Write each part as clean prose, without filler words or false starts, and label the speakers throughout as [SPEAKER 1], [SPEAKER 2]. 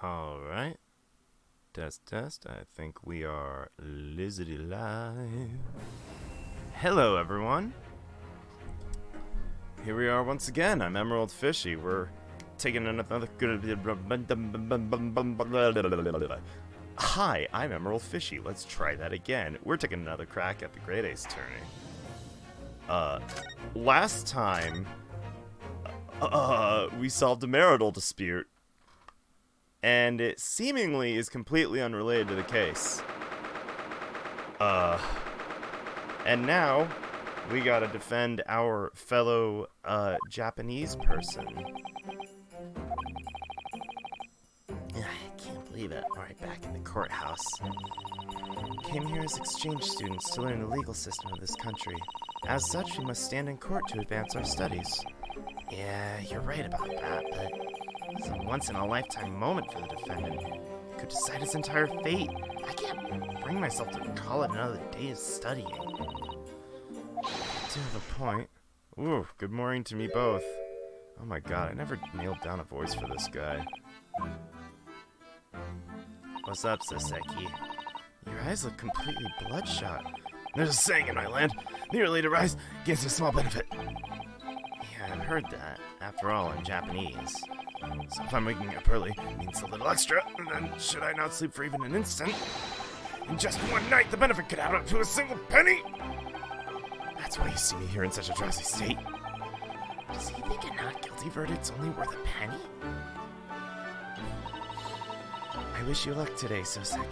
[SPEAKER 1] Alright. Test. I think we are lizardy live. Hello, everyone. Here we are once again. I'm Emerald Fishy. We're taking another good. Hi, I'm Emerald Fishy. Let's try that again. We're taking another crack at the Great Ace tourney. Last time, we solved a marital dispute. And it seemingly is completely unrelated to the case. And now, we gotta defend our fellow, Japanese person. I can't believe it. Alright, back in the courthouse. Came here as exchange students to learn the legal system of this country. As such, we must stand in court to advance our studies. Yeah, you're right about that, but this is a once-in-a-lifetime moment for the defendant. It could decide his entire fate. I can't bring myself to call it another day of studying. To the point. Ooh, good morning to me both. Oh my god, I never nailed down a voice for this guy. What's up, Soseki? Your eyes look completely bloodshot. There's a saying in my land, merely to rise gives you small benefit. Yeah, I've heard that. After all, I'm Japanese. So if I'm waking up early, it means a little extra, and then should I not sleep for even an instant? In just one night, the benefit could add up to a single penny! That's why you see me here in such a drowsy state. Does he think a not guilty verdict's only worth a penny? I wish you luck today, Soseki.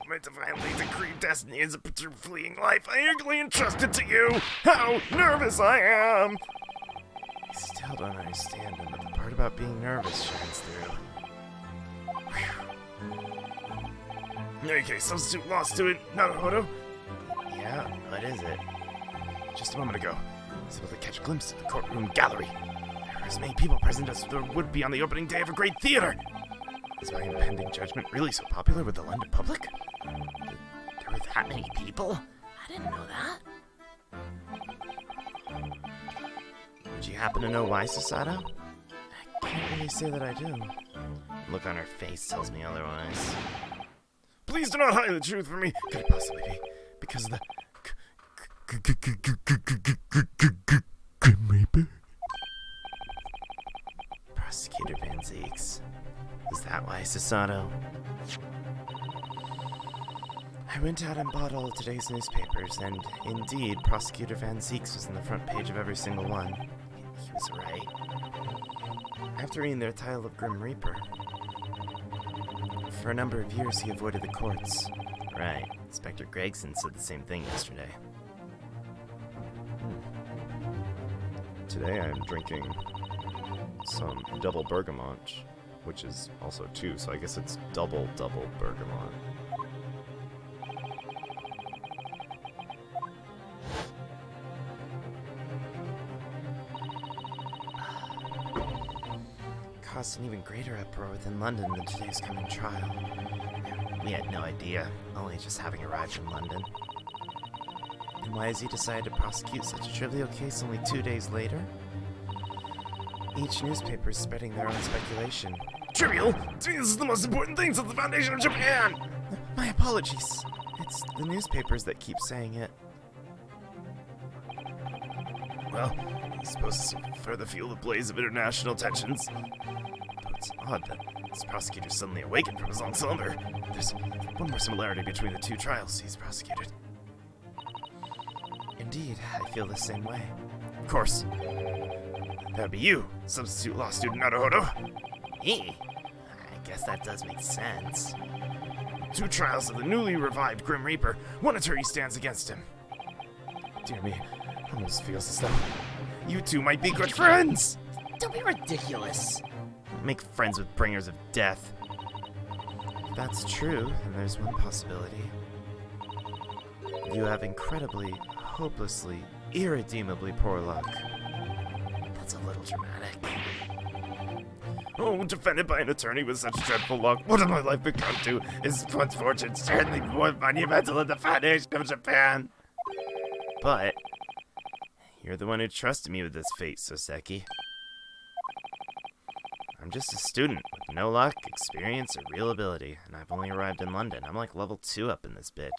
[SPEAKER 1] My divinely decreed destiny is a picture of fleeting life I eagerly entrusted to you! How nervous I am! I still don't understand him, but the part about being nervous shines through. Okay, substitute law student Naruhodō? Yeah, what is it? Just a moment ago, I was able to catch a glimpse of the courtroom gallery. There were as many people present as there would be on the opening day of a great theater. Is my impending judgment really so popular with the London public? There were that many people? I didn't know that. Would you happen to know why, Susato? I can't really say that I do. The look on her face tells me otherwise. Please do not hide the truth from me. Could it possibly be because of the Grim Reaper? Prosecutor Van Zeeks. Is that why, Susato? I went out and bought all of today's newspapers, and indeed, Prosecutor Van Zeeks was in the front page of every single one. He was right. After reading their title of Grim Reaper, for a number of years he avoided the courts. Right. Inspector Gregson said the same thing yesterday. Today I'm drinking some double bergamot, which is also 2, so I guess it's double bergamot. Caused an even greater uproar within London than today's coming trial. We had no idea, only just having arrived in London. And why has he decided to prosecute such a trivial case only 2 days later? Each newspaper is spreading their own speculation. Trivial? To me, this is the most important thing since the foundation of Japan! My apologies. It's the newspapers that keep saying it. Well, I suppose this will further fuel the blaze of international tensions. Though it's odd that this prosecutor suddenly awakened from his long slumber. There's one more similarity between the 2 trials he's prosecuted. Indeed, I feel the same way. Of course. That'd be you, substitute law student Naruhodō. Me? I guess that does make sense. 2 trials of the newly revived Grim Reaper. One attorney stands against him. Dear me, almost feels as though you 2 might be good friends! Don't be ridiculous. Make friends with bringers of death. If that's true, then there's one possibility. You have incredibly, hopelessly, irredeemably poor luck. That's a little dramatic. Oh, defended by an attorney with such dreadful luck, what has my life become to? Is one's fortune certainly more monumental in the foundation of Japan? But You're the one who trusted me with this fate, Soseki. I'm just a student with no luck, experience, or real ability, and I've only arrived in London. I'm like level 2 up in this bitch.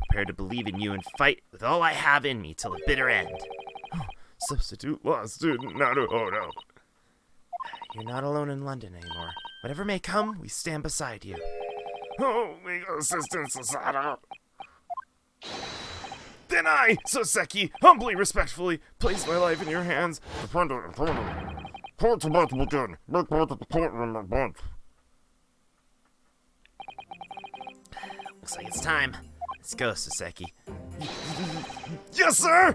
[SPEAKER 1] Prepared to believe in you and fight with all I have in me till the bitter end.
[SPEAKER 2] Substitute law student Naruhodō.
[SPEAKER 1] You're not alone in London anymore. Whatever may come, we stand beside you.
[SPEAKER 2] Oh, legal assistance, Asada.
[SPEAKER 1] Then I, Soseki, humbly, respectfully, place my life in your hands.
[SPEAKER 2] Court about to begin. Make way to the courtroom at once.
[SPEAKER 1] Looks like it's time. Let's go, Soseki.
[SPEAKER 2] Yes, sir!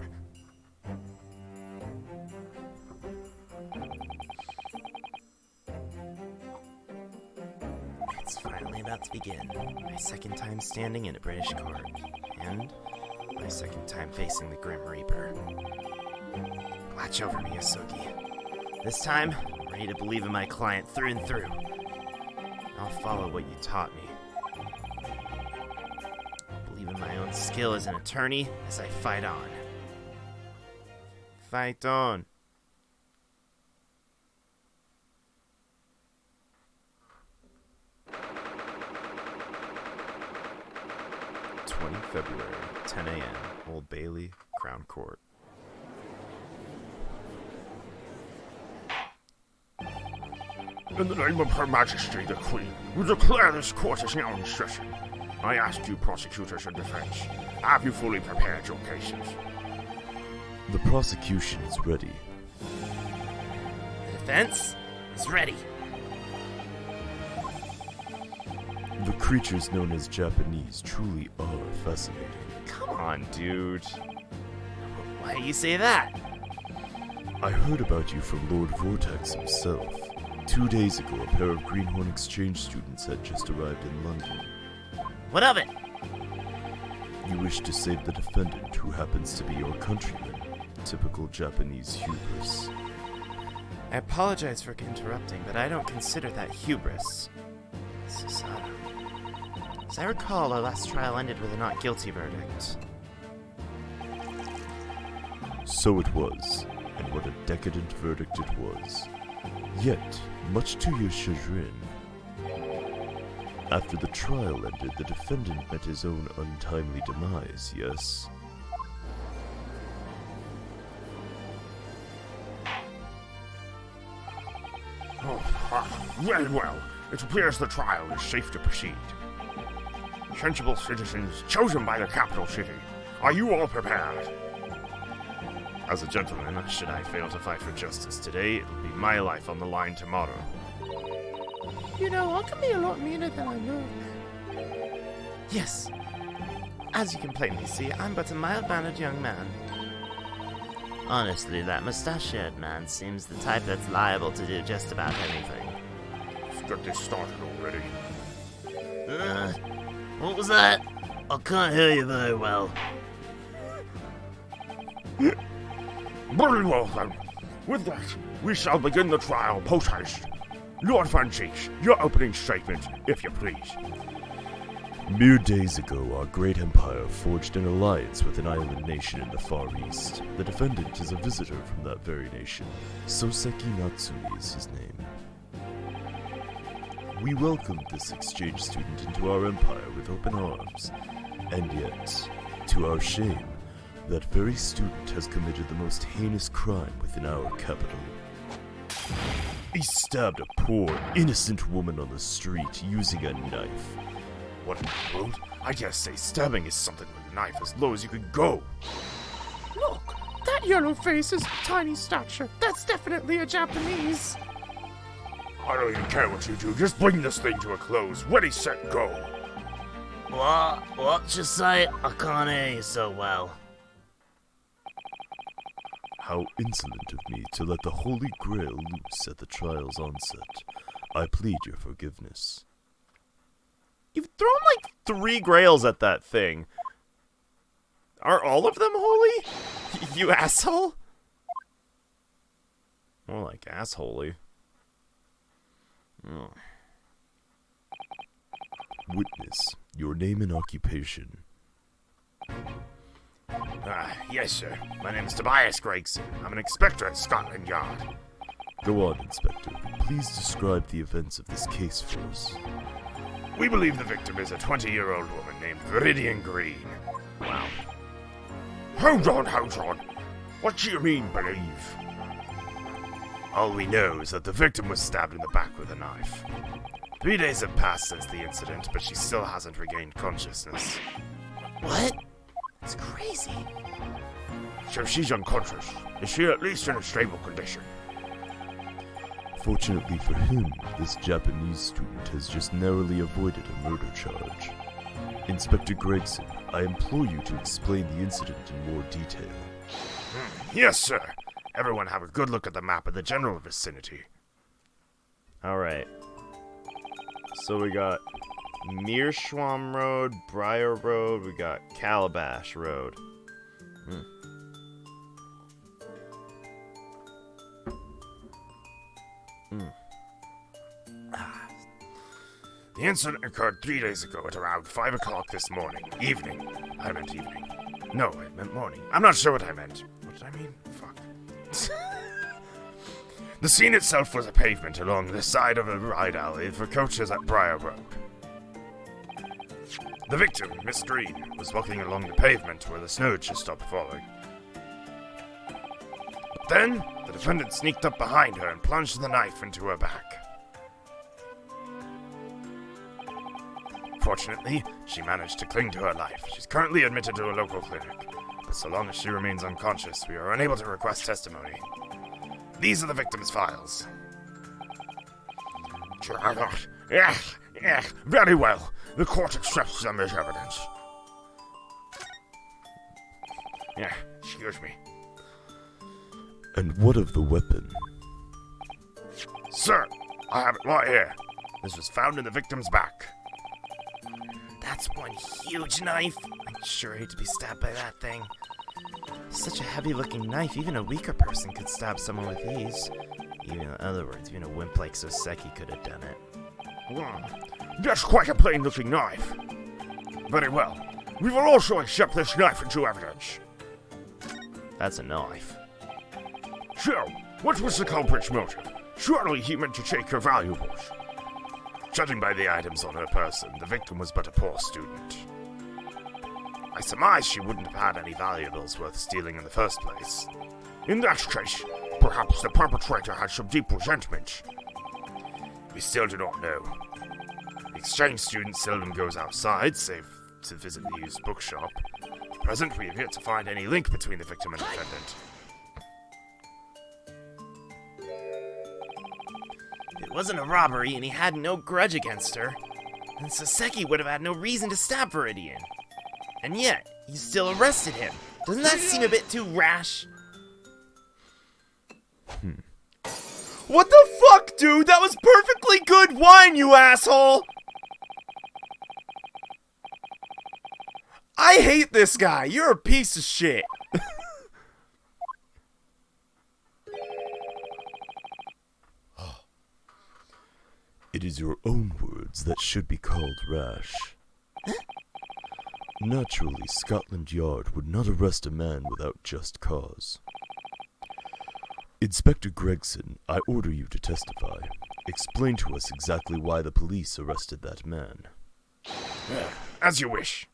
[SPEAKER 1] It's finally about to begin. My second time standing in a British court. And my second time facing the Grim Reaper. Watch over me, Yosogi. This time, I'm ready to believe in my client through and through. I'll follow what you taught me. I'll believe in my own skill as an attorney as I fight on. Fight on. February, 10 a.m., Old Bailey, Crown Court.
[SPEAKER 2] In the name of Her Majesty the Queen, we declare this court is now in session. I ask you, prosecutors and defense, have you fully prepared your cases?
[SPEAKER 3] The prosecution is ready.
[SPEAKER 1] The defense is ready.
[SPEAKER 3] The creatures known as Japanese truly are fascinating.
[SPEAKER 1] Come on, dude. Why do you say that?
[SPEAKER 3] I heard about you from Lord Vortex himself. 2 days ago, a pair of Greenhorn exchange students had just arrived in London.
[SPEAKER 1] What of it?
[SPEAKER 3] You wish to save the defendant, who happens to be your countryman. Typical Japanese hubris.
[SPEAKER 1] I apologize for interrupting, but I don't consider that hubris. Susada. As I recall, our last trial ended with a not guilty verdict.
[SPEAKER 3] So it was, and what a decadent verdict it was. Yet, much to your chagrin, after the trial ended, the defendant met his own untimely demise, yes?
[SPEAKER 2] Very well. It appears the trial is safe to proceed. Sensible citizens chosen by the capital city, are you all prepared?
[SPEAKER 1] As a gentleman, should I fail to fight for justice today, it'll be my life on the line tomorrow.
[SPEAKER 4] You know, I can be a lot meaner than I look.
[SPEAKER 1] Yes. As you can plainly see, I'm but a mild-mannered young man. Honestly, that mustachioed man seems the type that's liable to do just about anything.
[SPEAKER 2] Let's get this started already.
[SPEAKER 1] What was that? I can't hear you very well.
[SPEAKER 2] Very well then. With that, we shall begin the trial post-haste. Lord Francis, your opening statement, if you please.
[SPEAKER 3] Mere days ago, our great empire forged an alliance with an island nation in the Far East. The defendant is a visitor from that very nation. Soseki Natsumi is his name. We welcomed this exchange student into our empire with open arms. And yet, to our shame, that very student has committed the most heinous crime within our capital. He stabbed a poor, innocent woman on the street using a knife.
[SPEAKER 2] What in the world? I dare say stabbing is something with a knife as low as you could go.
[SPEAKER 4] Look, that yellow face is tiny stature. That's definitely a Japanese.
[SPEAKER 2] I don't even care what you do, just bring this thing to a close. Ready, set, go.
[SPEAKER 1] What you say? I can't hear you so well.
[SPEAKER 3] How insolent of me to let the Holy Grail loose at the trial's onset. I plead your forgiveness.
[SPEAKER 1] You've thrown like 3 grails at that thing. Are all of them holy? You asshole? More like assholey. Oh.
[SPEAKER 3] Witness, your name and occupation.
[SPEAKER 2] Yes, sir. My name is Tobias Gregson. I'm an inspector at Scotland Yard.
[SPEAKER 3] Go on, Inspector. Please describe the events of this case for us.
[SPEAKER 2] We believe the victim is a 20-year-old woman named Viridian Green.
[SPEAKER 1] Wow.
[SPEAKER 2] Hold on. What do you mean, believe?
[SPEAKER 1] All we know is that the victim was stabbed in the back with a knife. 3 days have passed since the incident, but she still hasn't regained consciousness. What? That's crazy.
[SPEAKER 2] So she's unconscious. Is she at least in a stable condition?
[SPEAKER 3] Fortunately for him, this Japanese student has just narrowly avoided a murder charge. Inspector Gregson, I implore you to explain the incident in more detail.
[SPEAKER 2] Yes, sir. Everyone have a good look at the map of the general vicinity.
[SPEAKER 1] Alright. So we got Meerschwam Road, Briar Road, we got Calabash Road.
[SPEAKER 2] The incident occurred 3 days ago at around 5 o'clock this evening. I meant evening. No, I meant morning. I'm not sure what I meant. What did I mean? Fuck. The scene itself was a pavement along the side of a ride alley for coaches at Briar Road. The victim, Miss Green, was walking along the pavement where the snow had just stopped falling. But then, the defendant sneaked up behind her and plunged the knife into her back. Fortunately, she managed to cling to her life. She's currently admitted to a local clinic, but so long as she remains unconscious, we are unable to request testimony. These are the victim's files. Very well. The court accepts them as evidence. Excuse me.
[SPEAKER 3] And what of the weapon?
[SPEAKER 2] Sir, I have it right here. This was found in the victim's back.
[SPEAKER 1] That's one huge knife. I sure hate to be stabbed by that thing. Such a heavy-looking knife, even a weaker person could stab someone with these. In other words, even a wimp like Soseki could have done it.
[SPEAKER 2] That's quite a plain-looking knife. Very well. We will also accept this knife into evidence.
[SPEAKER 1] That's a knife.
[SPEAKER 2] So, what was the culprit's motive? Surely he meant to take her valuables.
[SPEAKER 1] Judging by the items on her person, the victim was but a poor student. I surmise she wouldn't have had any valuables worth stealing in the first place.
[SPEAKER 2] In that case, perhaps the perpetrator had some deep resentment.
[SPEAKER 1] We still do not know. The exchange student seldom goes outside, save to visit the used bookshop. At present, we have yet to find any link between the victim and defendant. It wasn't a robbery, and he had no grudge against her. And Soseki would have had no reason to stab Viridian. And yet, you still arrested him. Doesn't that seem a bit too rash? What the fuck, dude? That was perfectly good wine, you asshole! I hate this guy. You're a piece of shit.
[SPEAKER 3] It is your own words that should be called rash. Naturally, Scotland Yard would not arrest a man without just cause. Inspector Gregson, I order you to testify. Explain to us exactly why the police arrested that man.
[SPEAKER 2] As you wish.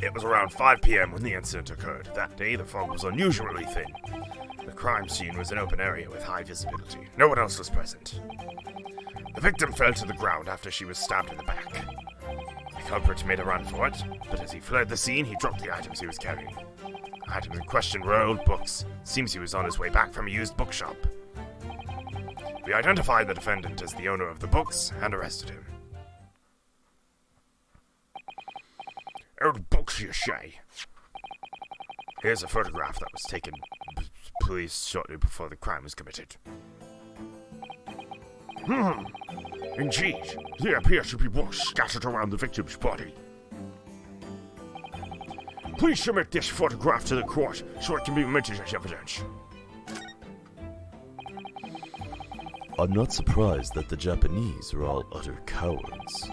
[SPEAKER 2] It was around 5 p.m. when the incident occurred. That day, the fog was unusually thin. The crime scene was an open area with high visibility. No one else was present. The victim fell to the ground after she was stabbed in the back. The culprit made a run for it, but as he fled the scene, he dropped the items he was carrying. The items in question were old books. Seems he was on his way back from a used bookshop. We identified the defendant as the owner of the books and arrested him. Old books, you say? Here's a photograph that was taken police shortly before the crime was committed. Indeed, there appears to be books scattered around the victim's body. Please submit this photograph to the court so it can be admitted as evidence.
[SPEAKER 3] I'm not surprised that the Japanese are all utter cowards.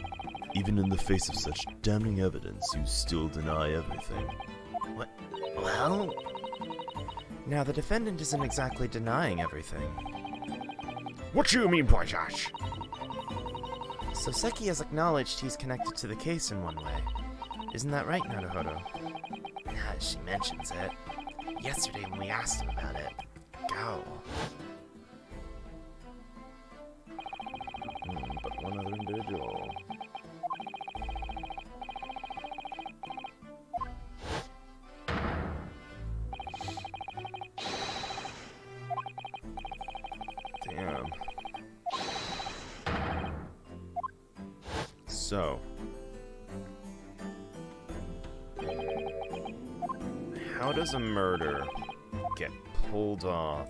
[SPEAKER 3] Even in the face of such damning evidence, you still deny everything.
[SPEAKER 1] What? Well... Now, the defendant isn't exactly denying everything.
[SPEAKER 2] What do you mean by that?
[SPEAKER 1] Soseki has acknowledged he's connected to the case in one way. Isn't that right, Naruhodō? Yeah, she mentions it. Yesterday when we asked him about it. Go.
[SPEAKER 3] But one other individual.
[SPEAKER 1] Damn. So. How does a murder get pulled off?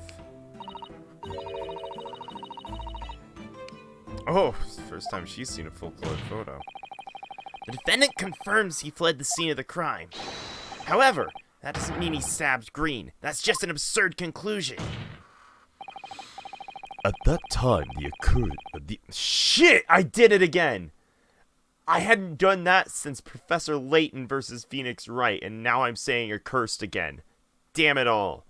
[SPEAKER 1] Oh, it's the first time she's seen a full-colored photo. The defendant confirms he fled the scene of the crime. However, that doesn't mean he stabbed Green. That's just an absurd conclusion.
[SPEAKER 3] At that time,
[SPEAKER 1] Shit! I did it again! I hadn't done that since Professor Layton versus Phoenix Wright, and now I'm saying you're cursed again. Damn it all.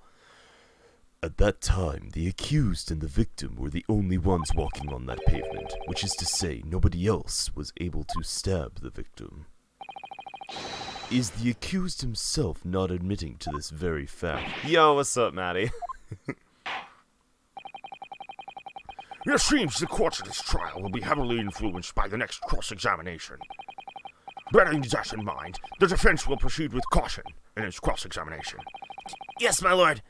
[SPEAKER 3] At that time, the accused and the victim were the only ones walking on that pavement, which is to say, nobody else was able to stab the victim. Is the accused himself not admitting to this very fact?
[SPEAKER 1] Yo, what's up, Maddie?
[SPEAKER 2] It seems the course of this trial will be heavily influenced by the next cross-examination. Bearing that in mind, the defense will proceed with caution in its cross-examination.
[SPEAKER 1] Yes, my lord.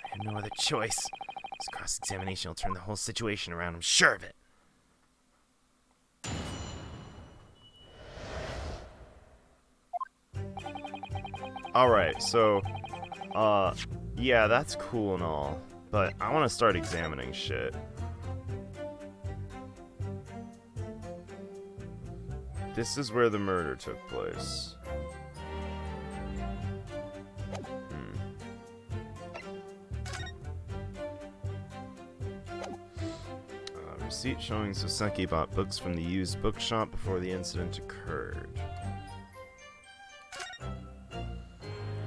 [SPEAKER 1] I have no other choice. This cross-examination will turn the whole situation around, I'm sure of it. Alright, so, yeah, that's cool and all, but I want to start examining shit. This is where the murder took place. Receipt showing Soseki bought books from the used bookshop before the incident occurred.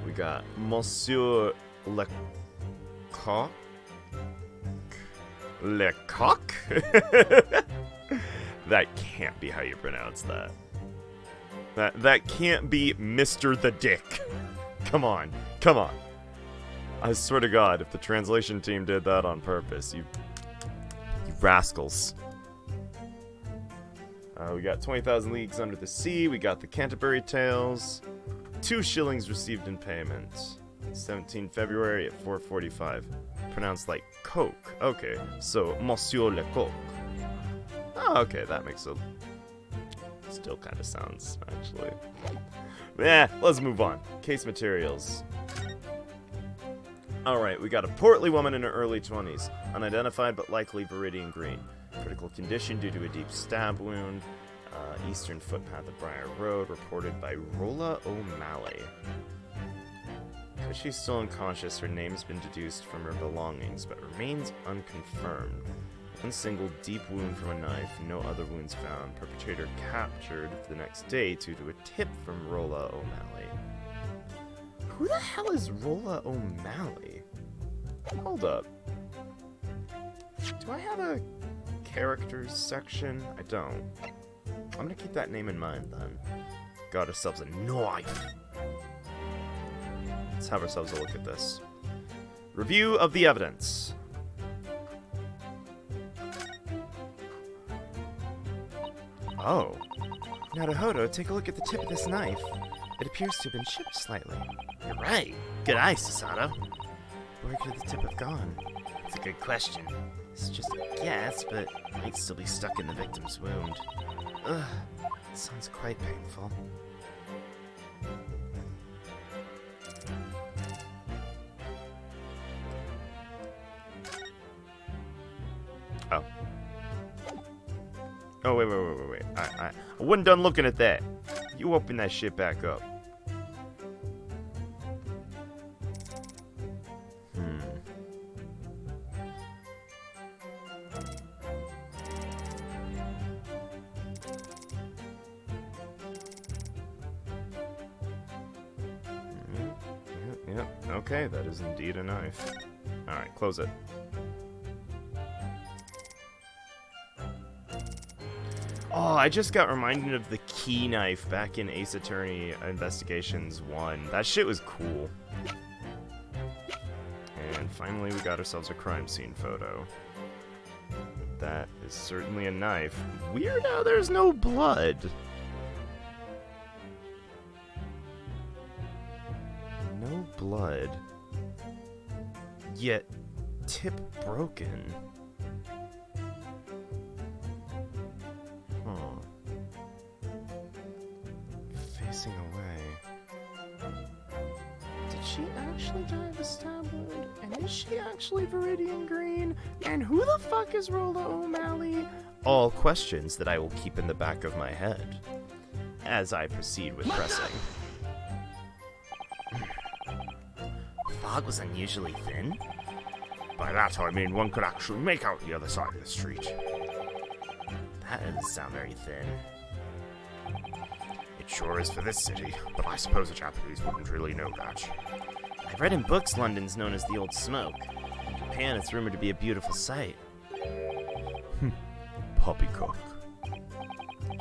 [SPEAKER 1] We got Monsieur Lecoq? Lecoq? That can't be how you pronounce that. That can't be Mr. the Dick. Come on. Come on. I swear to God, if the translation team did that on purpose, you rascals. We got 20,000 Leagues Under the Sea. We got the Canterbury Tales. 2 shillings received in payment. 17 February at 4:45. Pronounced like Coke. Okay, so Monsieur Lecoq. Oh, okay, that makes a... Still kind of sounds, actually. Let's move on. Case materials. Alright, we got a portly woman in her early 20s. Unidentified but likely viridian green. Critical condition due to a deep stab wound. Eastern footpath of Briar Road, reported by Rolla O'Malley. Because she's still unconscious, her name's been deduced from her belongings, but remains unconfirmed. One single deep wound from a knife, no other wounds found. Perpetrator captured the next day due to a tip from Rolla O'Malley. Who the hell is Rolla O'Malley? Hold up. Do I have a characters section? I don't. I'm gonna keep that name in mind then. Got ourselves a knife. Let's have ourselves a look at this. Review of the evidence. Oh. Naruhodō, take a look at the tip of this knife. It appears to have been chipped slightly. You're right. Good eye, Susato. Where could the tip have gone? It's a good question. It's just a guess, but it might still be stuck in the victim's wound. Ugh. It sounds quite painful. Oh. Oh, wait. I wasn't done looking at that. You open that shit back up.
[SPEAKER 5] Yep, okay, that is indeed a knife. Alright, close it. Oh, I just got reminded of the key knife back in Ace Attorney Investigations 1. That shit was cool. And finally we got ourselves a crime scene photo. That is certainly a knife. Weird how there's no blood. No blood. Yet, tip broken. Facing away.
[SPEAKER 4] Did she actually die of a stab wound? And is she actually Viridian Green? And who the fuck is Rolla O'Malley?
[SPEAKER 5] All questions that I will keep in the back of my head as I proceed with pressing.
[SPEAKER 1] Fog was unusually thin.
[SPEAKER 2] By that I mean one could actually make out the other side of the street.
[SPEAKER 1] That doesn't sound very thin.
[SPEAKER 2] It sure is for this city, but I suppose the Japanese wouldn't really know that.
[SPEAKER 1] I've read in books London's known as the Old Smoke. In Japan, it's rumored to be a beautiful sight.
[SPEAKER 3] Poppycock.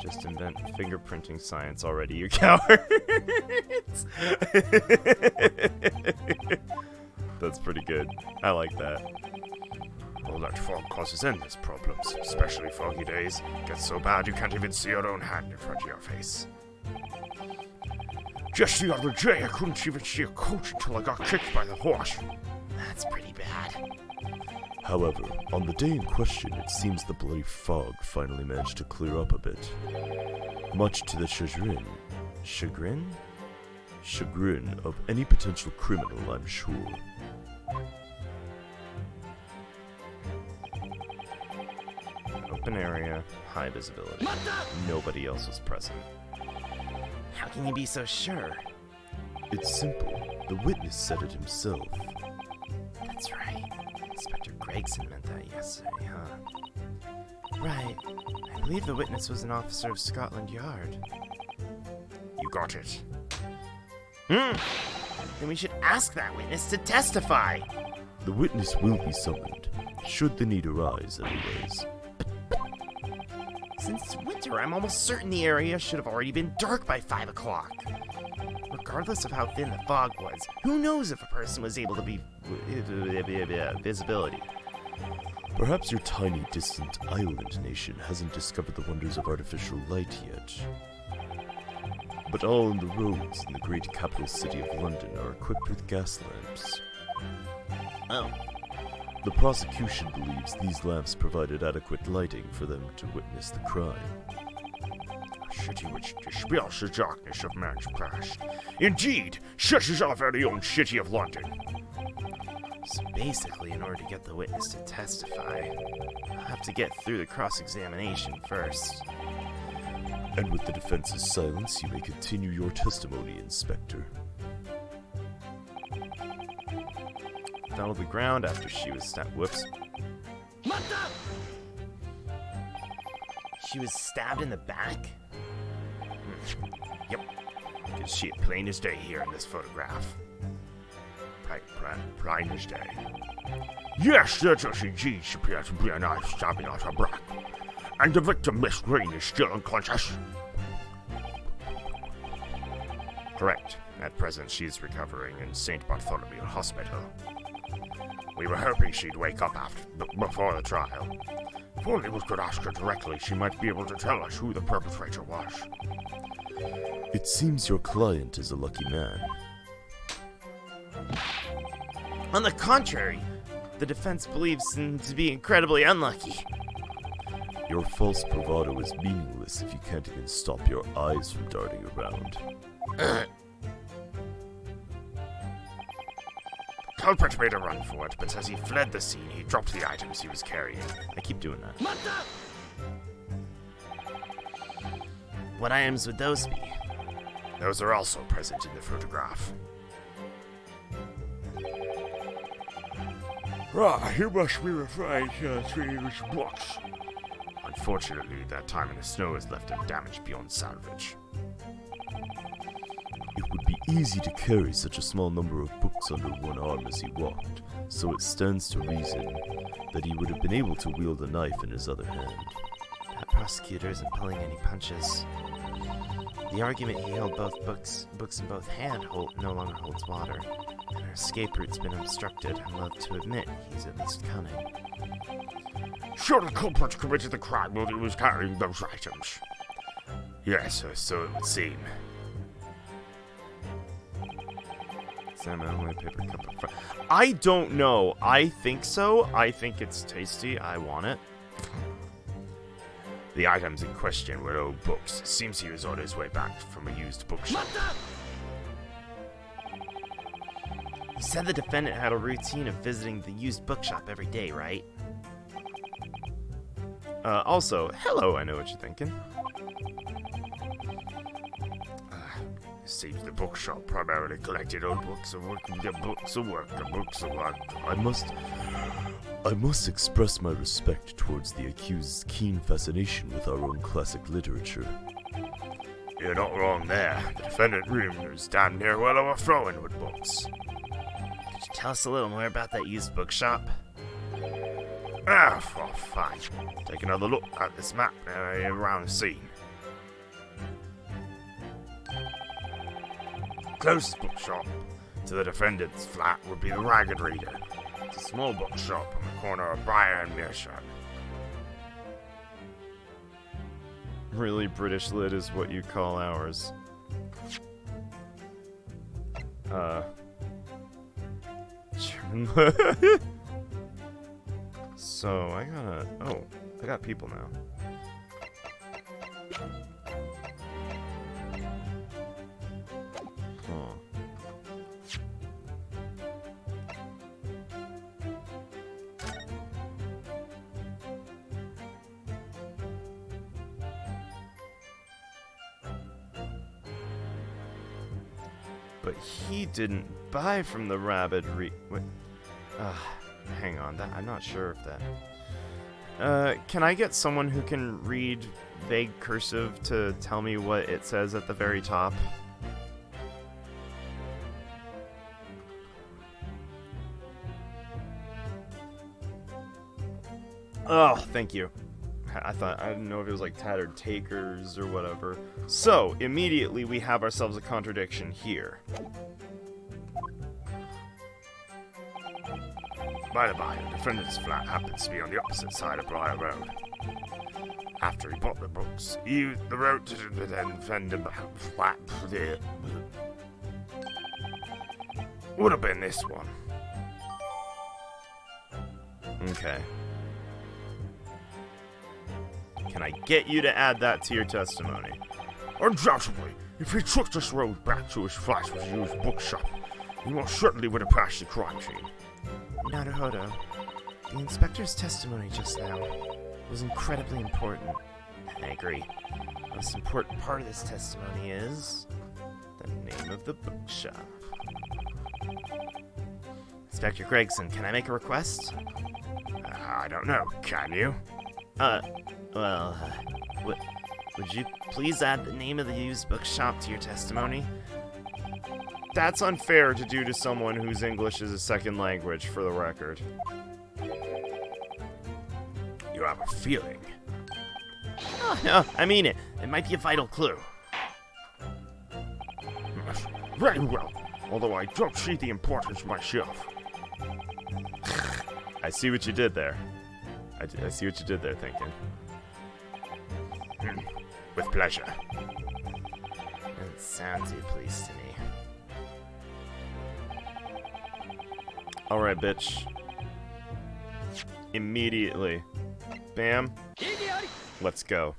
[SPEAKER 5] Just invent fingerprinting science already, you cowards! That's pretty good. I like that.
[SPEAKER 2] All that fog causes endless problems, especially foggy days. Gets so bad you can't even see your own hand in front of your face. Just the other day, I couldn't even see a coach until I got kicked by the horse.
[SPEAKER 1] That's pretty bad.
[SPEAKER 3] However, on the day in question, it seems the bloody fog finally managed to clear up a bit. Much to the chagrin of any potential criminal, I'm sure.
[SPEAKER 5] Open area, high visibility. Nobody else was present.
[SPEAKER 1] How can you be so sure?
[SPEAKER 3] It's simple. The witness said it himself.
[SPEAKER 1] That's right. Inspector Gregson meant that yesterday, huh? Right. I believe the witness was an officer of Scotland Yard.
[SPEAKER 2] You got it.
[SPEAKER 1] Then we should ask that witness to testify.
[SPEAKER 3] The witness will be summoned, should the need arise, anyways.
[SPEAKER 1] Since it's winter, I'm almost certain the area should have already been dark by 5 o'clock. Regardless of how thin the fog was, who knows if a person was able to be visibility.
[SPEAKER 3] Perhaps your tiny, distant island nation hasn't discovered the wonders of artificial light yet. But all the roads in the great capital city of London are equipped with gas lamps.
[SPEAKER 1] Oh.
[SPEAKER 3] The prosecution believes these lamps provided adequate lighting for them to witness the crime.
[SPEAKER 2] City which dispels the darkness of man's past. Indeed, such is our very own city of London.
[SPEAKER 1] So basically, in order to get the witness to testify, I'll have to get through the cross-examination first.
[SPEAKER 3] And with the defense's silence, you may continue your testimony, Inspector.
[SPEAKER 5] Fell to the ground after she was stabbed. Whoops.
[SPEAKER 1] She was stabbed in the back?
[SPEAKER 2] Yep. You can see it plain as day here in this photograph. Plain as day. Yes, there does indeed appear to be a knife stabbing at her back. And the victim, Miss Green, is still unconscious.
[SPEAKER 5] Correct. At present, she is recovering in St. Bartholomew Hospital.
[SPEAKER 2] We were hoping she'd wake up before the trial. If only we could ask her directly, she might be able to tell us who the perpetrator was.
[SPEAKER 3] It seems your client is a lucky man.
[SPEAKER 1] On the contrary, the defense believes him to be incredibly unlucky.
[SPEAKER 3] Your false bravado is meaningless if you can't even stop your eyes from darting around.
[SPEAKER 2] The culprit made a run for it, but as he fled the scene, he dropped the items he was carrying.
[SPEAKER 5] I keep doing that.
[SPEAKER 1] What items would those be?
[SPEAKER 2] Those are also present in the photograph. You must be referring to the 3 books. Unfortunately, that time in the snow has left them damaged beyond salvage.
[SPEAKER 3] It would be easy to carry such a small number of books under one arm as he walked, so it stands to reason that he would have been able to wield a knife in his other hand.
[SPEAKER 1] That prosecutor isn't pulling any punches. The argument he held both books in both hands no longer holds water, and our escape route's been obstructed. I'm loath to admit he's at least cunning.
[SPEAKER 2] Sure, the culprit committed the crime while he was carrying those items. Yes, so it would seem.
[SPEAKER 5] Salmon, only paper cup of I don't know. I think so. I think it's tasty. I want it.
[SPEAKER 2] The items in question were old books. Seems he was on his way back from a used bookshop.
[SPEAKER 1] You said the defendant had a routine of visiting the used bookshop every day, right?
[SPEAKER 5] Also, hello, I know what you're thinking.
[SPEAKER 2] Seems the bookshop primarily collected old books of work, books of work, books of work.
[SPEAKER 3] I must express my respect towards the accused's keen fascination with our own classic literature.
[SPEAKER 2] You're not wrong there. The defendant room is damn near well overflowing with books.
[SPEAKER 1] Could you tell us a little more about that used bookshop?
[SPEAKER 2] Ah, oh, fine. Take another look at this map around the scene. Closest bookshop to the defendant's flat would be the Ragged Reader. It's a small bookshop on the corner of Briar and Meerschaum.
[SPEAKER 5] Really British lit is what you call ours. German lit. So, I got people now. Huh. But he didn't buy from the Rabbit Wait. Hang on, I'm not sure if that... can I get someone who can read vague cursive to tell me what it says at the very top? Oh, thank you. I didn't know if it was like tattered takers or whatever. So, immediately we have ourselves a contradiction here.
[SPEAKER 2] By the by, the defendant's flat happens to be on the opposite side of Briar Road. After he bought the books, he used the road to the defendant's flat. Would have been this one.
[SPEAKER 5] Okay. Can I get you to add that to your testimony?
[SPEAKER 2] Undoubtedly, if he took this road back to his flat with a used bookshop, he most certainly would have passed the crime scene.
[SPEAKER 1] Naruhodō, the inspector's testimony just now was incredibly important. I agree. The most important part of this testimony is the name of the bookshop. Inspector Gregson, can I make a request?
[SPEAKER 2] I don't know, can you?
[SPEAKER 1] Would you please add the name of the used bookshop to your testimony?
[SPEAKER 5] That's unfair to do to someone whose English is a second language, for the record.
[SPEAKER 2] You have a feeling.
[SPEAKER 1] Oh, no, I mean it. It might be a vital clue.
[SPEAKER 2] Very well, although I don't see the importance myself.
[SPEAKER 5] I see what you did there. I see what you did there, thinking.
[SPEAKER 2] With pleasure.
[SPEAKER 1] Doesn't sound too pleased to me.
[SPEAKER 5] Alright, bitch. Immediately. Bam. Let's go.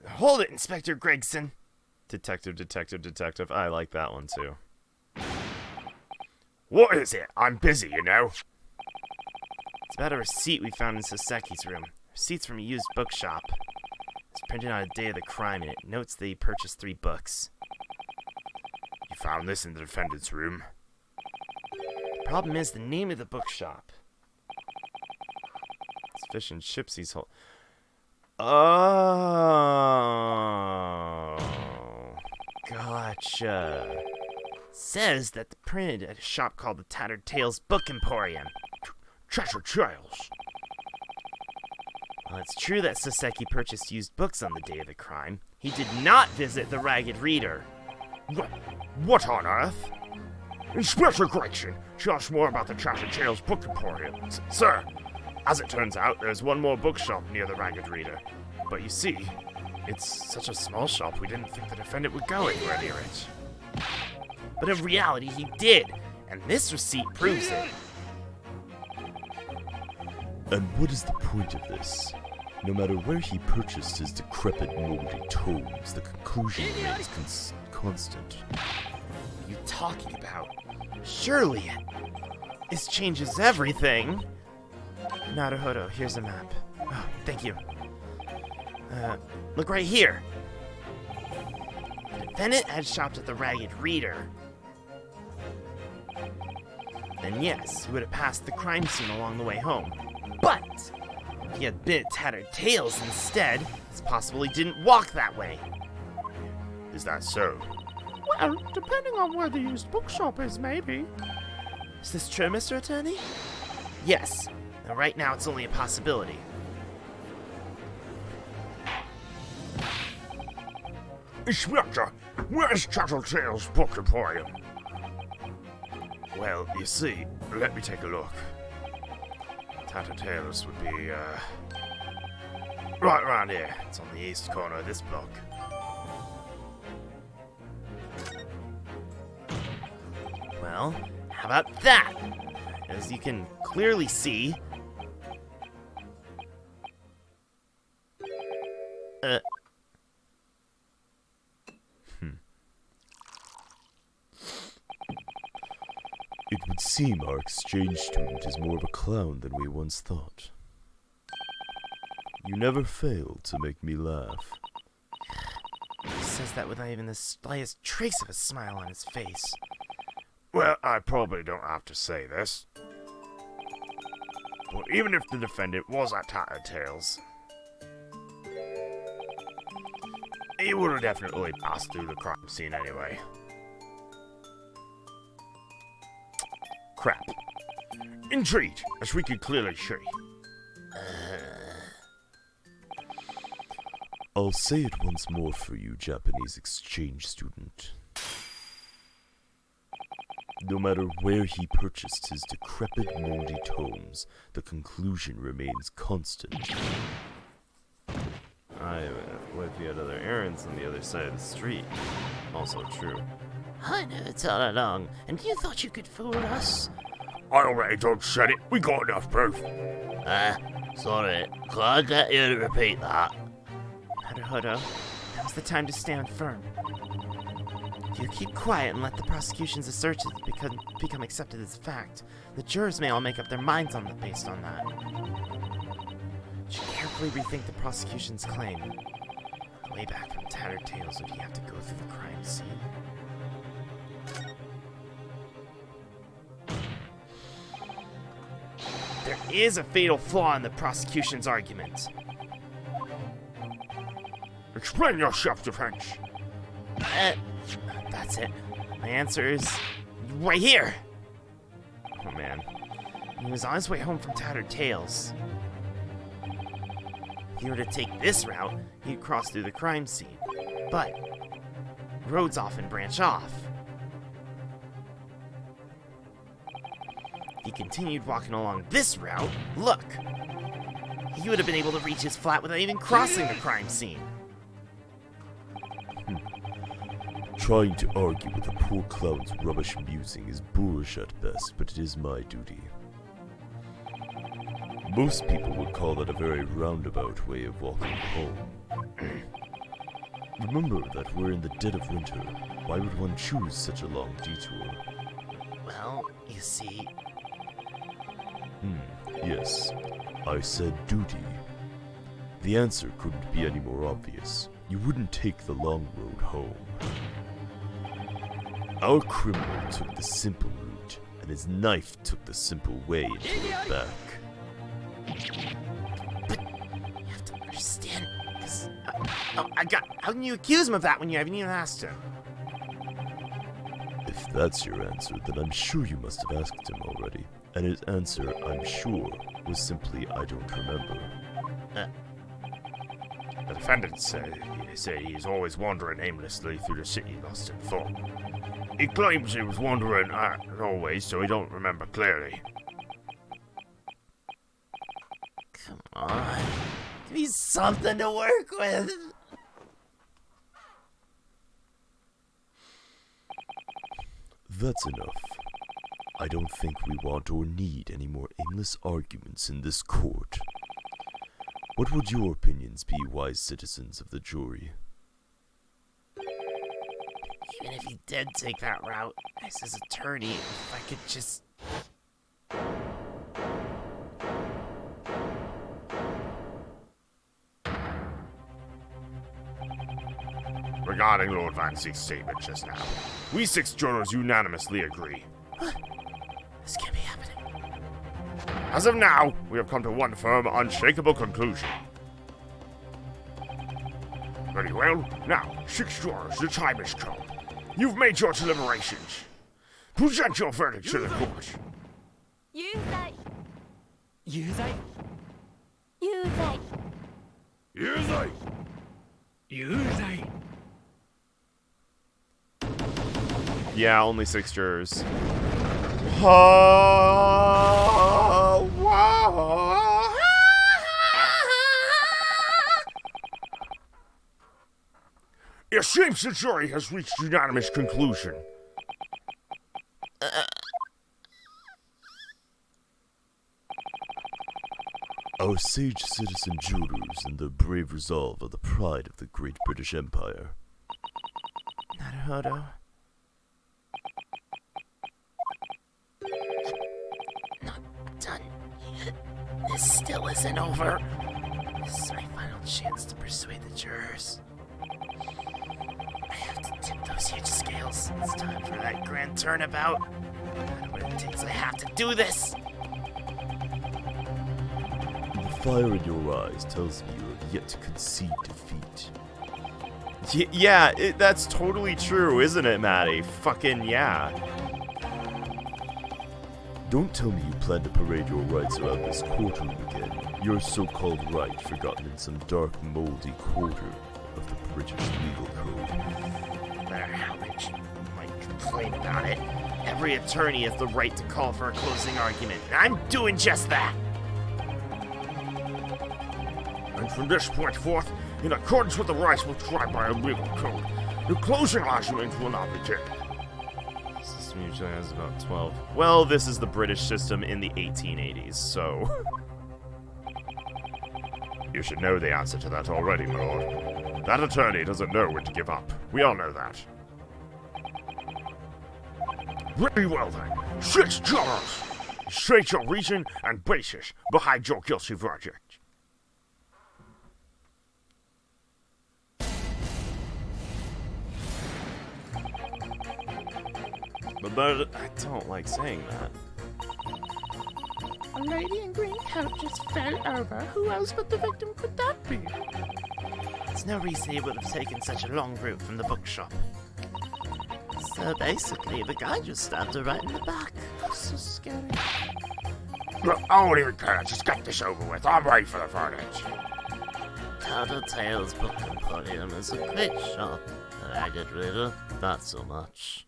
[SPEAKER 1] Hold it, Inspector Gregson.
[SPEAKER 5] Detective, detective, detective. I like that one, too.
[SPEAKER 2] What is it? I'm busy, you know.
[SPEAKER 1] It's about a receipt we found in Saseki's room. Receipt's from a used bookshop. It's printed on a day of the crime, and it notes that he purchased 3 books.
[SPEAKER 2] You found this in the defendant's room?
[SPEAKER 1] The problem is the name of the bookshop.
[SPEAKER 5] It's fish and chips he's hold. Oh.
[SPEAKER 1] much, says that the printed at a shop called the Tattered Tales Book Emporium.
[SPEAKER 2] Treasure trails.
[SPEAKER 1] Well, it's true that Saseki purchased used books on the day of the crime. He did not visit the Ragged Reader.
[SPEAKER 2] What on earth? Inspector Gregson, tell us more about the Treasure Trails Book Emporium.
[SPEAKER 5] Sir, as it turns out, there's one more bookshop near the Ragged Reader. But you see, it's such a small shop, we didn't think the defendant would go anywhere near it.
[SPEAKER 1] But in reality, he did, and this receipt proves it.
[SPEAKER 3] And what is the point of this? No matter where he purchased his decrepit, moldy tomes, the conclusion remains constant.
[SPEAKER 1] What are you talking about? Surely, this changes everything. Naruhodō, here's a map. Oh, thank you. Look right here. The defendant had shopped at the Ragged Reader. Then yes, he would have passed the crime scene along the way home. But if he had been at Tattered Tales instead, it's possible he didn't walk that way.
[SPEAKER 2] Is that so?
[SPEAKER 4] Well, depending on where the used bookshop is, maybe.
[SPEAKER 1] Is this true, Mr. Attorney? Yes. And right now it's only a possibility.
[SPEAKER 2] Inspector, where's Treasure Trails Book Emporium? Well, you see, let me take a look. Tattered Tales would be, right around here. It's on the east corner of this block.
[SPEAKER 1] Well, how about that? As you can clearly see...
[SPEAKER 3] It would seem our exchange student is more of a clown than we once thought. You never fail to make me laugh.
[SPEAKER 1] He says that without even the slightest trace of a smile on his face.
[SPEAKER 2] Well, I probably don't have to say this. But even if the defendant was at Tattered Tales, he would have definitely passed through the crime scene anyway. Crap. Intrigued, as we can clearly see.
[SPEAKER 3] I'll say it once more for you, Japanese exchange student. No matter where he purchased his decrepit, moldy tomes, the conclusion remains constant.
[SPEAKER 5] What if you had other errands on the other side of the street? Also true.
[SPEAKER 1] I knew it all along, and you thought you could fool us?
[SPEAKER 2] I already done said it. We got enough proof.
[SPEAKER 1] Sorry. Can I get you to repeat that? Naruhodō, now's the time to stand firm. If you keep quiet and let the prosecution's assertions become accepted as fact, the jurors may all make up their minds based on that. You should carefully rethink the prosecution's claim. On the way back from Tattered Tales, would he have to go through the crime scene? There is a fatal flaw in the prosecution's argument.
[SPEAKER 2] Explain your self-defense.
[SPEAKER 1] That's it. My answer is right here.
[SPEAKER 5] Oh man.
[SPEAKER 1] He was on his way home from Tattered Tales. If he were to take this route, he'd cross through the crime scene. But roads often branch off. If he continued walking along this route, look, he would have been able to reach his flat without even crossing the crime scene.
[SPEAKER 3] Trying to argue with a poor clown's rubbish musing is boorish at best, but it is my duty. Most people would call that a very roundabout way of walking home. Remember that we're in the dead of winter. Why would one choose such a long detour?
[SPEAKER 1] Well, you see...
[SPEAKER 3] Yes, I said duty. The answer couldn't be any more obvious. You wouldn't take the long road home. Our criminal took the simple route, and his knife took the simple way into her back.
[SPEAKER 1] But you have to understand, because... how can you accuse him of that when you haven't even asked him?
[SPEAKER 3] that's your answer, then I'm sure you must have asked him already. And his answer, I'm sure, was simply, I don't remember.
[SPEAKER 2] The defendant said he's always wandering aimlessly through the city lost in thought. He claims he was wandering always, so he don't remember clearly.
[SPEAKER 1] Come on. Give me something to work with.
[SPEAKER 3] That's enough. I don't think we want or need any more aimless arguments in this court. What would your opinions be, wise citizens of the jury?
[SPEAKER 1] Even if he did take that route, as his attorney, if I could just...
[SPEAKER 2] Regarding Lord Vancy's statement just now, we 6 jurors unanimously agree.
[SPEAKER 1] This can't be happening.
[SPEAKER 2] As of now, we have come to one firm, unshakable conclusion. Very well. Now, 6 jurors, the time has come. You've made your deliberations. Present your verdict to the court.
[SPEAKER 6] 有罪
[SPEAKER 7] 有罪
[SPEAKER 6] 有罪
[SPEAKER 2] Yes,
[SPEAKER 7] 有罪
[SPEAKER 5] Yeah, only 6 jurors.
[SPEAKER 2] It seems the jury has reached unanimous conclusion.
[SPEAKER 3] Our sage citizen jurors and their brave resolve are the pride of the great British Empire.
[SPEAKER 1] Naruhodō. Not done yet. This still isn't over. This is my final chance to persuade the jurors. I have to tip those huge scales. It's time for that grand turnabout. No matter what it takes, I have to do this.
[SPEAKER 3] The fire in your eyes tells me you have yet to concede defeat.
[SPEAKER 5] Yeah, that's totally true, isn't it, Maddie? Fucking yeah.
[SPEAKER 3] Don't tell me you plan to parade your rights around this courtroom again. Your so-called right forgotten in some dark, moldy quarter of the British legal code.
[SPEAKER 1] No matter how much you might complain about it, every attorney has the right to call for a closing argument, and I'm doing just that.
[SPEAKER 2] And from this point forth, in accordance with the rights prescribed by our legal code, the closing argument will not be taken.
[SPEAKER 5] This system usually has about 12. Well, this is the British system in the 1880s, so...
[SPEAKER 2] You should know the answer to that already, my lord. That attorney doesn't know when to give up. We all know that. Very well then. 6 jurors! State your reason and basis behind your guilty verdict.
[SPEAKER 5] But I don't like saying that.
[SPEAKER 4] A lady in green coat just fell over. Who else but the victim could that be?
[SPEAKER 1] There's no reason he would have taken such a long route from the bookshop. So basically, the guy just stabbed her right in the back.
[SPEAKER 4] So scary.
[SPEAKER 2] Look, I won't even care. Just get this over with. I'm ready for the verdict.
[SPEAKER 1] Tattletale's Book Emporium is a great shop. The Ragged Reader, not so much.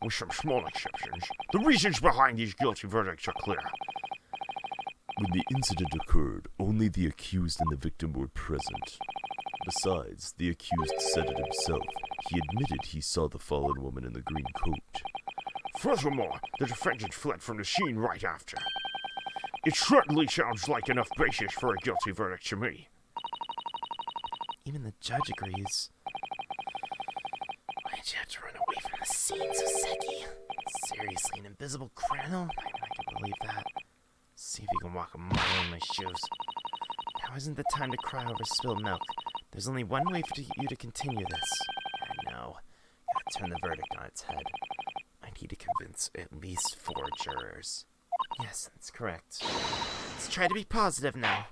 [SPEAKER 2] With some small exceptions, the reasons behind these guilty verdicts are clear.
[SPEAKER 3] When the incident occurred, only the accused and the victim were present. Besides, the accused said it himself. He admitted he saw the fallen woman in the green coat.
[SPEAKER 2] Furthermore, the defendant fled from the scene right after. It certainly sounds like enough basis for a guilty verdict to me.
[SPEAKER 1] Even the judge agrees. Why'd you have to run away from the scene, Soseki? Seriously, an invisible criminal? I can believe that. See if you can walk a mile in my shoes. Now isn't the time to cry over spilled milk. There's only one way for you to continue this. I know. Gotta turn the verdict on its head. I need to convince at least 4 jurors. Yes, that's correct. Let's try to be positive now.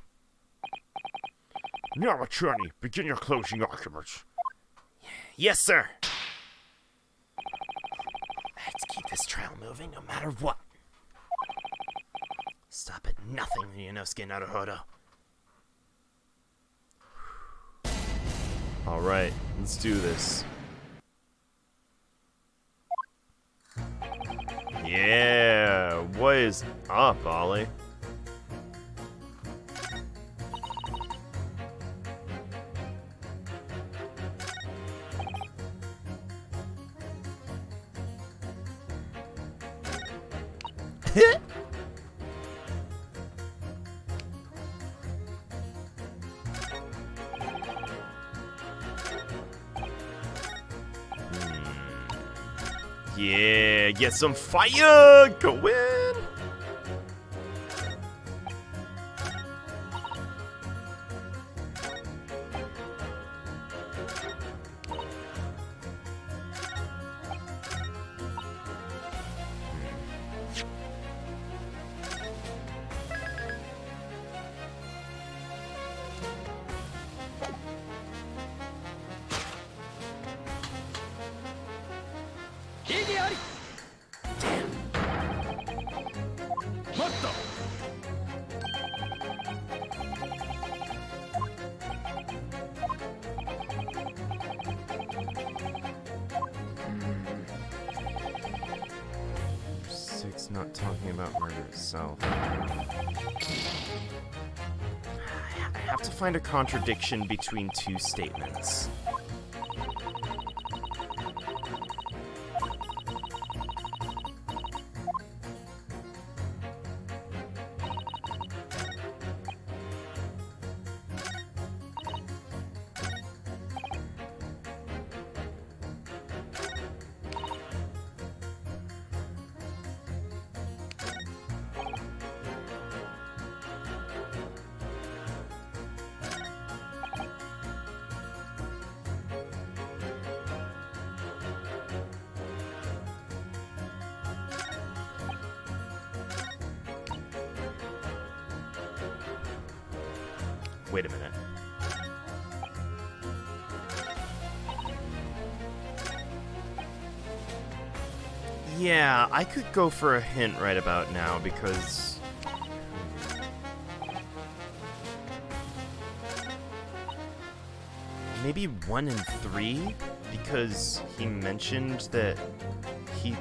[SPEAKER 2] Now, attorney, begin your closing arguments.
[SPEAKER 1] Yes, sir. Let's keep this trail moving no matter what. Stop at nothing, Ryūnosuke Naruhodō.
[SPEAKER 3] Alright, let's do this. Yeah, what is up, Ollie? Yeah, get some fire! Go in!
[SPEAKER 5] Six not talking about murder itself. I have to find a contradiction between two statements. Wait a minute. Yeah, I could go for a hint right about now because... Maybe 1 and 3? Because he mentioned that he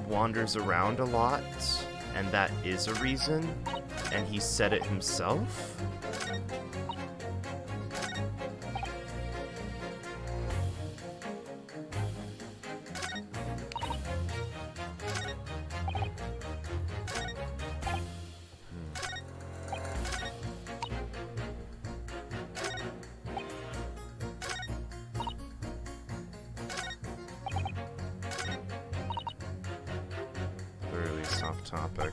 [SPEAKER 5] wanders around a lot, and that is a reason, and he said it himself? Off topic.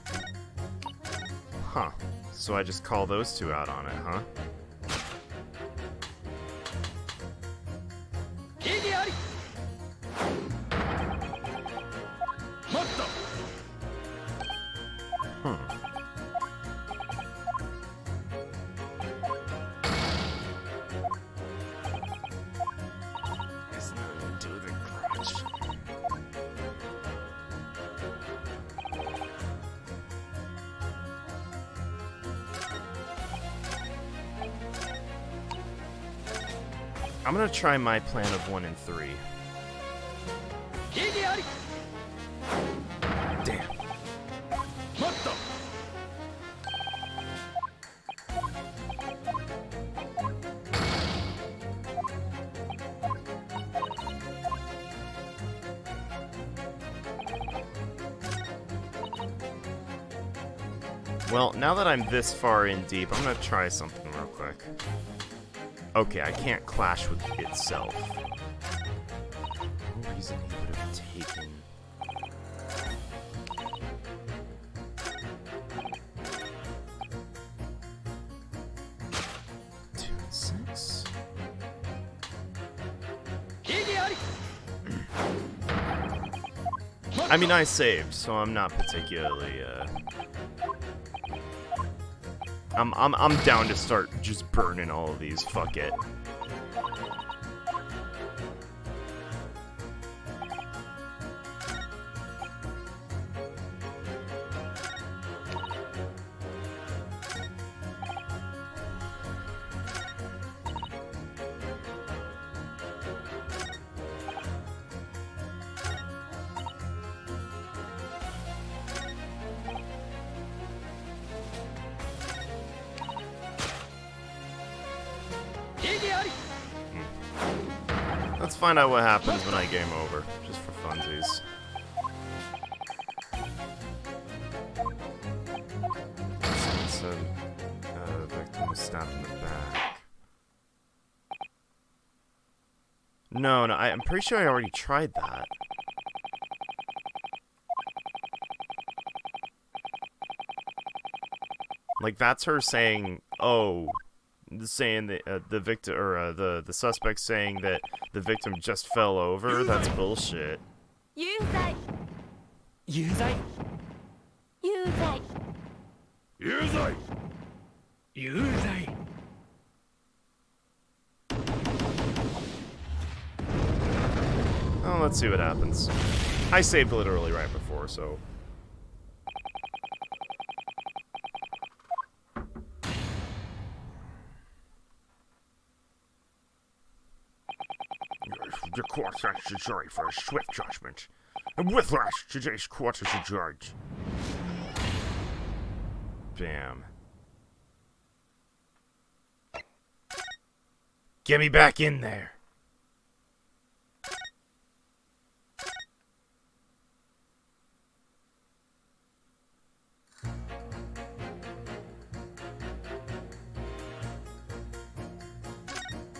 [SPEAKER 5] Huh. So I just call those two out on it, huh? There's nothing to do with the grudge. I'm gonna try my plan of 1 and 3. Damn. Well, now that I'm this far in deep, I'm gonna try something real quick. Okay, I can't clash with itself. No reason he would have taken... Two and 6? I mean, I saved, so I'm not particularly, I'm down to start just burning all of these. Fuck it. find out what happens when I game over, just for funsies. Someone said the victim was stabbed in the back. No, I'm pretty sure I already tried that. Like, that's her saying, oh, saying that the victim, or the suspect saying that the victim just fell over. That's bullshit.
[SPEAKER 6] 有罪
[SPEAKER 7] 有罪
[SPEAKER 6] 有罪
[SPEAKER 7] 有罪
[SPEAKER 5] Oh, let's see what happens. I saved literally right before, so.
[SPEAKER 2] The court thanks the jury for a swift judgment. And with that, today's court is adjourned.
[SPEAKER 5] Bam. Get me back in there.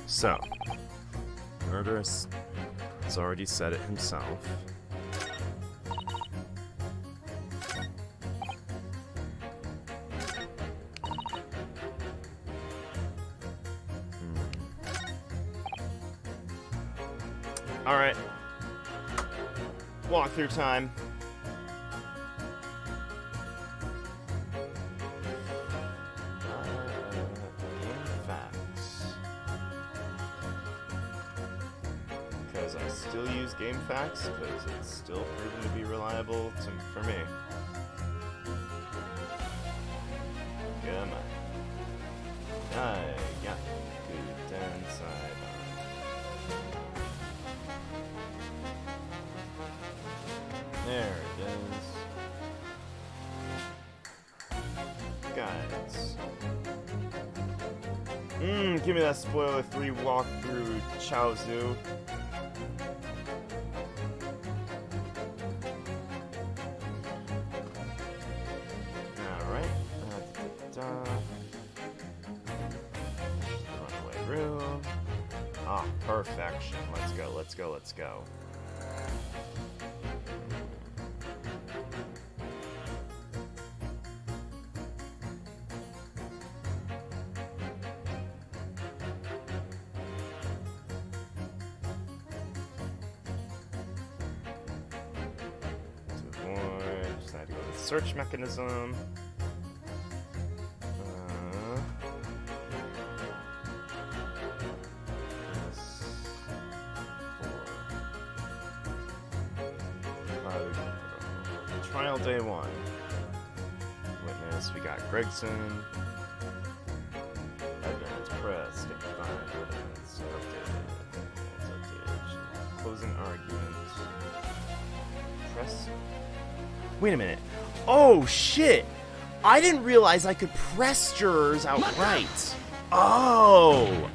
[SPEAKER 5] So, murderous has already said it himself. Alright. Walkthrough time. Because I still use game facts, because it's still proven to be reliable for me. Come on. Gyakuten Saiban. There it is. Guys. Give me that spoiler 3 walkthrough Chaozu. Alright. Runaway room. Ah, perfection. Let's go, let's go, let's go. Just had to go to the search mechanism. Trial day 1. Witness, we got Gregson. Evidence, press, stick find, evidence, updated. Closing argument. Press. Wait a minute. Oh, shit! I didn't realize I could press jurors outright. Oh!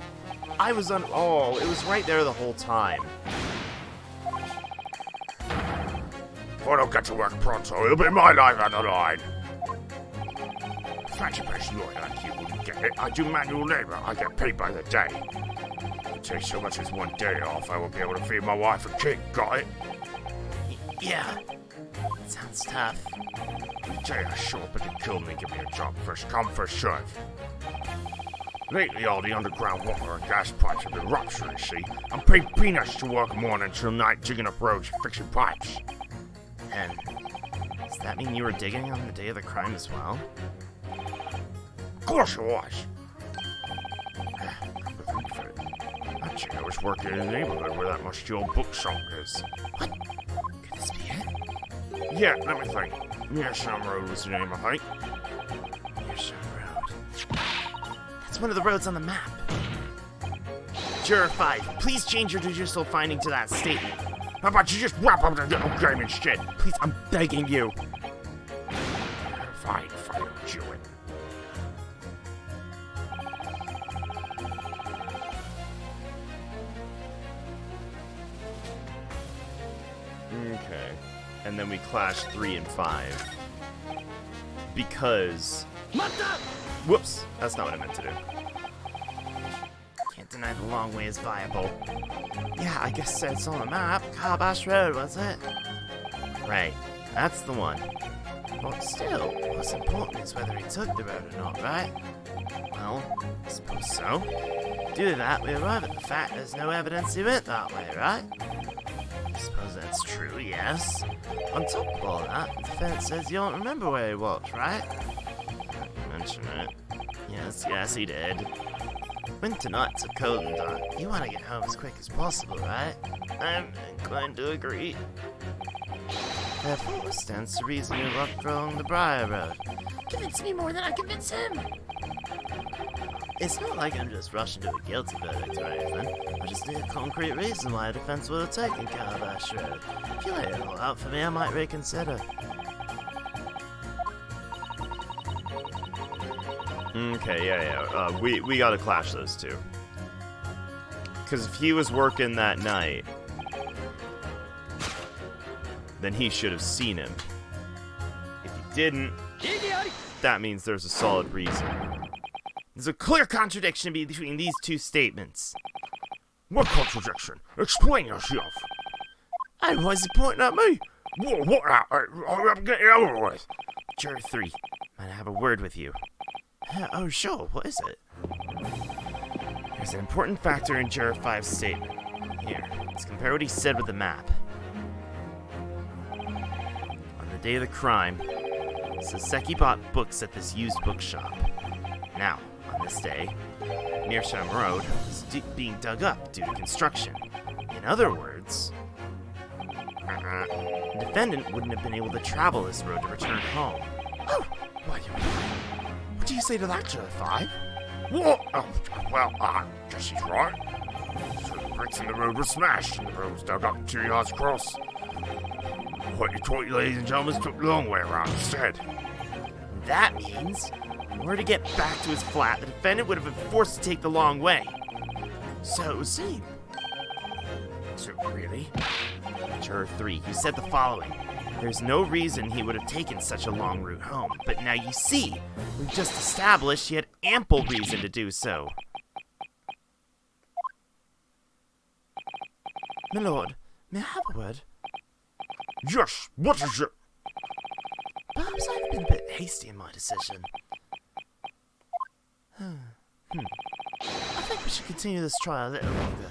[SPEAKER 5] I was on. Oh, it was right there the whole time.
[SPEAKER 2] If I don't get to work pronto, it'll be my life on the line. Fancy press lawyer like you wouldn't get it. I do manual labor. I get paid by the day. If it takes so much as one day off, I won't be able to feed my wife and kid. Got it?
[SPEAKER 1] Yeah. Sounds tough.
[SPEAKER 2] The day I show up at the kill me, give me a job. First come, first serve. Lately, all the underground water and gas pipes have been ruptured, you see. I'm paid peanuts to work morning till night digging up roads and fixing pipes.
[SPEAKER 1] And does that mean you were digging on the day of the crime as well?
[SPEAKER 2] Of course it was. Come to think of it, actually, I was working in a neighborhood where that musty old book shop is.
[SPEAKER 1] What? Could this be it?
[SPEAKER 2] Yeah, let me think. Meerschaum Road was the name, I think.
[SPEAKER 1] Meerschaum Road. That's one of the roads on the map. Juror 5, please change your judicial finding to that statement.
[SPEAKER 2] How about you just wrap up the little game instead?
[SPEAKER 1] Please, I'm begging you.
[SPEAKER 2] Fine, I'll do it.
[SPEAKER 5] and then we clash 3 and 5. Because... Whoops, that's not what I meant to do.
[SPEAKER 1] Can't deny the long way is viable.
[SPEAKER 5] Yeah, I guess it's on the map. Kabash Road, was it?
[SPEAKER 1] Right, that's the one.
[SPEAKER 5] But still, what's important is whether he took the road or not, right?
[SPEAKER 1] Well, I suppose so.
[SPEAKER 5] Due to that, we arrive at the fact there's no evidence he went that way, right?
[SPEAKER 1] I suppose that's true, yes.
[SPEAKER 5] On top of all that, the defense says you don't remember where he was, right?
[SPEAKER 1] You mention it.
[SPEAKER 5] Yes, he did. Winter nights are cold and dark. You want to get home as quick as possible, right? I'm inclined to agree. Therefore, it stands to reason you walked along the Briar Road.
[SPEAKER 6] Convince me more than I convince him.
[SPEAKER 5] It's not like I'm just rushing to a guilty verdict or anything. I just need a concrete reason why a defense would have taken Calabash Road. If you lay it all out for me, I might reconsider. Okay, yeah. We gotta clash those two. Because if he was working that night, then he should have seen him. If he didn't, that means there's a solid reason. There's a clear contradiction between these two statements.
[SPEAKER 2] What contradiction? Explain yourself.
[SPEAKER 5] And why is he pointing at me?
[SPEAKER 2] What? I'm getting over with.
[SPEAKER 5] Juror 3, might I have a word with you? Oh, sure, what is it? There's an important factor in Juror 5's statement. Here, let's compare what he said with the map. On the day of the crime, Saseki bought books at this used bookshop. Now, on this day, Mearsham Road was being dug up due to construction. In other words, the defendant wouldn't have been able to travel this road to return home.
[SPEAKER 2] Oh, what do you say to that, Juror 5? What? Well, I guess he's right. So the bricks in the road were smashed, and the road was dug up 2 yards across. What you taught you, ladies and gentlemen, took the long way around instead.
[SPEAKER 5] That means, in order to get back to his flat, the defendant would have been forced to take the long way. So it would seem.
[SPEAKER 2] So, really?
[SPEAKER 5] Juror 3, you said the following. There's no reason he would have taken such a long route home, but now you see, we've just established he had ample reason to do so. My lord, may I have a word?
[SPEAKER 2] Yes, what is it?
[SPEAKER 5] Perhaps I've been a bit hasty in my decision. I think we should continue this trial a little longer.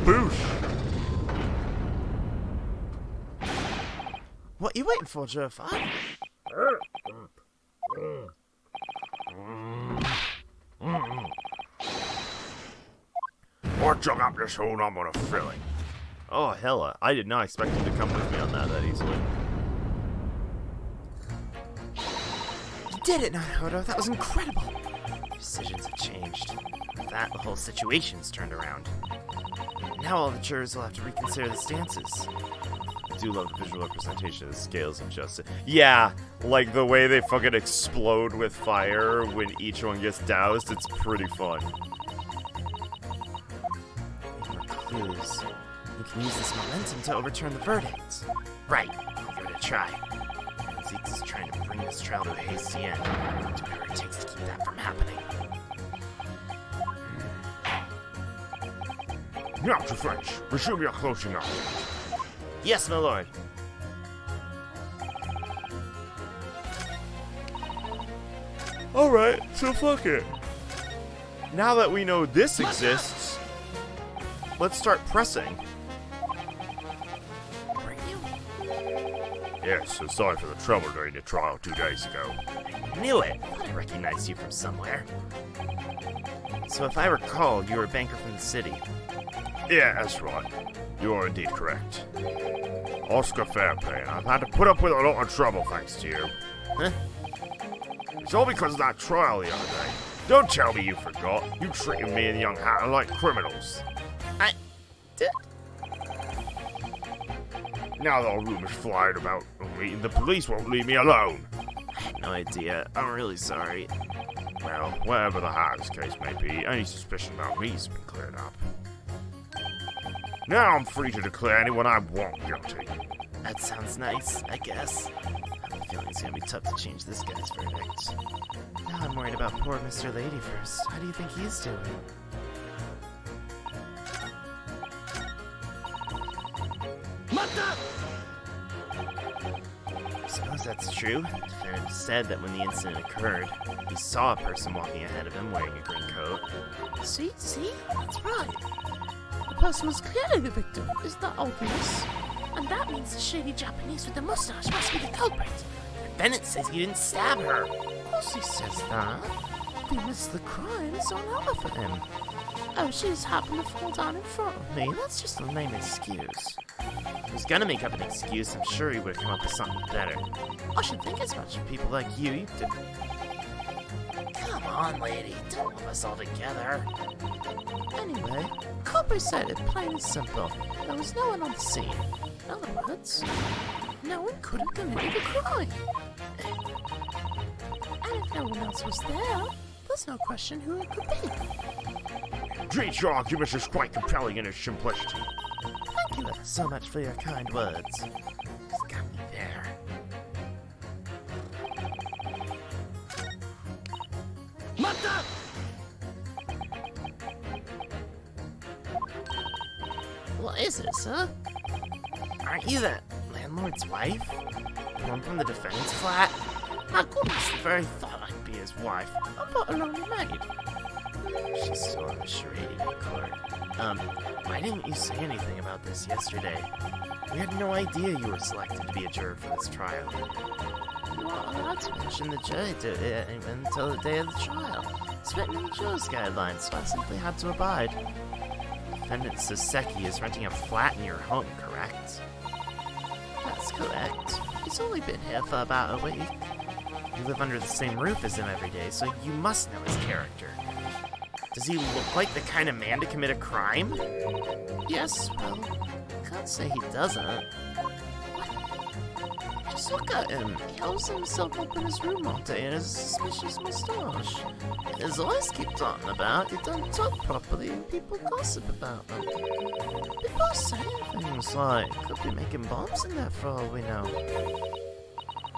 [SPEAKER 2] Boosh!
[SPEAKER 5] What are you waiting for, Juror 5?
[SPEAKER 2] I dug up this hole and I'm gonna fill it.
[SPEAKER 5] Oh, hella. I did not expect him to come with me on that easily. You did it, Naruhodō. That was incredible. Decisions have changed. With that, the whole situation's turned around. Now all the jurors will have to reconsider the stances. I do love the visual representation of the scales of justice. Yeah, like the way they fucking explode with fire when each one gets doused, it's pretty fun. Clues. You can use this momentum to overturn the verdict. Right, I'll give it a try. Zeke's is trying to bring this trial to a hasty end. Do whatever it takes to keep that from happening.
[SPEAKER 2] Now to French. Resume your closing up.
[SPEAKER 5] Yes, my lord. Alright, so fuck it. Now that we know this exists, let's start pressing.
[SPEAKER 2] Yes, so sorry for the trouble during the trial 2 days ago.
[SPEAKER 5] Knew it. I recognized you from somewhere. So if I recall, you were a banker from the city.
[SPEAKER 2] Yeah, that's right. You are indeed correct. Oscar Fairplay, and I've had to put up with a lot of trouble thanks to you.
[SPEAKER 5] Huh?
[SPEAKER 2] It's all because of that trial the other day. Don't tell me you forgot. You treated me and the young hatter like criminals.
[SPEAKER 5] I did.
[SPEAKER 2] Now there are rumors flying about me, and the police won't leave me alone.
[SPEAKER 5] I had no idea. I'm really sorry.
[SPEAKER 2] Well, whatever the hatter's case may be, any suspicion about me has been cleared up. Now I'm free to declare anyone I want guilty.
[SPEAKER 5] That sounds nice, I guess. I have a feeling it's gonna be tough to change this guy's verdict. Now I'm worried about poor Mr. Ladyfirst. How do you think he's doing? I suppose that's true. The defendant said that when the incident occurred, he saw a person walking ahead of him wearing a green coat.
[SPEAKER 4] See? That's right. The person was clearly the victim. Isn't that obvious?
[SPEAKER 6] And that means the shady Japanese with the mustache must be the culprit.
[SPEAKER 5] Bennett says he didn't stab her.
[SPEAKER 4] Of course he says that. He missed the crime. It's on over for him. Oh, she just happened to fall down in front of me. That's just a lame excuse.
[SPEAKER 5] If he was gonna make up an excuse, I'm sure he would have come up with something better.
[SPEAKER 4] I should think as much.
[SPEAKER 5] People like you do.
[SPEAKER 6] Come on, lady. Don't lump us all together.
[SPEAKER 4] Anyway, Copper said it plain and simple. There was no one on the scene. In other words, no one could have committed the crime. And if no one else was there, there's no question who it could be.
[SPEAKER 2] Indeed, your argument is quite compelling in its simplicity.
[SPEAKER 5] Thank you ever so much for your kind words. Just got me there.
[SPEAKER 4] What is it, sir?
[SPEAKER 5] Aren't you the landlord's wife? The one from the defendant's flat?
[SPEAKER 4] My goodness,
[SPEAKER 5] The very thought I'd be his wife.
[SPEAKER 4] I'm but a lonely maid.
[SPEAKER 5] She's still in the charade in court. Why didn't you say anything about this yesterday? We had no idea you were selected to be a juror for this trial.
[SPEAKER 4] You aren't allowed to
[SPEAKER 5] Mention the jury did it until the day of the trial. It's written in the juror's guidelines, so I simply had to abide. Defendant Soseki is renting a flat in your home, correct?
[SPEAKER 4] That's correct. He's only been here for about a week.
[SPEAKER 5] You live under the same roof as him every day, so you must know his character. Does he look like the kind of man to commit a crime?
[SPEAKER 4] Yes, well, can't say he doesn't. Just look at him. He holds himself up in his room all day and has a suspicious moustache. His eyes keep talking about. He don't talk properly and people gossip about him. People say things like, could be making bombs in there for all we know.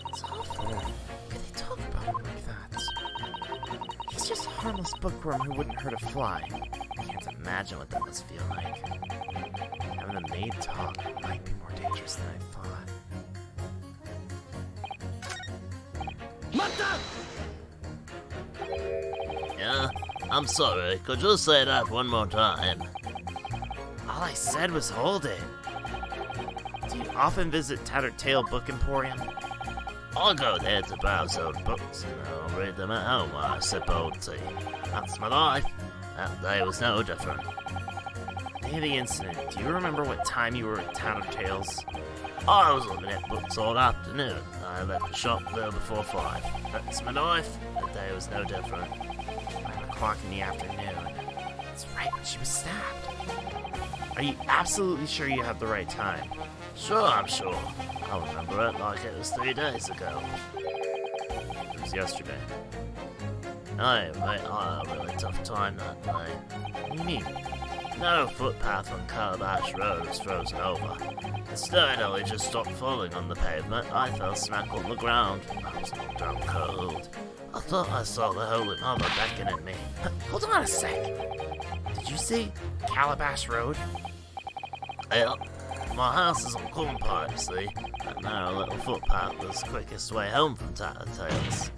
[SPEAKER 4] It's awful. Could they talk about him like that?
[SPEAKER 5] He's just a harmless bookworm who wouldn't hurt a fly. I can't imagine what that must feel like. Having a maid talk might be more dangerous than I thought.
[SPEAKER 8] Yeah, I'm sorry. Could you say that one more time?
[SPEAKER 5] All I said was hold it. Do you often visit Tattletale Book Emporium?
[SPEAKER 8] I go there to browse old books and I'll read them at home while I sip old tea. That's my life. That day was no different.
[SPEAKER 5] Day of the incident, do you remember what time you were at Tattletale's?
[SPEAKER 8] I was looking at books all afternoon. I left the shop there before 5. That's my life. That day was no different.
[SPEAKER 5] 5 o'clock in the afternoon. That's right when she was stabbed. Are you absolutely sure you have the right time?
[SPEAKER 8] Sure, I'm sure. I remember it like it was 3 days ago.
[SPEAKER 5] It was yesterday.
[SPEAKER 8] I had a really tough time that day.
[SPEAKER 5] What do you mean?
[SPEAKER 8] No footpath on Calabash Road was frozen over. The stone only just stopped falling on the pavement. I fell smack on the ground. I was knocked out cold. I thought I saw the Holy Mother beckoning me.
[SPEAKER 5] Hold on a sec. Did you say Calabash Road?
[SPEAKER 8] Yeah, my house is on Cornpike, you see. That narrow little footpath was the quickest way home from Tattletales.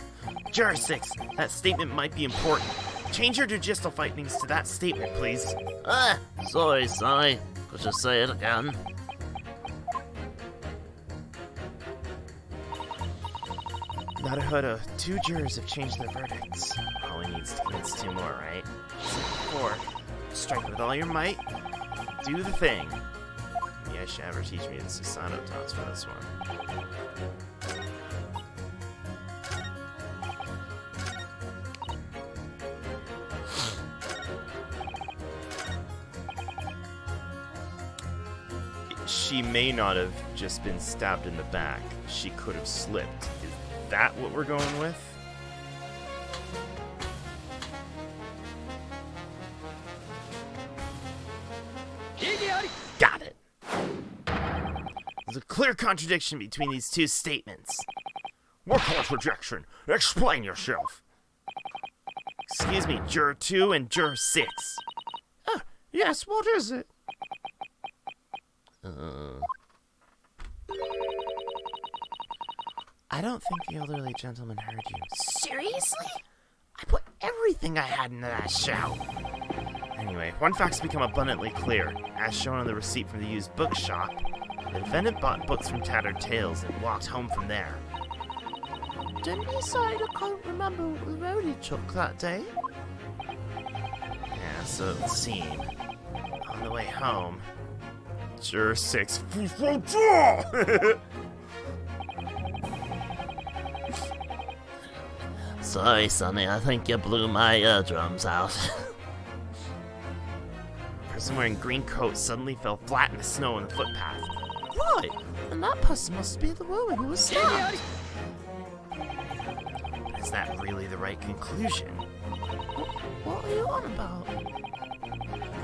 [SPEAKER 5] Juror 6, that statement might be important. Change your digital findings to that statement, please.
[SPEAKER 8] Sorry, Si. Could you say it again?
[SPEAKER 5] Naruhodō, 2 jurors have changed their verdicts. All he needs to convince 2 more, right? Said before, strike with all your might, do the thing. Maybe I should have her teach me the Susanoo dance for this one. She may not have just been stabbed in the back. She could have slipped. Is that what we're going with? clear contradiction between these two statements.
[SPEAKER 2] What contradiction? Explain yourself.
[SPEAKER 5] Excuse me, Juror 2 and Juror 6.
[SPEAKER 1] Oh, yes, what is it?
[SPEAKER 5] I don't think the elderly gentleman heard you.
[SPEAKER 6] Seriously? I put everything I had into that shout.
[SPEAKER 5] Anyway, one fact's become abundantly clear. As shown on the receipt from the used bookshop, the defendant bought books from Tattered Tales and walked home from there.
[SPEAKER 4] Didn't he say I can't remember what road he took that day?
[SPEAKER 5] Yeah, so it would seem. On the way home, Juror 6.
[SPEAKER 8] Sorry, Sonny, I think you blew my eardrums out.
[SPEAKER 5] A person wearing green coat suddenly fell flat in the snow on the footpath.
[SPEAKER 4] Right, and that person must be the woman who was stabbed.
[SPEAKER 5] But is that really the right conclusion?
[SPEAKER 4] What are you on about?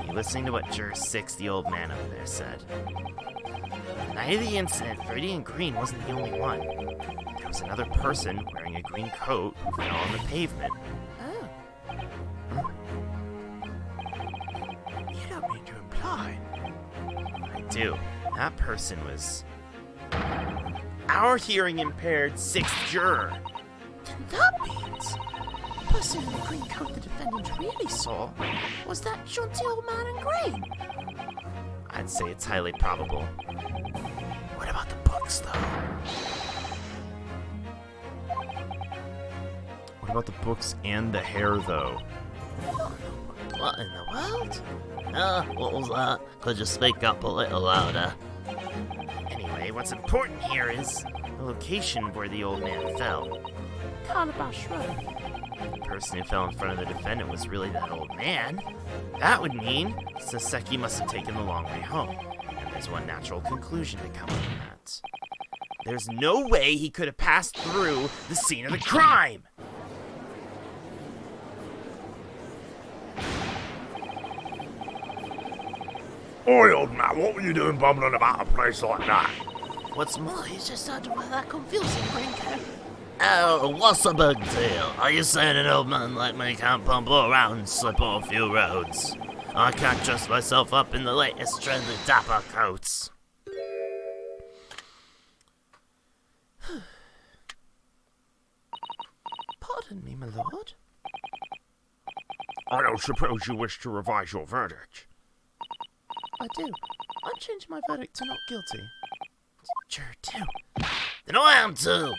[SPEAKER 5] You listening to what Juror 6, the old man over there, said? The night of the incident, Freddy in green wasn't the only one. There was another person wearing a green coat who fell on the pavement.
[SPEAKER 4] Oh.
[SPEAKER 1] You don't mean to imply.
[SPEAKER 5] I do. That person was our hearing impaired 6th juror.
[SPEAKER 4] That means the person in the green coat the defendant really saw was that jaunty old man in green.
[SPEAKER 5] I'd say it's highly probable.
[SPEAKER 1] What about the books, though?
[SPEAKER 5] What about the books and the hair, though?
[SPEAKER 8] What in the world? What was that? Could you speak up a little louder?
[SPEAKER 5] Anyway, what's important here is the location where the old man fell.
[SPEAKER 4] Calabash Road.
[SPEAKER 5] The person who fell in front of the defendant was really that old man. That would mean Saseki must have taken the long way home. And there's one natural conclusion to come from that. There's no way he could have passed through the scene of the crime!
[SPEAKER 2] Oi, old man, what were you doing bumbling about a place like that?
[SPEAKER 4] What's more, he's just had to wear that confusing green coat.
[SPEAKER 8] Oh, what's the big deal? Are you saying an old man like me can't bumble around and slip on a few roads? I can't dress myself up in the latest trendy dapper coats.
[SPEAKER 4] Pardon me, my lord.
[SPEAKER 2] I don't suppose you wish to revise your verdict.
[SPEAKER 4] I do. I'm changing my verdict to not guilty.
[SPEAKER 5] Juror 2.
[SPEAKER 8] Then I am too.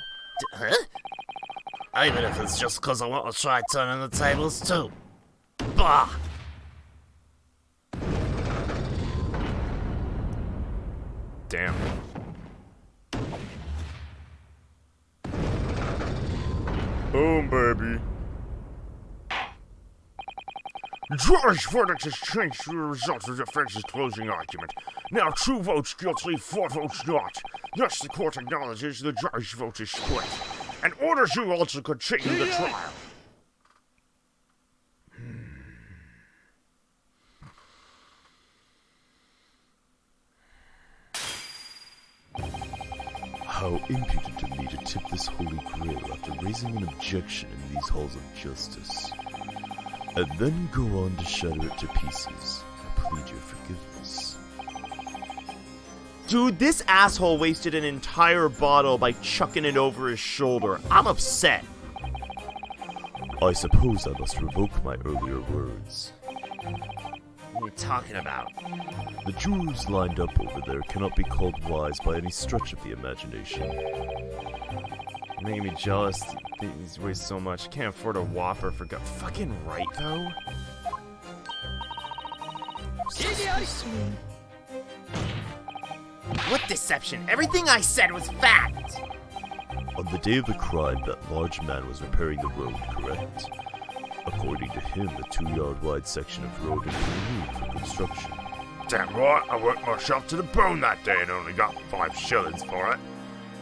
[SPEAKER 8] Huh? Even if it's just because I want to try turning the tables too. Bah!
[SPEAKER 5] Damn.
[SPEAKER 2] Boom, baby. The judge's verdict has changed to the result of the defense's closing argument. Now 2 votes guilty, 4 votes not. Thus, the court acknowledges the judge's vote is split, and orders you all to continue the trial.
[SPEAKER 3] How impudent of me to tip this holy grail after raising an objection in these halls of justice, and then go on to shatter it to pieces. I plead your forgiveness.
[SPEAKER 5] Dude, this asshole wasted an entire bottle by chucking it over his shoulder. I'm upset.
[SPEAKER 3] I suppose I must revoke my earlier words.
[SPEAKER 5] What are you talking about?
[SPEAKER 3] The jurors lined up over there cannot be called wise by any stretch of the imagination.
[SPEAKER 5] You're making me jealous. These waste so much. Can't afford a Whopper for God. Fucking right, though. What deception? Everything I said was fact!
[SPEAKER 3] On the day of the crime, that large man was repairing the road, correct? According to him, the 2-yard wide section of road had been removed for construction.
[SPEAKER 2] Damn right, I worked myself to the bone that day and only got 5 shillings for it.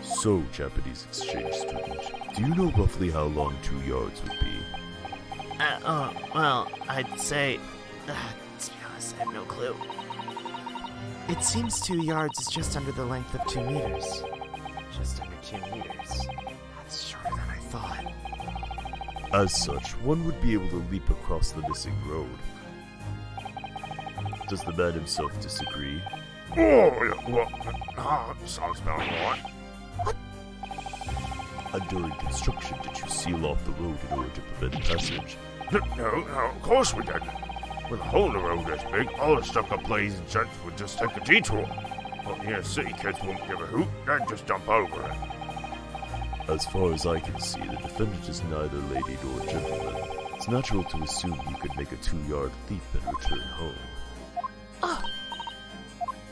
[SPEAKER 3] So, Japanese exchange student, do you know roughly how long 2 yards would be?
[SPEAKER 5] Well, I'd say... to be honest, I have no clue. It seems 2 yards is just under the length of 2 meters. Just under 2 meters. That's shorter than I thought.
[SPEAKER 3] As such, one would be able to leap across the missing road. Does the man himself disagree?
[SPEAKER 2] Oh, yeah, well, sounds about right.
[SPEAKER 3] And during construction, did you seal off the road in order to prevent passage?
[SPEAKER 2] No, of course we didn't. With a hole in the road this big, all the stuck-up blazing gents would just take a detour. Well, the inner city kids won't give a hoot, they'd just jump over it.
[SPEAKER 3] As far as I can see, the defendant is neither lady nor gentleman. It's natural to assume you could make a 2-yard leap and return home.
[SPEAKER 6] Oh,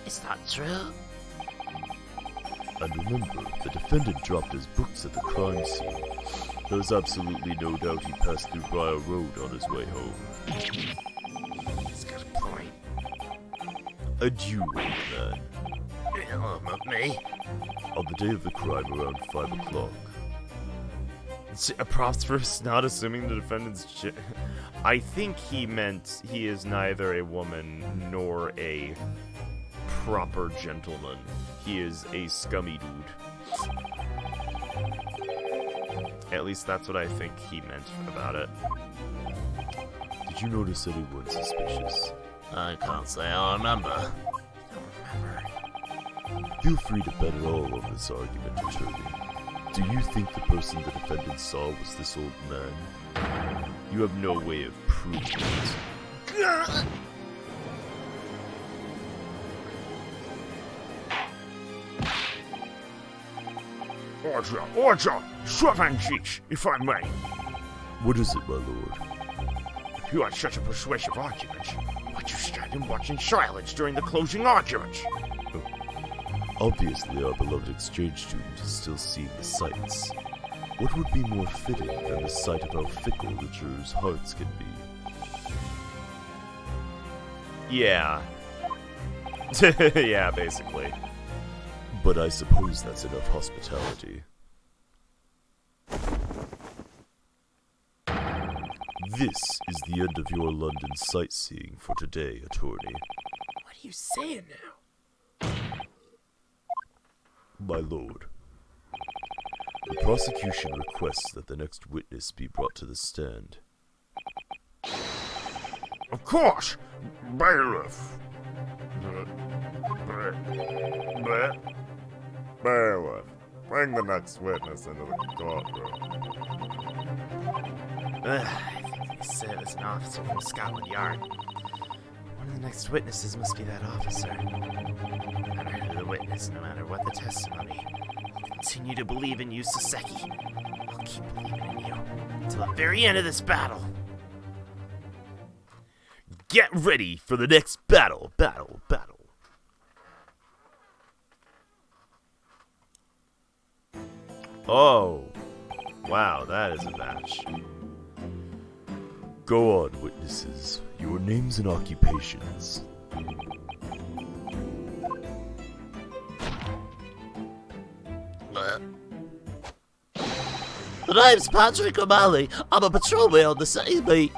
[SPEAKER 6] is that true?
[SPEAKER 3] And remember, the defendant dropped his books at the crime scene. There's absolutely no doubt he passed through Briar Road on his way home.
[SPEAKER 6] He's got a point.
[SPEAKER 3] And you, old man,
[SPEAKER 8] Me?
[SPEAKER 3] on the day of the crime around 5 o'clock,
[SPEAKER 5] Props for not assuming the defendant's I think he meant he is neither a woman nor a proper gentleman. He is a scummy dude. At least that's what I think he meant about it.
[SPEAKER 3] did you notice anyone suspicious?
[SPEAKER 8] I can't say I remember.
[SPEAKER 3] Feel free to bet it all on this argument, attorney. Do you think the person the defendant saw was this old man?
[SPEAKER 5] You have no way of proving it.
[SPEAKER 2] Order, Shrevanchich, if I may.
[SPEAKER 3] What is it, my lord?
[SPEAKER 2] If you had such a persuasive argument, why'd you stand and watch in silence during the closing argument?
[SPEAKER 3] Obviously, our beloved exchange student is still seeing the sights. What would be more fitting than the sight of how fickle the jurors' hearts can be?
[SPEAKER 5] Yeah. Yeah, basically.
[SPEAKER 3] But I suppose that's enough hospitality. This is the end of your London sightseeing for today, attorney.
[SPEAKER 6] What are you saying now?
[SPEAKER 3] My lord, the prosecution requests that the next witness be brought to the stand.
[SPEAKER 2] Of course, bailiff.
[SPEAKER 1] Bailiff, bring the next witness into the courtroom.
[SPEAKER 5] I think they said as an officer from Scotland Yard. One of the next witnesses must be that officer. No matter who the witness, no matter what the testimony, I'll continue to believe in you, Saseki. I'll keep believing in you until the very end of this battle.
[SPEAKER 3] Get ready for the next battle!
[SPEAKER 5] Oh. Wow, that is a match.
[SPEAKER 3] Go on, witnesses. Your names and occupations.
[SPEAKER 8] The name's Patrick O'Malley. I'm a patrolman on the city beat.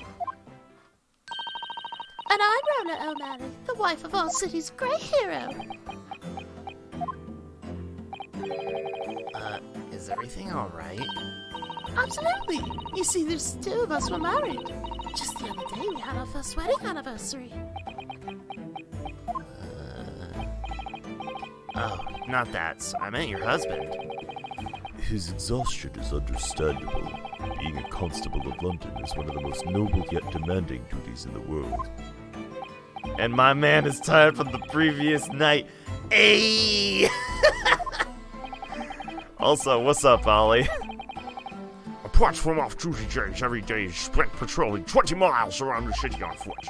[SPEAKER 9] And I'm Rona O'Malley, the wife of our city's great hero.
[SPEAKER 5] Is everything alright?
[SPEAKER 9] Absolutely. You see, there's 2 of us were married. Just the other day, we had our first wedding anniversary.
[SPEAKER 5] Oh, not that. I meant your husband.
[SPEAKER 3] His exhaustion is understandable. Being a constable of London is one of the most noble yet demanding duties in the world.
[SPEAKER 5] And my man is tired from the previous night. Ayy! Also, what's up, Ollie?
[SPEAKER 2] Apart from off-duty days, every day is spent patrolling 20 miles around the city on foot.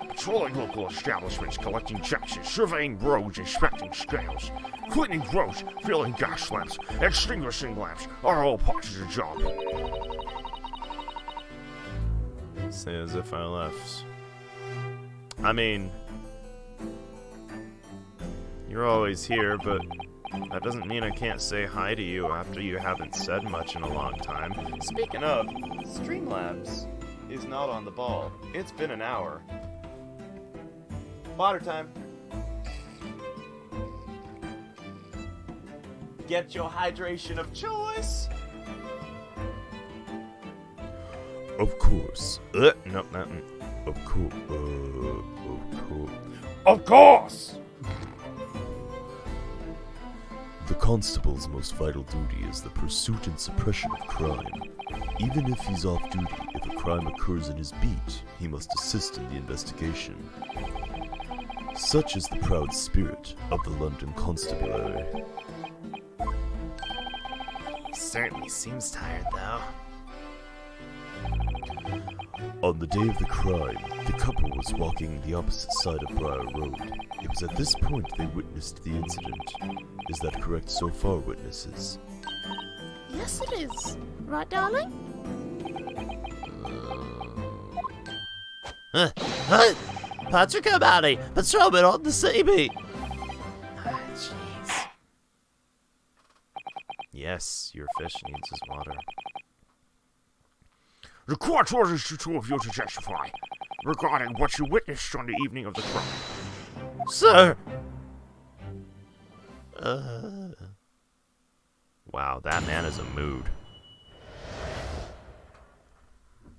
[SPEAKER 2] Patrolling local establishments, collecting taxes, surveying roads, inspecting scales, cleaning gross, filling gas lamps, extinguishing lamps are all parts of the job.
[SPEAKER 5] Say as if I left. I mean, you're always here, but that doesn't mean I can't say hi to you after you haven't said much in a long time. Speaking of, Streamlabs is not on the ball. It's been an hour. Water time. get your hydration of choice.
[SPEAKER 3] Of course.
[SPEAKER 5] No, no.
[SPEAKER 3] Of course. Of course.
[SPEAKER 2] Of course!
[SPEAKER 3] The constable's most vital duty is the pursuit and suppression of crime. Even if he's off duty, if a crime occurs in his beat, he must assist in the investigation. Such is the proud spirit of the London Constabulary.
[SPEAKER 1] He certainly seems tired, though.
[SPEAKER 3] On the day of the crime, the couple was walking the opposite side of Briar Road. It was at this point they witnessed the incident. Is that correct so far, witnesses?
[SPEAKER 9] Yes, it is. Right, darling?
[SPEAKER 8] Patrick O'Malley, patrolman on the city beat.
[SPEAKER 1] Ah, jeez.
[SPEAKER 5] Yes, your fish needs his water.
[SPEAKER 2] The court orders you two of you to testify regarding what you witnessed on the evening of the crime.
[SPEAKER 8] Sir!
[SPEAKER 5] Wow, that man is a mood.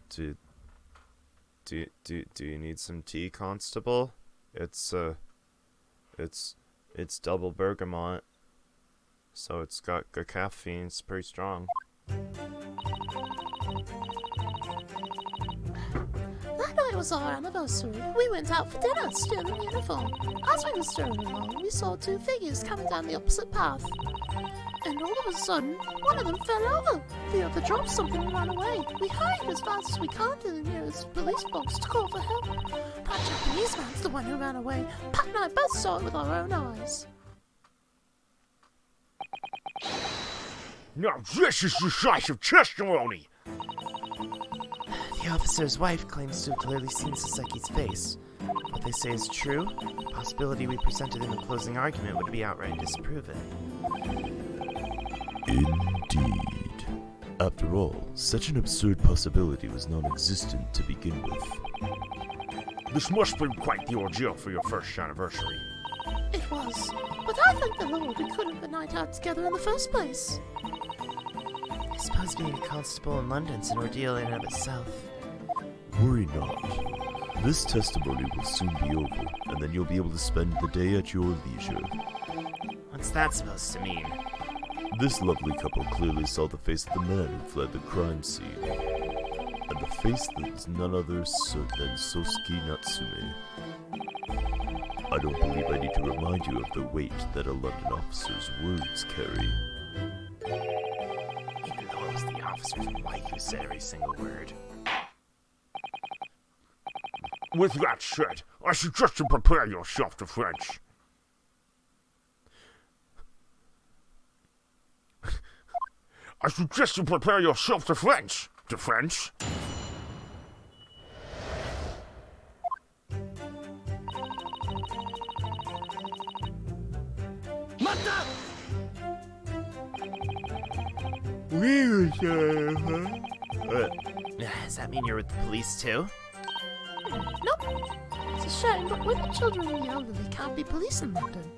[SPEAKER 5] Do you need some tea, Constable? It's double bergamot, so it's got good caffeine. It's pretty strong.
[SPEAKER 9] That night was our anniversary. We went out for dinner, still in uniform. As we were strolling along, we saw two figures coming down the opposite path. And all of a sudden, one of them fell over. The other dropped something and ran away. We hurried as fast as we could to the nearest police box to call for help. That Japanese man's the one who ran away. Pat and I both saw it with our own eyes.
[SPEAKER 2] Now this is decisive testimony!
[SPEAKER 1] The officer's wife claims to have clearly seen Saseki's face. What they say is true. The possibility we presented in the closing argument would be outright disproven.
[SPEAKER 3] Indeed. After all, such an absurd possibility was non-existent to begin with.
[SPEAKER 2] This must be quite the ordeal for your first anniversary.
[SPEAKER 9] It was. But I thank the Lord we could have a night out together in the first place.
[SPEAKER 1] I suppose being a constable in London's an ordeal in and of itself.
[SPEAKER 3] Worry not. This testimony will soon be over, and then you'll be able to spend the day at your leisure.
[SPEAKER 1] What's that supposed to mean?
[SPEAKER 3] This lovely couple clearly saw the face of the man who fled the crime scene. And the face that is none other than Sosuke Natsume. I don't believe I need to remind you of the weight that a London officer's words carry.
[SPEAKER 1] Even though it was the officer's wife who said every single word.
[SPEAKER 2] With that said, I suggest you prepare your self-defense. I suggest you prepare your self-defense. Defense?
[SPEAKER 1] Does that mean you're with the police too?
[SPEAKER 9] Nope. It's a shame, but women, children, and the elderly can't be police in London.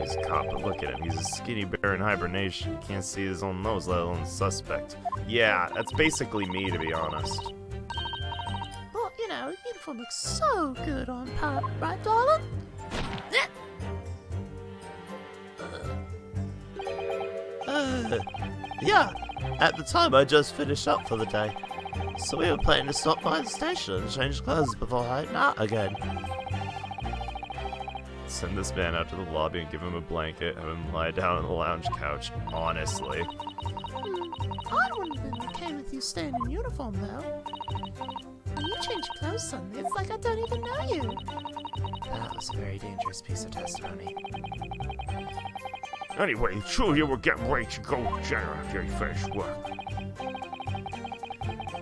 [SPEAKER 5] He's a cop, but look at him. He's a skinny bear in hibernation. He can't see his own nose, let alone the suspect. Yeah, that's basically me, to be honest.
[SPEAKER 9] But, you know, uniform looks so good on Pat, right, darling?
[SPEAKER 8] Yeah, at the time I just finished up for the day. So we were planning to stop by the station and change clothes before heading out again.
[SPEAKER 5] Send this man out to the lobby and give him a blanket, have him lie down on the lounge couch, honestly.
[SPEAKER 9] I wouldn't have been okay with you staying in uniform, though. When you change clothes suddenly, it's like I don't even know you.
[SPEAKER 1] That was a very dangerous piece of testimony.
[SPEAKER 2] Anyway, the two of you were getting ready to go to dinner after you finished work.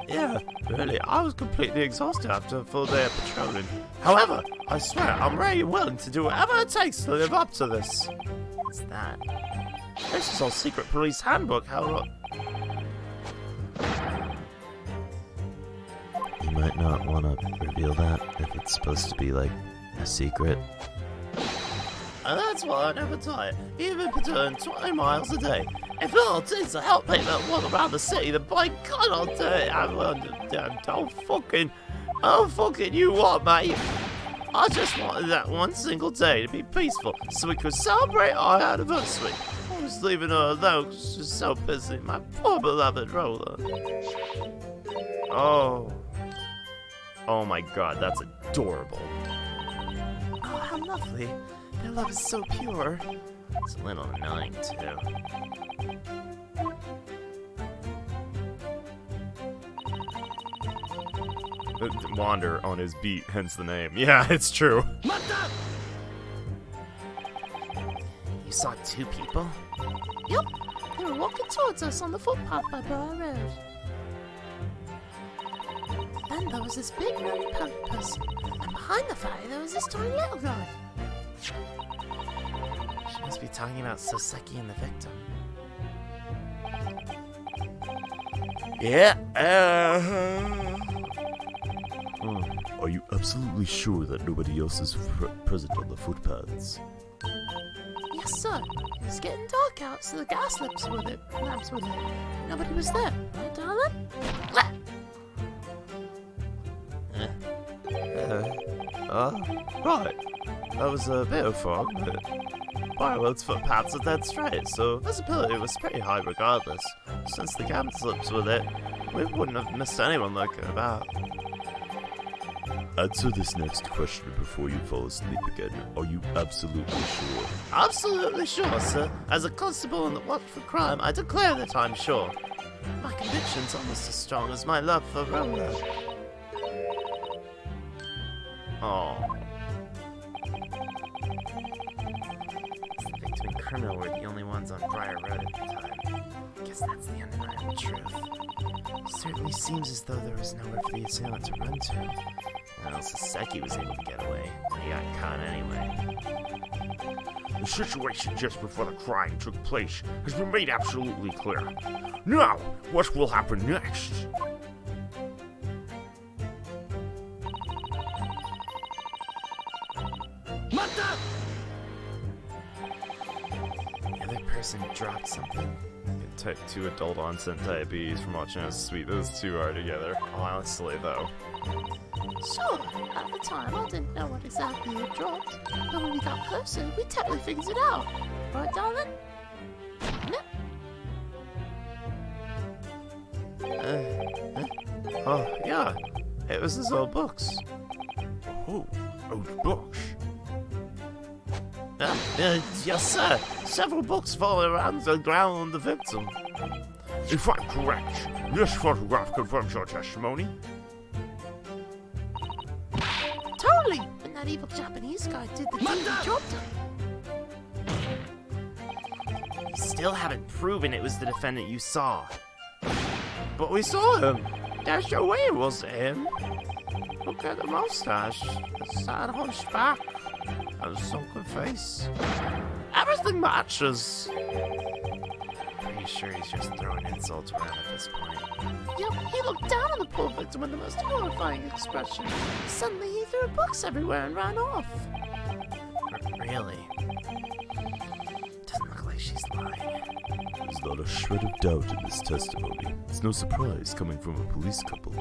[SPEAKER 8] Yeah, really, I was completely exhausted after a full day of patrolling. However, I swear I'm ready and willing to do whatever it takes to live up to this.
[SPEAKER 1] What's that?
[SPEAKER 8] This is our secret police handbook, how...
[SPEAKER 4] You might not want to reveal that if it's supposed to be, like, a secret.
[SPEAKER 8] And that's why I never tire, even if I turn 20 miles a day. If all it takes to help people that walk around the city, then by God, I'll do it. Oh, fucking you what, mate? I just wanted that one single day to be peaceful, so we could celebrate our anniversary. I was leaving her alone because she's so busy, my poor beloved Roller.
[SPEAKER 5] Oh. Oh my god, that's adorable.
[SPEAKER 4] Oh, how lovely. Their love is so pure.
[SPEAKER 8] It's a little annoying, too.
[SPEAKER 5] Wander on his beat, hence the name. Yeah, it's true.
[SPEAKER 4] You saw two people?
[SPEAKER 9] Yep, they were walking towards us on the footpath by Briar Road. Then there was this big roly-poly person, and behind the fire there was this tiny little guy.
[SPEAKER 4] She must be talking about Soseki and the victim.
[SPEAKER 5] Yeah,
[SPEAKER 3] Are you absolutely sure that nobody else is present on the footpaths?
[SPEAKER 9] Yes, sir. It was getting dark out, so the gas lamps were lit. Nobody was there, right, darling?
[SPEAKER 5] right. That was a bit of fog, but Briarwood's footpaths are dead straight, so visibility was pretty high regardless. Since the gas slips with it, we wouldn't have missed anyone lurking about.
[SPEAKER 3] Answer this next question before you fall asleep again. Are you absolutely sure?
[SPEAKER 8] Absolutely sure, sir. As a constable on the watch for crime, I declare that I'm sure. My conviction's almost as strong as my love for Roller.
[SPEAKER 5] Oh.
[SPEAKER 4] The victim and criminal were the only ones on Briar Road at the time. I guess that's the undeniable truth. Certainly seems as though there was nowhere for the assailant to run to.
[SPEAKER 8] Well, Soseki was able to get away, and he got caught anyway.
[SPEAKER 2] The situation just before the crime took place has been made absolutely clear. Now, what will happen next?
[SPEAKER 4] The other person dropped something.
[SPEAKER 5] Type 2 adult onset diabetes from watching us sweep those two are together. Honestly, though.
[SPEAKER 9] Sure, at the time I didn't know what exactly had dropped, but when we got closer, we totally figured it out. Right, darling? Yep.
[SPEAKER 5] Oh, yeah. It was his old books.
[SPEAKER 2] Oh, old books.
[SPEAKER 8] Yes, sir. Several books falling around the ground on the victim.
[SPEAKER 2] If I'm correct, this photograph confirms your testimony.
[SPEAKER 9] Totally! When that evil Japanese guy did the thing, he dropped him.
[SPEAKER 4] You still haven't proven it was the defendant you saw.
[SPEAKER 5] But we saw him. There's no way it was him. Look at the mustache, the sad hunchback, and the sunken face. Everything matches.
[SPEAKER 4] Pretty sure he's just throwing insults around at this point.
[SPEAKER 9] Yep, he looked down on the poor victim with the most horrifying expression. Suddenly he threw books everywhere and ran off.
[SPEAKER 4] Really? Doesn't look like she's lying.
[SPEAKER 3] There's not a shred of doubt in this testimony. It's no surprise coming from a police couple.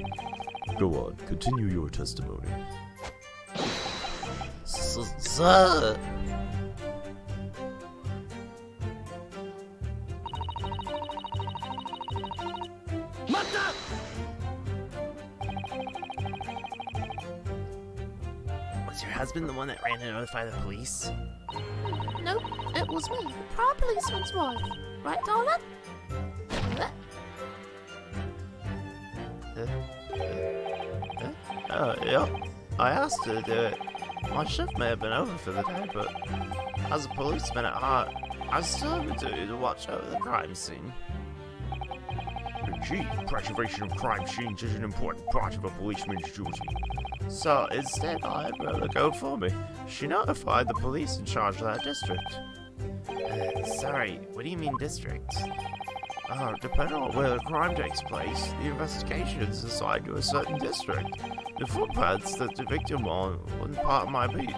[SPEAKER 3] Go on, continue your testimony.
[SPEAKER 8] Sir!
[SPEAKER 4] Was your husband the one that ran to notify the police?
[SPEAKER 9] Nope, it was me, the proud policeman's wife. Right, darling?
[SPEAKER 5] Yeah. I asked her to do it. My shift may have been over for the day, but as a policeman at heart, I still have a duty to watch over the crime scene.
[SPEAKER 2] Indeed, preservation of crime scenes is an important part of a policeman's duty.
[SPEAKER 5] So instead, I had Roller go for me. She notified the police in charge of that district.
[SPEAKER 4] Sorry, what do you mean district?
[SPEAKER 5] Depending on where the crime takes place, the investigation is assigned to a certain district. The footpaths that the victim on wasn't part of my beat,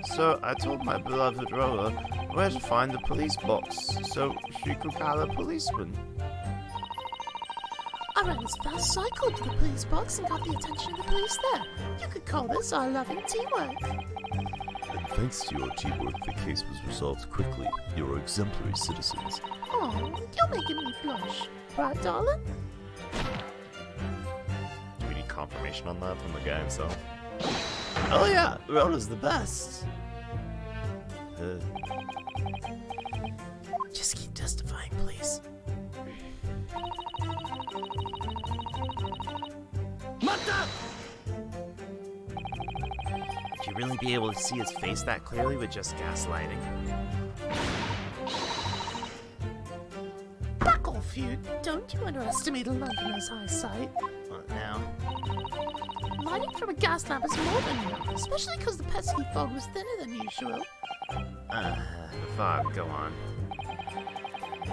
[SPEAKER 5] So I told my beloved Roa where to find the police box so she could call a policeman.
[SPEAKER 9] I ran as fast as I could to the police box and got the attention of the police there. You could call this our loving teamwork.
[SPEAKER 3] And thanks to your teamwork, the case was resolved quickly. You're exemplary citizens.
[SPEAKER 9] Oh, you're making me blush. Right, darling?
[SPEAKER 5] Do we need confirmation on that from the guy himself? Oh yeah, Rona's the best.
[SPEAKER 6] Just keep testifying, please.
[SPEAKER 5] Would you really be able to see his face that clearly with just gaslighting?
[SPEAKER 9] Back off you. Don't you underestimate a Londoner's eyesight.
[SPEAKER 5] What now?
[SPEAKER 9] Lighting from a gas lamp is more than enough, especially because the pesky fog was thinner than usual.
[SPEAKER 5] The fog, go on.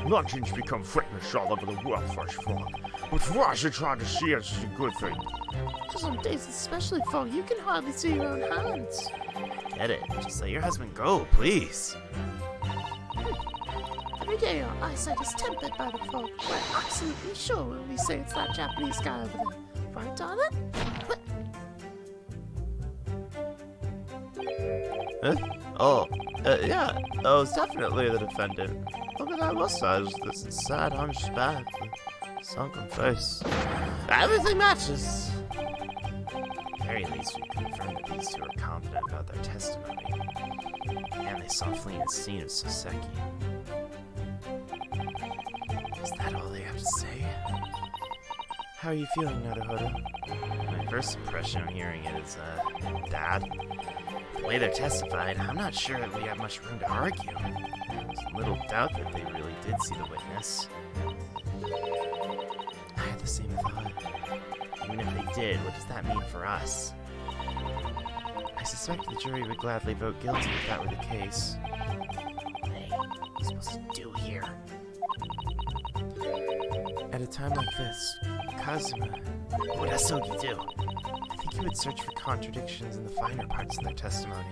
[SPEAKER 2] Legends become famous all over the world for its fog, but for us it's hard to see it as a good thing.
[SPEAKER 9] Because on days especially fog, you can hardly see your own hands.
[SPEAKER 5] Get it. Just let your husband go, please.
[SPEAKER 9] Every day our eyesight is tempered by the fog. We're absolutely sure when we say it's that Japanese guy over there. Right, darling? What?
[SPEAKER 5] Huh? Oh, yeah. Oh, it's definitely the defendant. Look at that mustache, this sad hunchback, the sunken face. Everything matches. At the very least, we confirmed that these two are confident about their testimony. And they saw fleeing the scene of Soseki. Is that all they have to say? How are you feeling, Naruhodō? My first impression on hearing it is, Dad. The way they're testified, I'm not sure that we have much room to argue. There's little doubt that they really did see the witness. I had the same thought. Even if they did, what does that mean for us? I suspect the jury would gladly vote guilty if that were the case.
[SPEAKER 6] Hey, what are you supposed to do here?
[SPEAKER 5] At a time like this, Kazuma, what does Sogi do? I think he would search for contradictions in the finer parts of their testimony.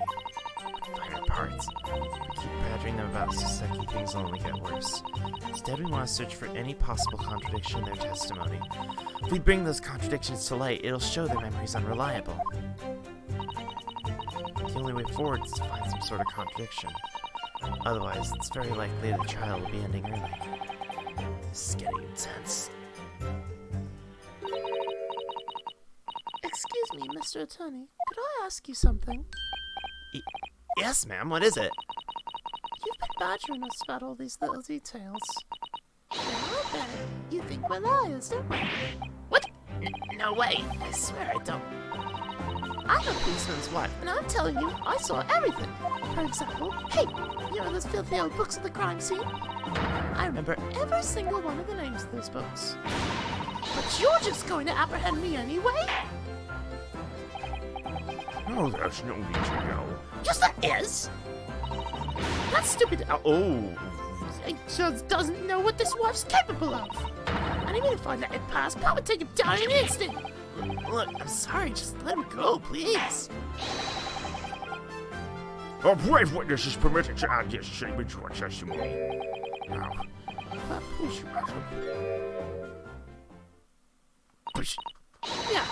[SPEAKER 5] Finer parts? If we keep badgering them about Soseki, things will only get worse. Instead, we want to search for any possible contradiction in their testimony. If we bring those contradictions to light, it'll show their memories unreliable. The only way forward is to find some sort of contradiction. Otherwise, it's very likely the trial will be ending early. This is getting intense.
[SPEAKER 9] Excuse me, Mr. Attorney. Could I ask you something?
[SPEAKER 5] Yes, ma'am, what is it?
[SPEAKER 9] You've been badgering us about all these little details. Now I bet you think we're liars, don't we?
[SPEAKER 6] What? No way. I swear I don't.
[SPEAKER 9] I'm a policeman's wife, and I'm telling you, I saw everything. For example, hey, you know those filthy old books of the crime scene? I remember every single one of the names of those books. But you're just going to apprehend me anyway?
[SPEAKER 2] No, there's no need to know.
[SPEAKER 9] Yes, there is! That stupid he just doesn't know what this wife's capable of. And even if I let it pass, Pop would take him down in an instant.
[SPEAKER 6] Look, I'm sorry. Just let him go, please.
[SPEAKER 2] A brave witness is permitted to add his statement to our testimony. Now, push you out. Push.
[SPEAKER 9] Yeah.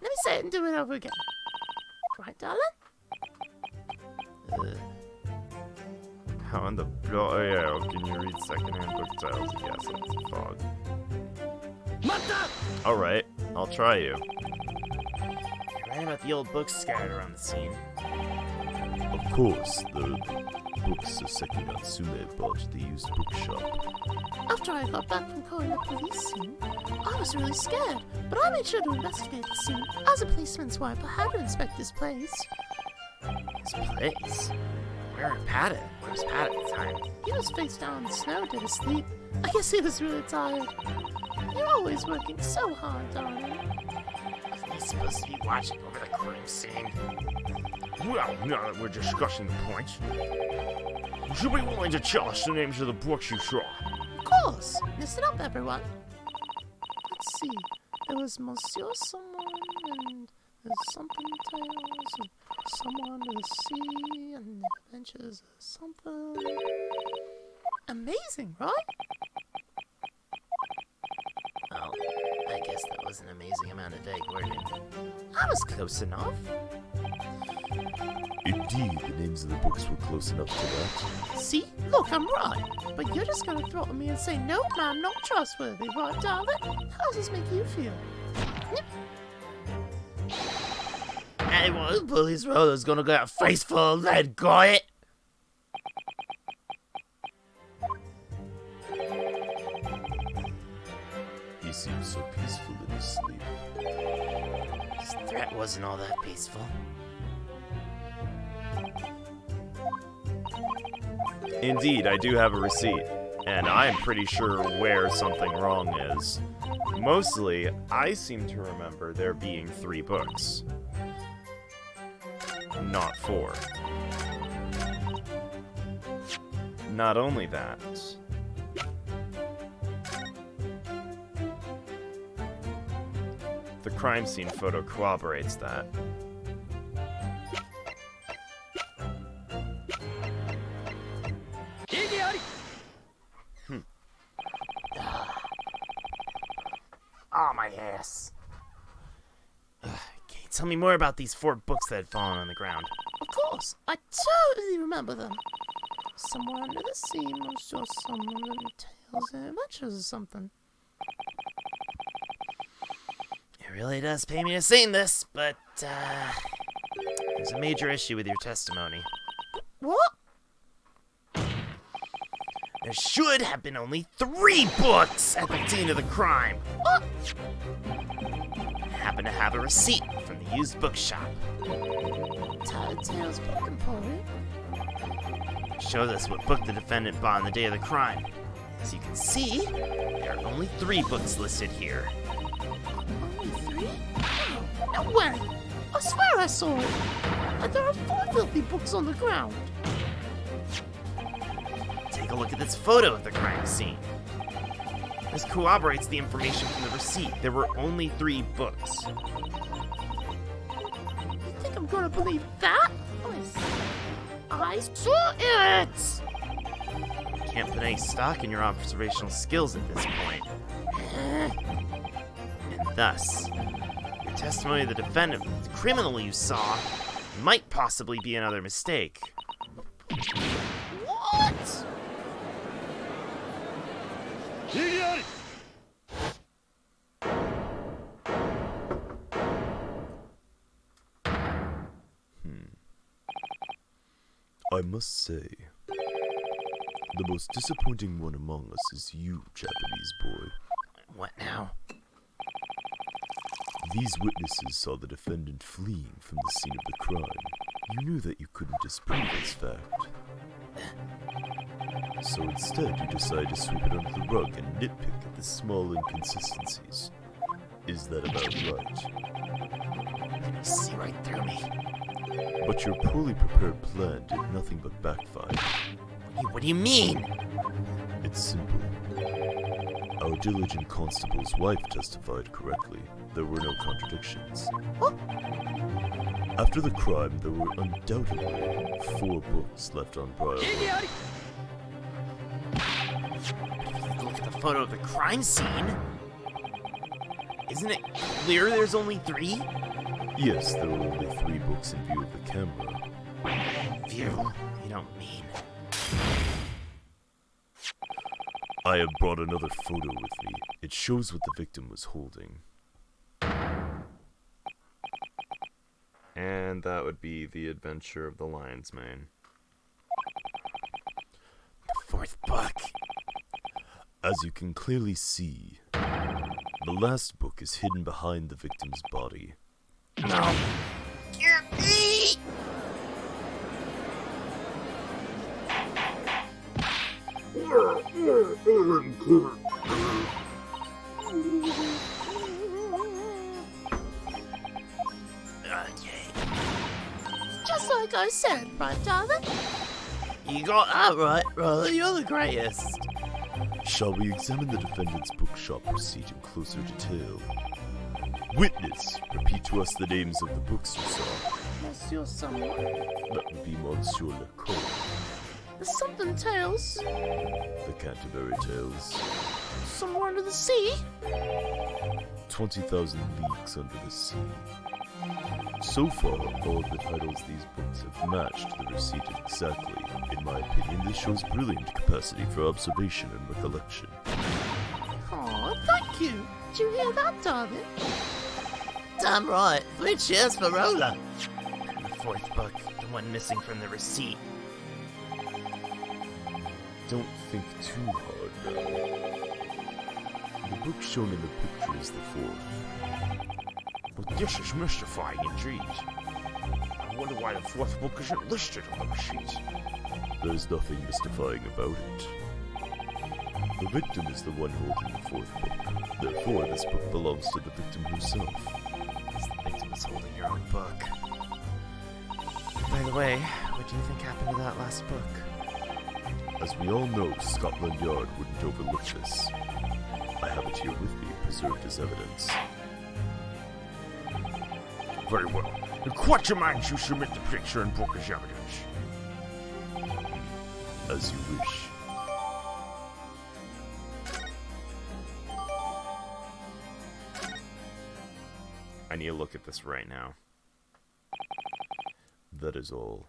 [SPEAKER 9] Let me say it and do it over again. Right, darling?
[SPEAKER 5] How in the bloody hell can you read secondhand book titles? Yes, it's fog. Alright, I'll try you.
[SPEAKER 6] You're right about the old books scattered around the scene.
[SPEAKER 3] Of course, the books Soseki Natsume bought at the used bookshop.
[SPEAKER 9] After I got back from calling the police scene, I was really scared, but I made sure to investigate the scene. As a policeman's wife, I had to inspect this place.
[SPEAKER 6] His place? Where was Pat at the time?
[SPEAKER 9] He was face down in the snow, dead asleep. I guess he was really tired. You're always working so hard, darling.
[SPEAKER 6] Wasn't he supposed to be watching over the crime scene?
[SPEAKER 2] Well, now that we're discussing the points, would you be willing to tell us the names of the books you saw?
[SPEAKER 9] Of course. Listen up, everyone. Let's see. There was Monsieur Someone and There's something tales of someone under the sea and the adventures of something. Amazing, right?
[SPEAKER 6] Well, I guess that was an amazing amount of vague wording.
[SPEAKER 9] I was close enough.
[SPEAKER 3] Indeed, the names of the books were close enough to that.
[SPEAKER 9] See? Look, I'm right. But you're just gonna throttle me and say, no, man, not trustworthy, right, darling? How does this make you feel?
[SPEAKER 6] Hey, what? This police roller's gonna get a face full of lead, got it?
[SPEAKER 3] He seems so peaceful in his sleep.
[SPEAKER 6] His threat wasn't all that peaceful.
[SPEAKER 5] Indeed, I do have a receipt, and I'm pretty sure where something wrong is. Mostly, I seem to remember there being 3 books. Not 4. Not only that, the crime scene photo corroborates that.
[SPEAKER 6] Oh, my ass. Okay, tell me more about these 4 books that had fallen on the ground.
[SPEAKER 9] Of course, I totally remember them. Somewhere under the sea, I'm sure someone in tales and adventures or something.
[SPEAKER 6] It really does pay me to sing this, but, there's a major issue with your testimony.
[SPEAKER 9] What?
[SPEAKER 6] There should have been only 3 books at the scene of the crime.
[SPEAKER 9] What?
[SPEAKER 6] I happen to have a receipt from the used bookshop.
[SPEAKER 9] Tattered Tales Book Emporium?
[SPEAKER 6] It shows us what book the defendant bought on the day of the crime. As you can see, there are only 3 books listed here.
[SPEAKER 9] Only 3? No way! I swear I saw it! And there are 4 filthy books on the ground!
[SPEAKER 6] Take a look at this photo of the crime scene. This corroborates the information from the receipt. There were only 3 books.
[SPEAKER 9] You think I'm gonna believe that? I saw it!
[SPEAKER 6] Can't put any stock in your observational skills at this point. And thus, your testimony of the defendant, the criminal you saw, might possibly be another mistake.
[SPEAKER 9] What?
[SPEAKER 3] I must say, the most disappointing one among us is you, Japanese boy.
[SPEAKER 6] What now?
[SPEAKER 3] These witnesses saw the defendant fleeing from the scene of the crime. You knew that you couldn't disprove this fact. So instead, you decided to sweep it under the rug and nitpick at the small inconsistencies. Is that about right?
[SPEAKER 6] You see right through me.
[SPEAKER 3] But your poorly prepared plan did nothing but backfire.
[SPEAKER 6] What do you mean?
[SPEAKER 3] It's simple. Our diligent constable's wife testified correctly. There were no contradictions.
[SPEAKER 9] What?
[SPEAKER 3] After the crime, there were undoubtedly 4 books left on Briar Road.
[SPEAKER 6] Look at the photo of the crime scene. Isn't it clear there's only 3?
[SPEAKER 3] Yes, there were only 3 books in view of the camera.
[SPEAKER 6] View? You don't mean.
[SPEAKER 3] I have brought another photo with me. It shows what the victim was holding.
[SPEAKER 5] and that would be The Adventure of the Lion's Mane.
[SPEAKER 6] The 4th book.
[SPEAKER 3] As you can clearly see, the last book is hidden behind the victim's body.
[SPEAKER 6] No. Get me!
[SPEAKER 9] Just like I said, right, darling?
[SPEAKER 6] You got that right, brother. You're the greatest.
[SPEAKER 3] Shall we examine the defendant's bookshop receipt in closer detail? Witness, repeat to us the names of the books you saw.
[SPEAKER 9] Monsieur someone.
[SPEAKER 3] That would be Monsieur Lecoq.
[SPEAKER 9] There's something tales.
[SPEAKER 3] The Canterbury Tales.
[SPEAKER 9] Somewhere under the sea.
[SPEAKER 3] 20,000 Leagues Under the Sea. So far, all of the titles these books have matched the receipt exactly. In my opinion, this shows brilliant capacity for observation and recollection.
[SPEAKER 9] Oh, thank you. Did you hear that, darling?
[SPEAKER 8] Damn right. 3 cheers for Roller.
[SPEAKER 6] And the fourth book, the one missing from the receipt.
[SPEAKER 3] Don't think too hard now. The book shown in the picture is the fourth.
[SPEAKER 2] But this is mystifying indeed. I wonder why the fourth book isn't listed on the receipt.
[SPEAKER 3] There's nothing mystifying about it. The victim is the one holding the fourth book. Therefore, this book belongs to the victim herself.
[SPEAKER 6] Because the victim is holding your own book. By the way, what do you think happened to that last book?
[SPEAKER 3] As we all know, Scotland Yard wouldn't overlook this. I have it here with me, preserved as evidence.
[SPEAKER 2] Very well. In quite your mind, you submit the picture and book as evidence.
[SPEAKER 3] As you wish.
[SPEAKER 5] I need to look at this right now.
[SPEAKER 3] That is all.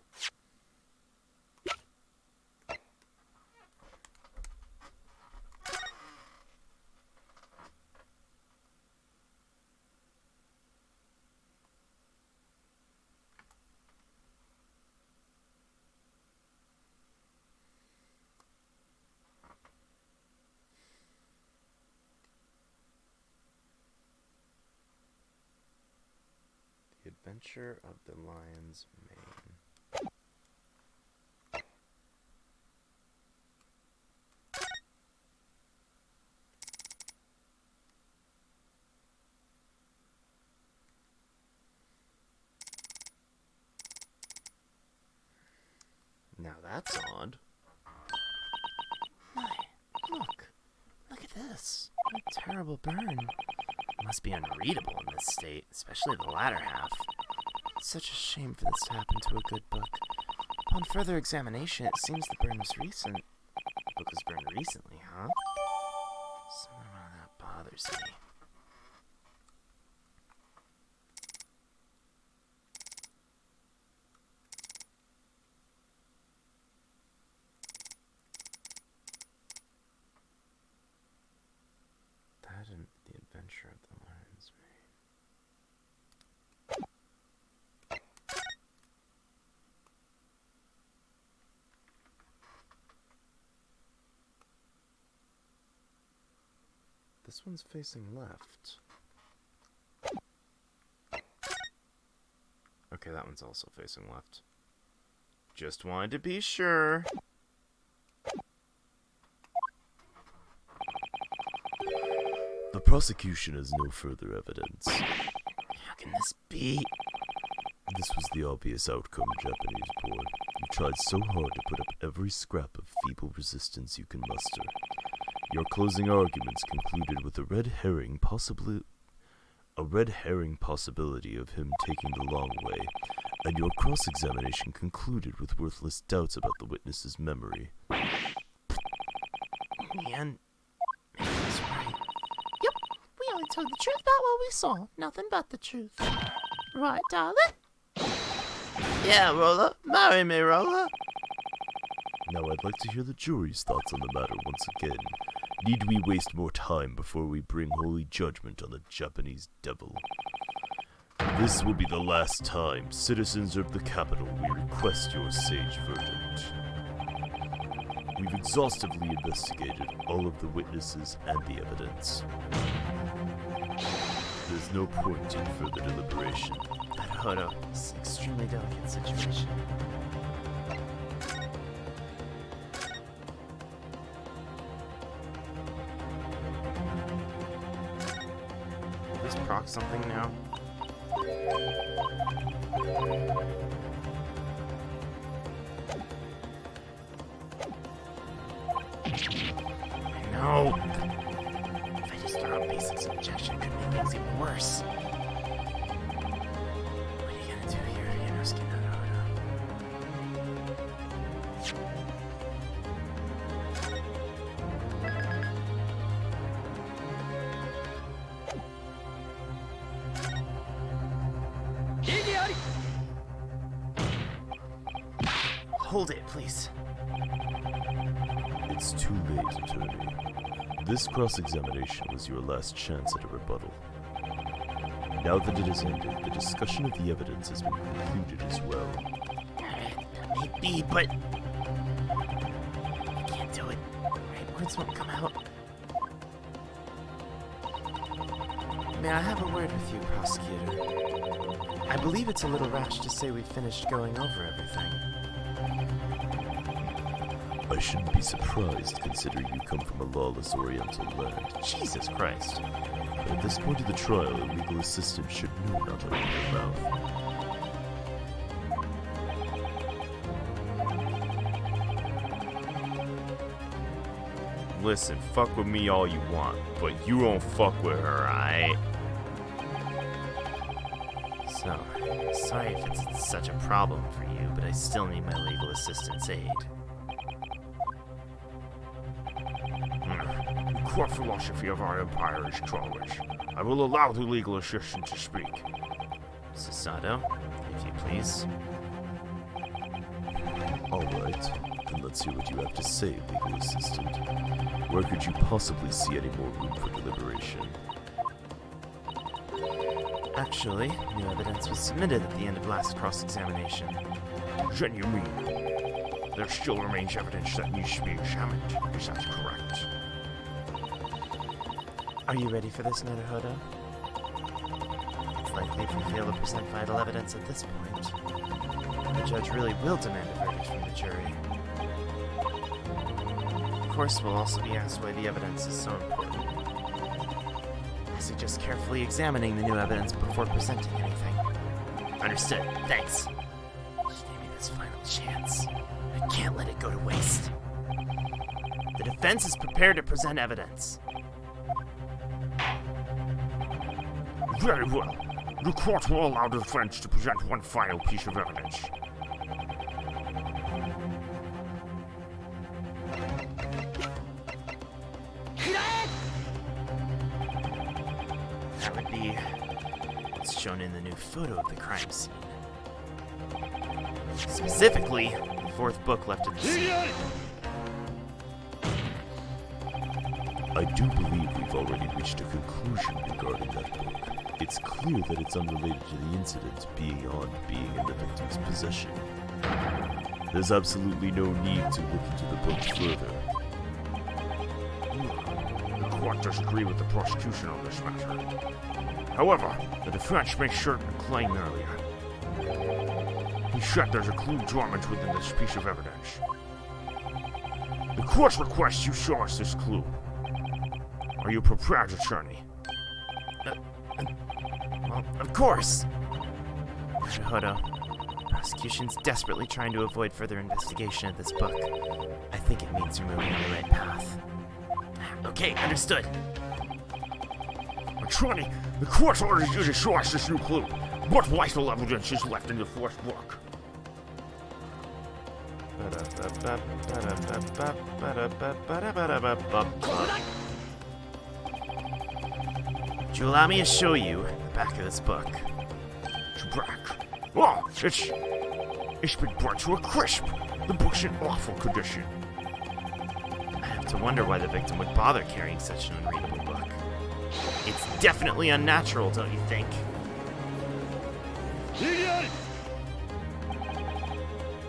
[SPEAKER 5] The Adventure of the Lion's Mane. Now that's odd.
[SPEAKER 6] My, look at this. What a terrible burn. It must be unreadable in this state, especially the latter half. It's such a shame for this to happen to a good book. Upon further examination, it seems the burn was recent. The book was burned recently, huh? Something about that bothers me. That and the Adventure of the Lion's Mane. This one's facing left. Okay, that one's also facing left. Just wanted to be sure.
[SPEAKER 3] The prosecution has no further evidence.
[SPEAKER 6] How can this be?
[SPEAKER 3] This was the obvious outcome, Japanese boy. You tried so hard to put up every scrap of feeble resistance you can muster. Your closing arguments concluded with a red herring possibility of him taking the long way, and your cross-examination concluded with worthless doubts about the witness's memory.
[SPEAKER 6] Man, he's right.
[SPEAKER 9] Yep, we only told the truth about what we saw. Nothing but the truth. Right, darling?
[SPEAKER 8] Yeah, Roller. Marry me, Roller.
[SPEAKER 3] Now I'd like to hear the jury's thoughts on the matter once again. Need we waste more time before we bring holy judgment on the Japanese devil? This will be the last time, citizens of the capital, we request your sage verdict. We've exhaustively investigated all of the witnesses and the evidence. There's no point in further deliberation.
[SPEAKER 6] Naruhodō, it's an extremely delicate situation. Will this proc something now? I know! If I just throw out basic suggestion, it could make things even worse. hold it, please.
[SPEAKER 3] It's too late, attorney. This cross-examination was your last chance at a rebuttal. Now that it has ended, the discussion of the evidence has been concluded as well.
[SPEAKER 6] That may be, but I can't do it. Right words won't come out. May I have a word with you, prosecutor? I believe it's a little rash to say we've finished going over everything.
[SPEAKER 3] I shouldn't be surprised, considering you come from a lawless Oriental land.
[SPEAKER 6] Jesus Christ.
[SPEAKER 3] But at this point of the trial, a legal assistant should know not to open their mouth.
[SPEAKER 5] Listen, fuck with me all you want, but you don't fuck with her, aight?
[SPEAKER 6] So, sorry if it's such a problem for you, but I still need my legal assistant's aid.
[SPEAKER 2] The court philosophy of our empire is childish. I will allow the legal assistant to speak.
[SPEAKER 6] Susato, if you please.
[SPEAKER 3] Alright, then let's hear what you have to say, legal assistant. Where could you possibly see any more room for deliberation?
[SPEAKER 6] Actually, new evidence was submitted at the end of last cross-examination.
[SPEAKER 2] Then you mean there still remains evidence that needs to be examined? Is that correct?
[SPEAKER 6] Are you ready for this, Naruhodō? It's likely if we fail to present vital evidence at this point, the judge really will demand a verdict from the jury. Of course, we'll also be asked why the evidence is so important. I suggest carefully examining the new evidence before presenting anything. Understood. Thanks. Just give me this final chance. I can't let it go to waste. The defense is prepared to present evidence.
[SPEAKER 2] Very well. The court will allow the defense to present one final piece of evidence.
[SPEAKER 6] That would be what's shown in the new photo of the crime scene. Specifically, the fourth book left in the scene.
[SPEAKER 3] I do believe we've already reached a conclusion regarding that book. It's clear that it's unrelated to the incident beyond being in the victim's possession. There's absolutely no need to look into the book further.
[SPEAKER 2] The court does agree with the prosecution on this matter. However, the defense made certain claim earlier. He said there's a clue dormant within this piece of evidence. The court requests you show us this clue. Are you prepared, attorney?
[SPEAKER 6] Well, of course! Naruhodō, the prosecution's desperately trying to avoid further investigation of this book. I think it means we're moving on the right path. Okay, understood.
[SPEAKER 2] Attorney, the court orders you to show us this new clue. What vital evidence is left in the fourth book?
[SPEAKER 6] Would you allow me to show you the back of this book?
[SPEAKER 2] It's back. Oh, it's been burnt to a crisp. The book's in awful condition.
[SPEAKER 6] I have to wonder why the victim would bother carrying such an unreadable book. It's definitely unnatural, don't you think?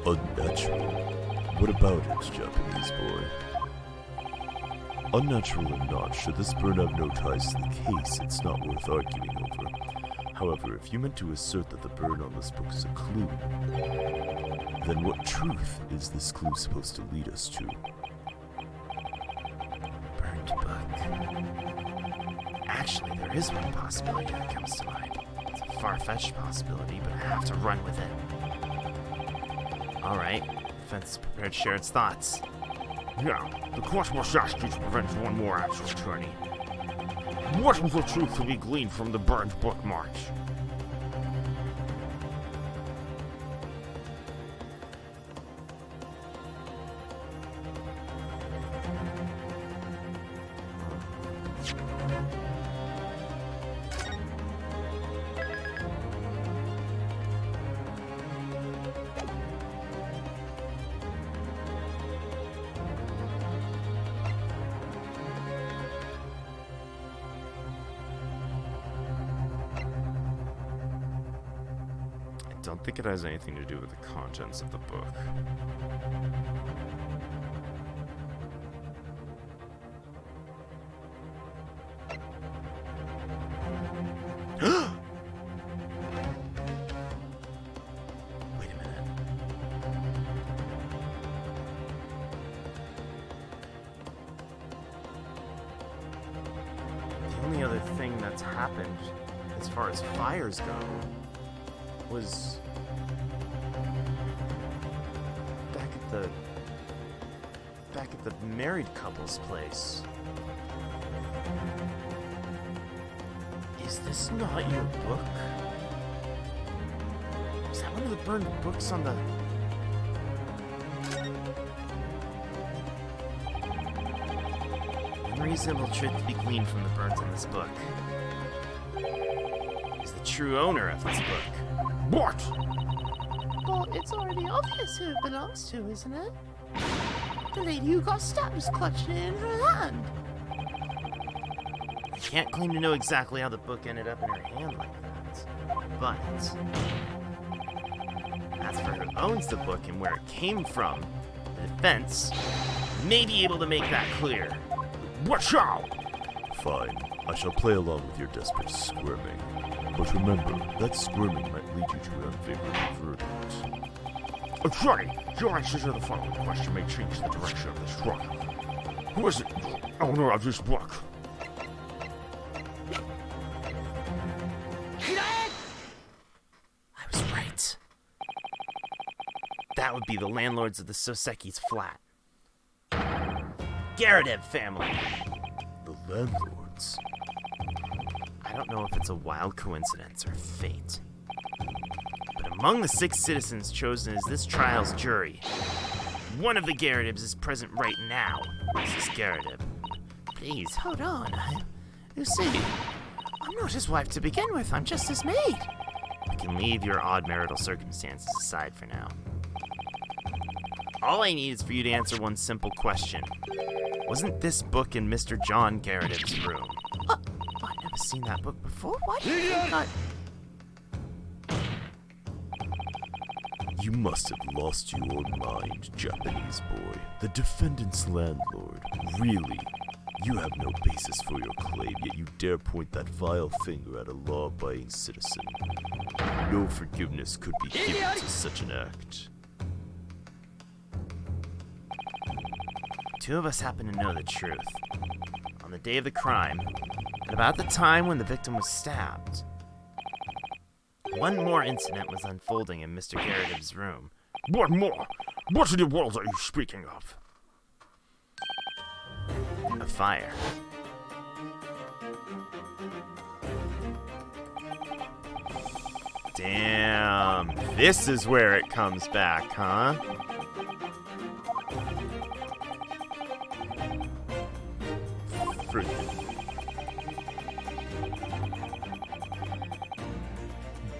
[SPEAKER 3] Unnatural? What about it, Japanese boy? Unnatural or not, should this burn have no ties to the case, it's not worth arguing over. However, if you meant to assert that the burn on this book is a clue, then what truth is this clue supposed to lead us to?
[SPEAKER 6] Burned book. Actually, there is one possibility that comes to mind. It's a far-fetched possibility, but I have to run with it. Alright, defense is prepared to share its thoughts.
[SPEAKER 2] Now, the court must ask you to prevent one more answer, attorney. What was the truth to be gleaned from the burned bookmarks?
[SPEAKER 5] don't think it has anything to do with the contents of the book. Wait a minute. The only other thing that's happened as far as fires go was back at the married couple's place. Is this not your book? Is that one of the burned books on the... Unreasonable truth to be gleaned from the burns in this book is the true owner of this book.
[SPEAKER 2] What?
[SPEAKER 9] But it's already obvious who it belongs to, isn't it? The lady who got stabbed was clutching it in her hand.
[SPEAKER 5] I can't claim to know exactly how the book ended up in her hand like that, but as for who owns the book and where it came from, the defense may be able to make that clear.
[SPEAKER 2] What shall?
[SPEAKER 3] Fine, I shall play along with your desperate squirming. But remember, that squirming might lead you to an unfavorable verdict.
[SPEAKER 2] Attorney, your answer to the following question may change the direction of this trial. Who is the owner of this book?
[SPEAKER 5] I was right. That would be the landlords of the Soseki's flat. Gyakuten family.
[SPEAKER 3] The landlords?
[SPEAKER 5] I don't know if it's a wild coincidence or fate, but among the 6 citizens chosen as this trial's jury, one of the Gyakutens is present right now, Mrs. Gyakuten.
[SPEAKER 9] Please, hold on. You see, I'm not his wife to begin with. I'm just his maid.
[SPEAKER 5] We can leave your odd marital circumstances aside for now. All I need is for you to answer one simple question. Wasn't this book in Mr. John Gyakut's room?
[SPEAKER 9] I've never seen that book before. Why do you think I...
[SPEAKER 3] You must have lost your mind, Japanese boy. The defendant's landlord. Really? You have no basis for your claim, yet you dare point that vile finger at a law-abiding citizen. No forgiveness could be given to such an act.
[SPEAKER 5] 2 of us happen to know the truth. On the day of the crime, at about the time when the victim was stabbed, one more incident was unfolding in Mr. Gyakut's room.
[SPEAKER 2] What more? What in the world are you speaking of?
[SPEAKER 5] A fire. Damn, this is where it comes back, huh?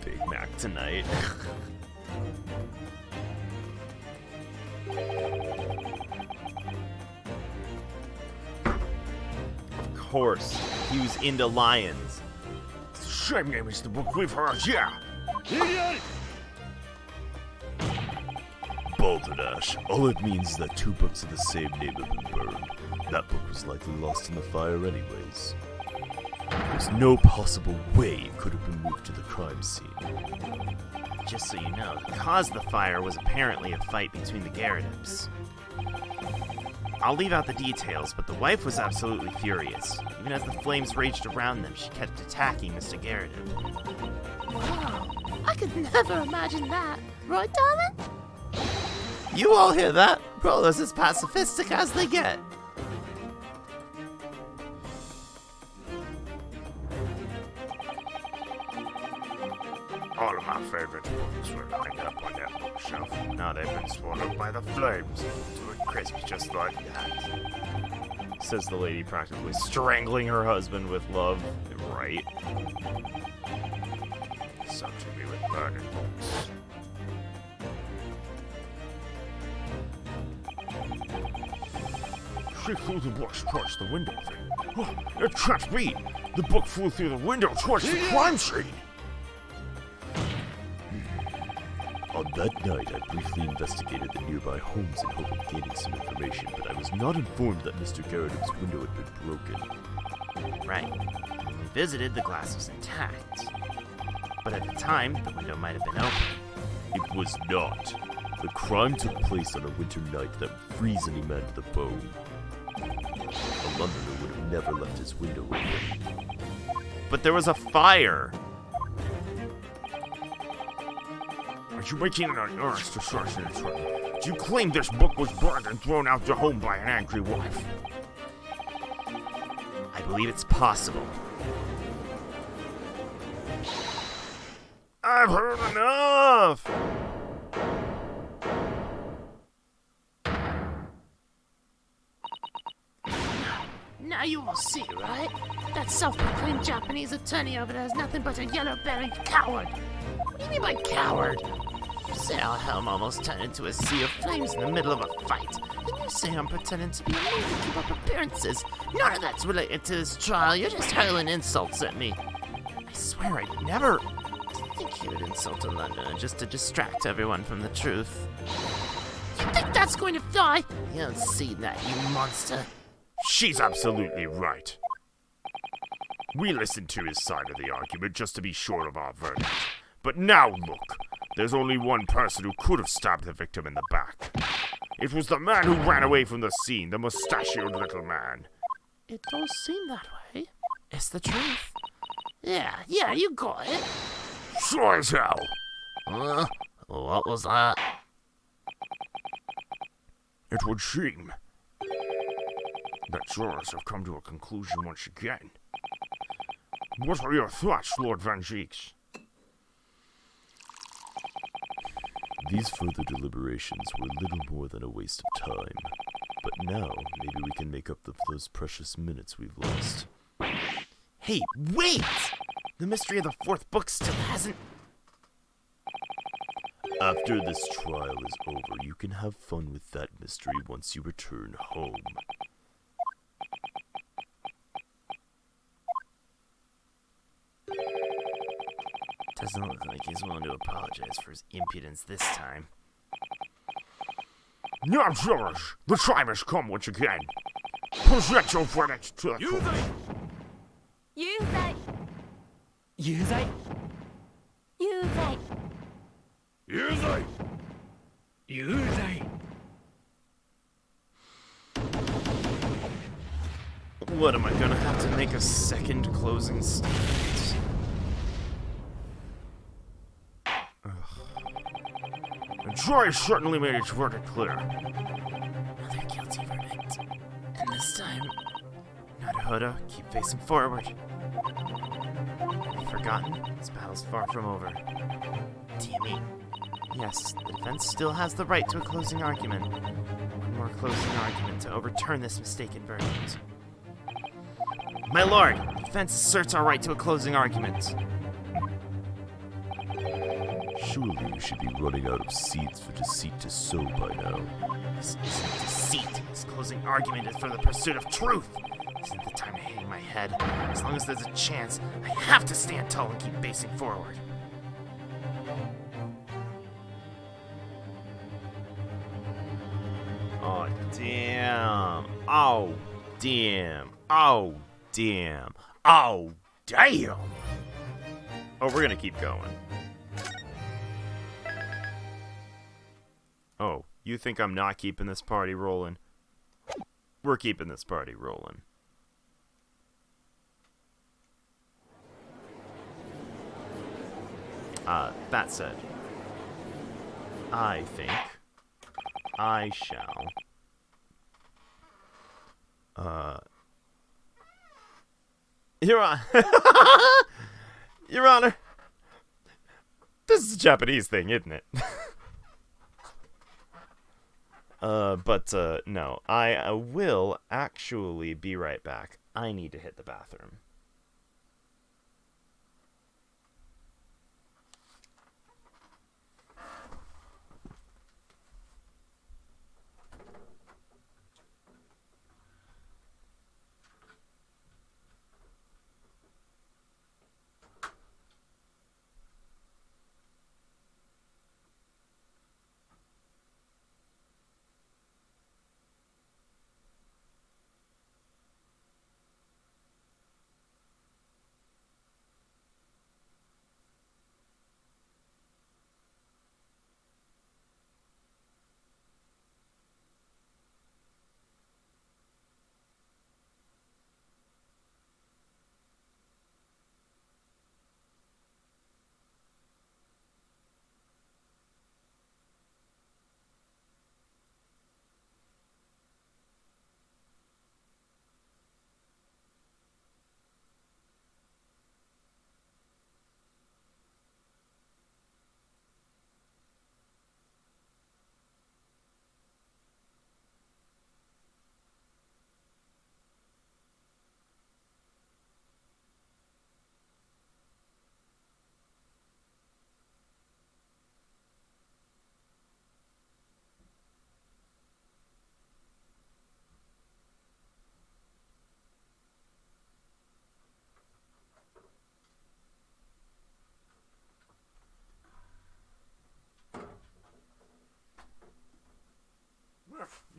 [SPEAKER 5] Big Mac tonight. Of course, he was into lions.
[SPEAKER 2] Same name as the book we've heard, yeah.
[SPEAKER 3] Balderdash. All it means is that 2 books of the same name have been burned. That book was likely lost in the fire anyways. There's no possible way it could have been moved to the crime scene.
[SPEAKER 5] Just so you know, the cause of the fire was apparently a fight between the Gyakutens. I'll leave out the details, but the wife was absolutely furious. Even as the flames raged around them, she kept attacking Mr. Gyakuten.
[SPEAKER 9] Wow, I could never imagine that. Right, darling?
[SPEAKER 6] You all hear that? Brothers as pacifistic as they get.
[SPEAKER 2] All of my favorite books were lined up on that bookshelf. Now they've been swallowed by the flames to a crisp just like that.
[SPEAKER 5] Says the lady practically strangling her husband with love. Right.
[SPEAKER 2] Some to me with burning books. She threw the books towards the window thing. Oh, it can't be! The book flew through the window towards the crime scene!
[SPEAKER 3] On that night, I briefly investigated the nearby homes in hope of gaining some information, but I was not informed that Mr. Gyakut's window had been broken.
[SPEAKER 6] Right. When we visited, the glass was intact. But at the time, the window might have been open.
[SPEAKER 3] It was not. The crime took place on a winter night that would freeze any man to the bone. A Londoner would have never left his window open.
[SPEAKER 6] But there was a fire!
[SPEAKER 2] Are you making an unearned assertion? Do you claim this book was burned and thrown out your home by an angry wife?
[SPEAKER 6] I believe it's possible.
[SPEAKER 2] I've heard enough!
[SPEAKER 9] Now you all see, right? That self-proclaimed Japanese attorney over there is nothing but a yellow-bellied coward. What do you mean by coward? You say our home almost turned into a sea of flames in the middle of a fight. And you say I'm pretending to be a man to keep up appearances. None of that's related to this trial. You're just hurling insults at me.
[SPEAKER 6] I swear I'd never think you would insult a Londoner just to distract everyone from the truth.
[SPEAKER 9] You think that's going to fly? You don't see that, you monster.
[SPEAKER 2] She's absolutely right. We listened to his side of the argument just to be sure of our verdict. But now look, there's only one person who could have stabbed the victim in the back. It was the man who ran away from the scene, the mustachioed little man.
[SPEAKER 9] It does seem that way.
[SPEAKER 6] It's the truth.
[SPEAKER 9] Yeah, you got it.
[SPEAKER 2] Sure as hell.
[SPEAKER 8] What was that?
[SPEAKER 2] It would seem that jurors have come to a conclusion once again. What are your thoughts, Lord Van Geeks?
[SPEAKER 3] These further deliberations were little more than a waste of time. But now, maybe we can make up those precious minutes we've lost.
[SPEAKER 6] Hey, wait! The mystery of the fourth book still hasn't...
[SPEAKER 3] After this trial is over, you can have fun with that mystery once you return home.
[SPEAKER 6] Doesn't look like he's willing to apologize for his impudence this time.
[SPEAKER 2] Now, jurors, the time has come once again. Present your verdict to the court.
[SPEAKER 10] 有罪
[SPEAKER 7] 有罪
[SPEAKER 10] 有罪
[SPEAKER 2] 有罪
[SPEAKER 7] 有罪
[SPEAKER 6] What, am I gonna have to make a second closing statement?
[SPEAKER 2] The jury certainly made its verdict clear.
[SPEAKER 6] Another guilty verdict. And this time, Naruhodō, keep facing forward. Have you forgotten? This battle's far from over. Damn it. Yes, the defense still has the right to a closing argument. One more closing argument to overturn this mistaken verdict. My lord, the defense asserts our right to a closing argument.
[SPEAKER 3] Surely you should be running out of seeds for deceit to sow by now.
[SPEAKER 6] This isn't deceit. This closing argument is for the pursuit of truth. This isn't the time to hang my head. As long as there's a chance, I have to stand tall and keep facing forward. Oh, damn. Oh, damn. Oh, damn. Oh, damn. Oh, we're gonna keep going. Oh, you think I'm not keeping this party rolling? We're keeping this party rolling. That said, I think I shall, Your Honor, Your Honor, this is a Japanese thing, isn't it? No, I will actually be right back. I need to hit the bathroom.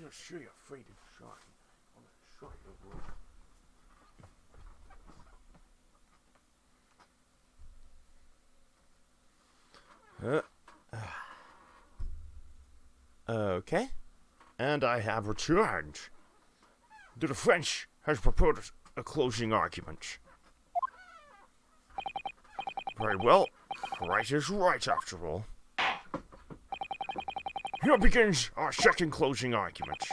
[SPEAKER 2] gonna show you afraid of shine. I'm gonna show you
[SPEAKER 5] Okay.
[SPEAKER 2] And I have returned. The defense has proposed a closing argument. Very well. Right is right, after all. Here begins our second closing argument.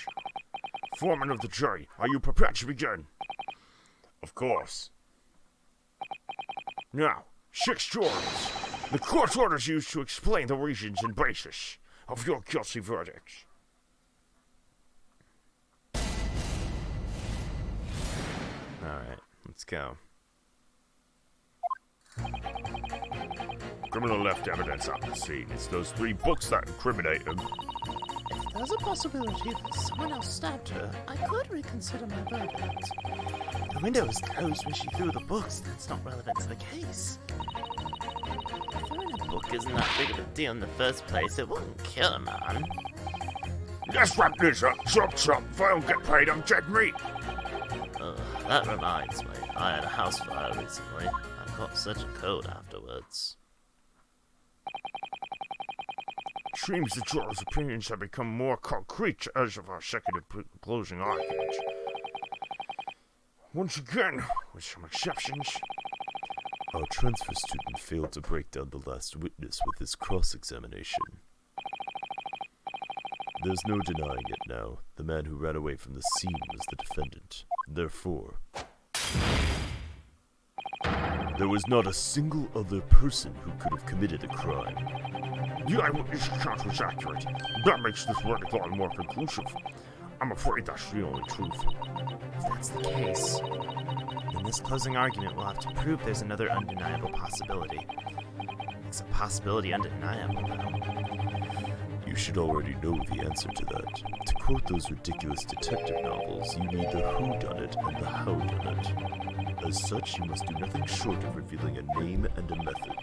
[SPEAKER 2] Foreman of the jury, are you prepared to begin?
[SPEAKER 3] Of course.
[SPEAKER 2] Now, 6 jurors. The court orders you to explain the reasons and basis of your guilty verdict.
[SPEAKER 5] Alright, let's go.
[SPEAKER 2] Criminal left evidence on the scene. It's those 3 books that incriminate him.
[SPEAKER 9] If there's a possibility that someone else stabbed her, I could reconsider my verdict.
[SPEAKER 6] The window was closed when she threw the books. That's not relevant to the case. Throwing a book isn't that big of a deal in the first place. It wouldn't kill a man.
[SPEAKER 2] Let's wrap this up. Chop chop. If I don't get paid, I'm dead meat.
[SPEAKER 8] That reminds me, I had a house fire recently. I caught such a cold afterwards.
[SPEAKER 2] Seems the jurors' opinions have become more concrete as of our second closing argument. Once again, with some exceptions,
[SPEAKER 3] Our transfer student failed to break down the last witness with his cross-examination. There's no denying it now. The man who ran away from the scene was the defendant. Therefore, there was not a single other person who could have committed a crime.
[SPEAKER 2] the eyewitness account was accurate. That makes this verdict a lot more conclusive. I'm afraid that's the only truth.
[SPEAKER 6] If that's the case, in this closing argument, we'll have to prove there's another undeniable possibility. It's a possibility undeniable, though.
[SPEAKER 3] You should already know the answer to that. To quote those ridiculous detective novels, you need the whodunit and the howdunit. As such, you must do nothing short of revealing a name and a method.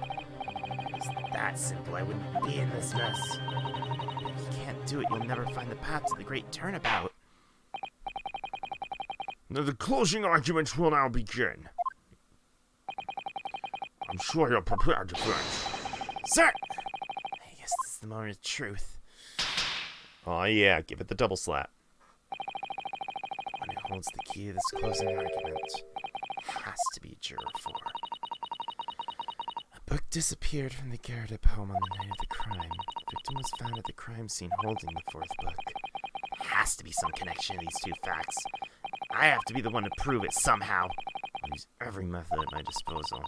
[SPEAKER 6] If it was that simple, I wouldn't be in this mess. If you can't do it, you'll never find the path to the great turnabout.
[SPEAKER 2] Now the closing arguments will now begin. I'm sure you're prepared, defense.
[SPEAKER 6] Sir! I guess this is the moment of truth.
[SPEAKER 5] Oh yeah, give it the double slap.
[SPEAKER 6] One who holds the key to this closing argument has to be Juror 4. A book disappeared from the garret home on the night of the crime. The victim was found at the crime scene holding the 4th book. Has to be some connection to these two facts. I have to be the one to prove it somehow. I'll use every method at my disposal.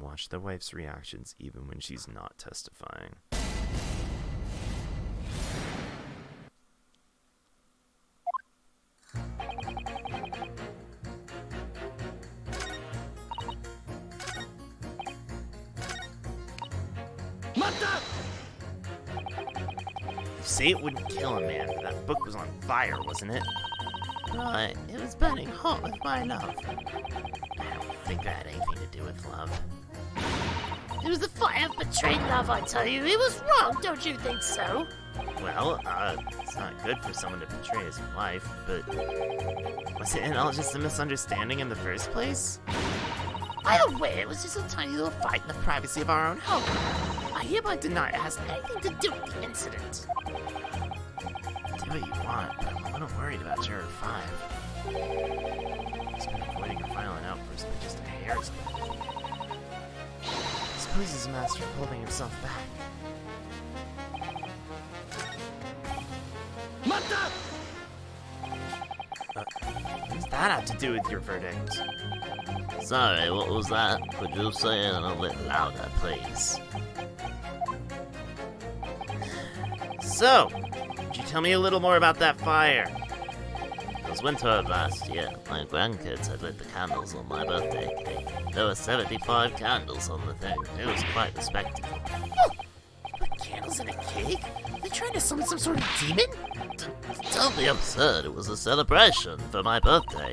[SPEAKER 5] Watch the wife's reactions even when she's not testifying.
[SPEAKER 6] You say it wouldn't kill a man, but that book was on fire, wasn't it?
[SPEAKER 9] Right, it was burning hot with my love.
[SPEAKER 6] I don't think that had anything to do with love.
[SPEAKER 9] It was the fire of betrayed love, I tell you. It was wrong, don't you think so?
[SPEAKER 6] Well, it's not good for someone to betray his wife, but was it all just a misunderstanding in the first place?
[SPEAKER 9] Either way, it was just a tiny little fight in the privacy of our own home.
[SPEAKER 6] I hereby deny it has anything to do with the incident. Do what you want, but I'm a little worried about Juror 5. He's been avoiding a violent outburst by just a hair's length. I suppose he's a master of holding himself back. What does that have to do with your verdict?
[SPEAKER 8] Sorry, what was that? Could you say it a little bit louder, please?
[SPEAKER 6] So, could you tell me a little more about that fire?
[SPEAKER 8] It was winter of last year. My grandkids had lit the candles on my birthday cake. There were 75 candles on the thing. It was quite the spectacle.
[SPEAKER 6] Put candles in a cake? They trying to summon some sort of demon?
[SPEAKER 8] Don't be absurd. It was a celebration for my birthday.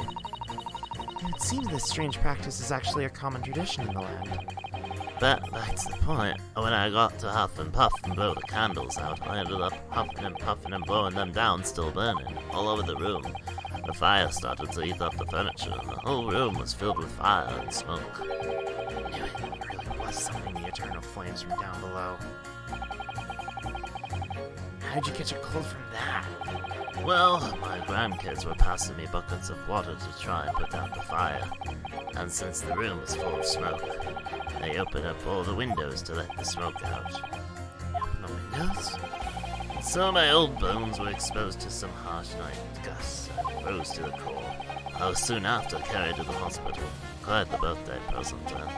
[SPEAKER 6] It seems this strange practice is actually a common tradition in the land.
[SPEAKER 8] But back to the point, when I got to huff and puff and blow the candles out, I ended up huffing and puffing and blowing them down, still burning, all over the room. The fire started to eat up the furniture, and the whole room was filled with fire and smoke.
[SPEAKER 6] I knew it really was summoning the eternal flames from down below. How'd you catch a cold from that?
[SPEAKER 8] Well, my grandkids were passing me buckets of water to try and put out the fire, and since the room was full of smoke, they opened up all the windows to let the smoke out.
[SPEAKER 6] Open the windows?
[SPEAKER 8] And so my old bones were exposed to some harsh night gusts and froze to the core. I was soon after carried to the hospital. Quite the birthday present then.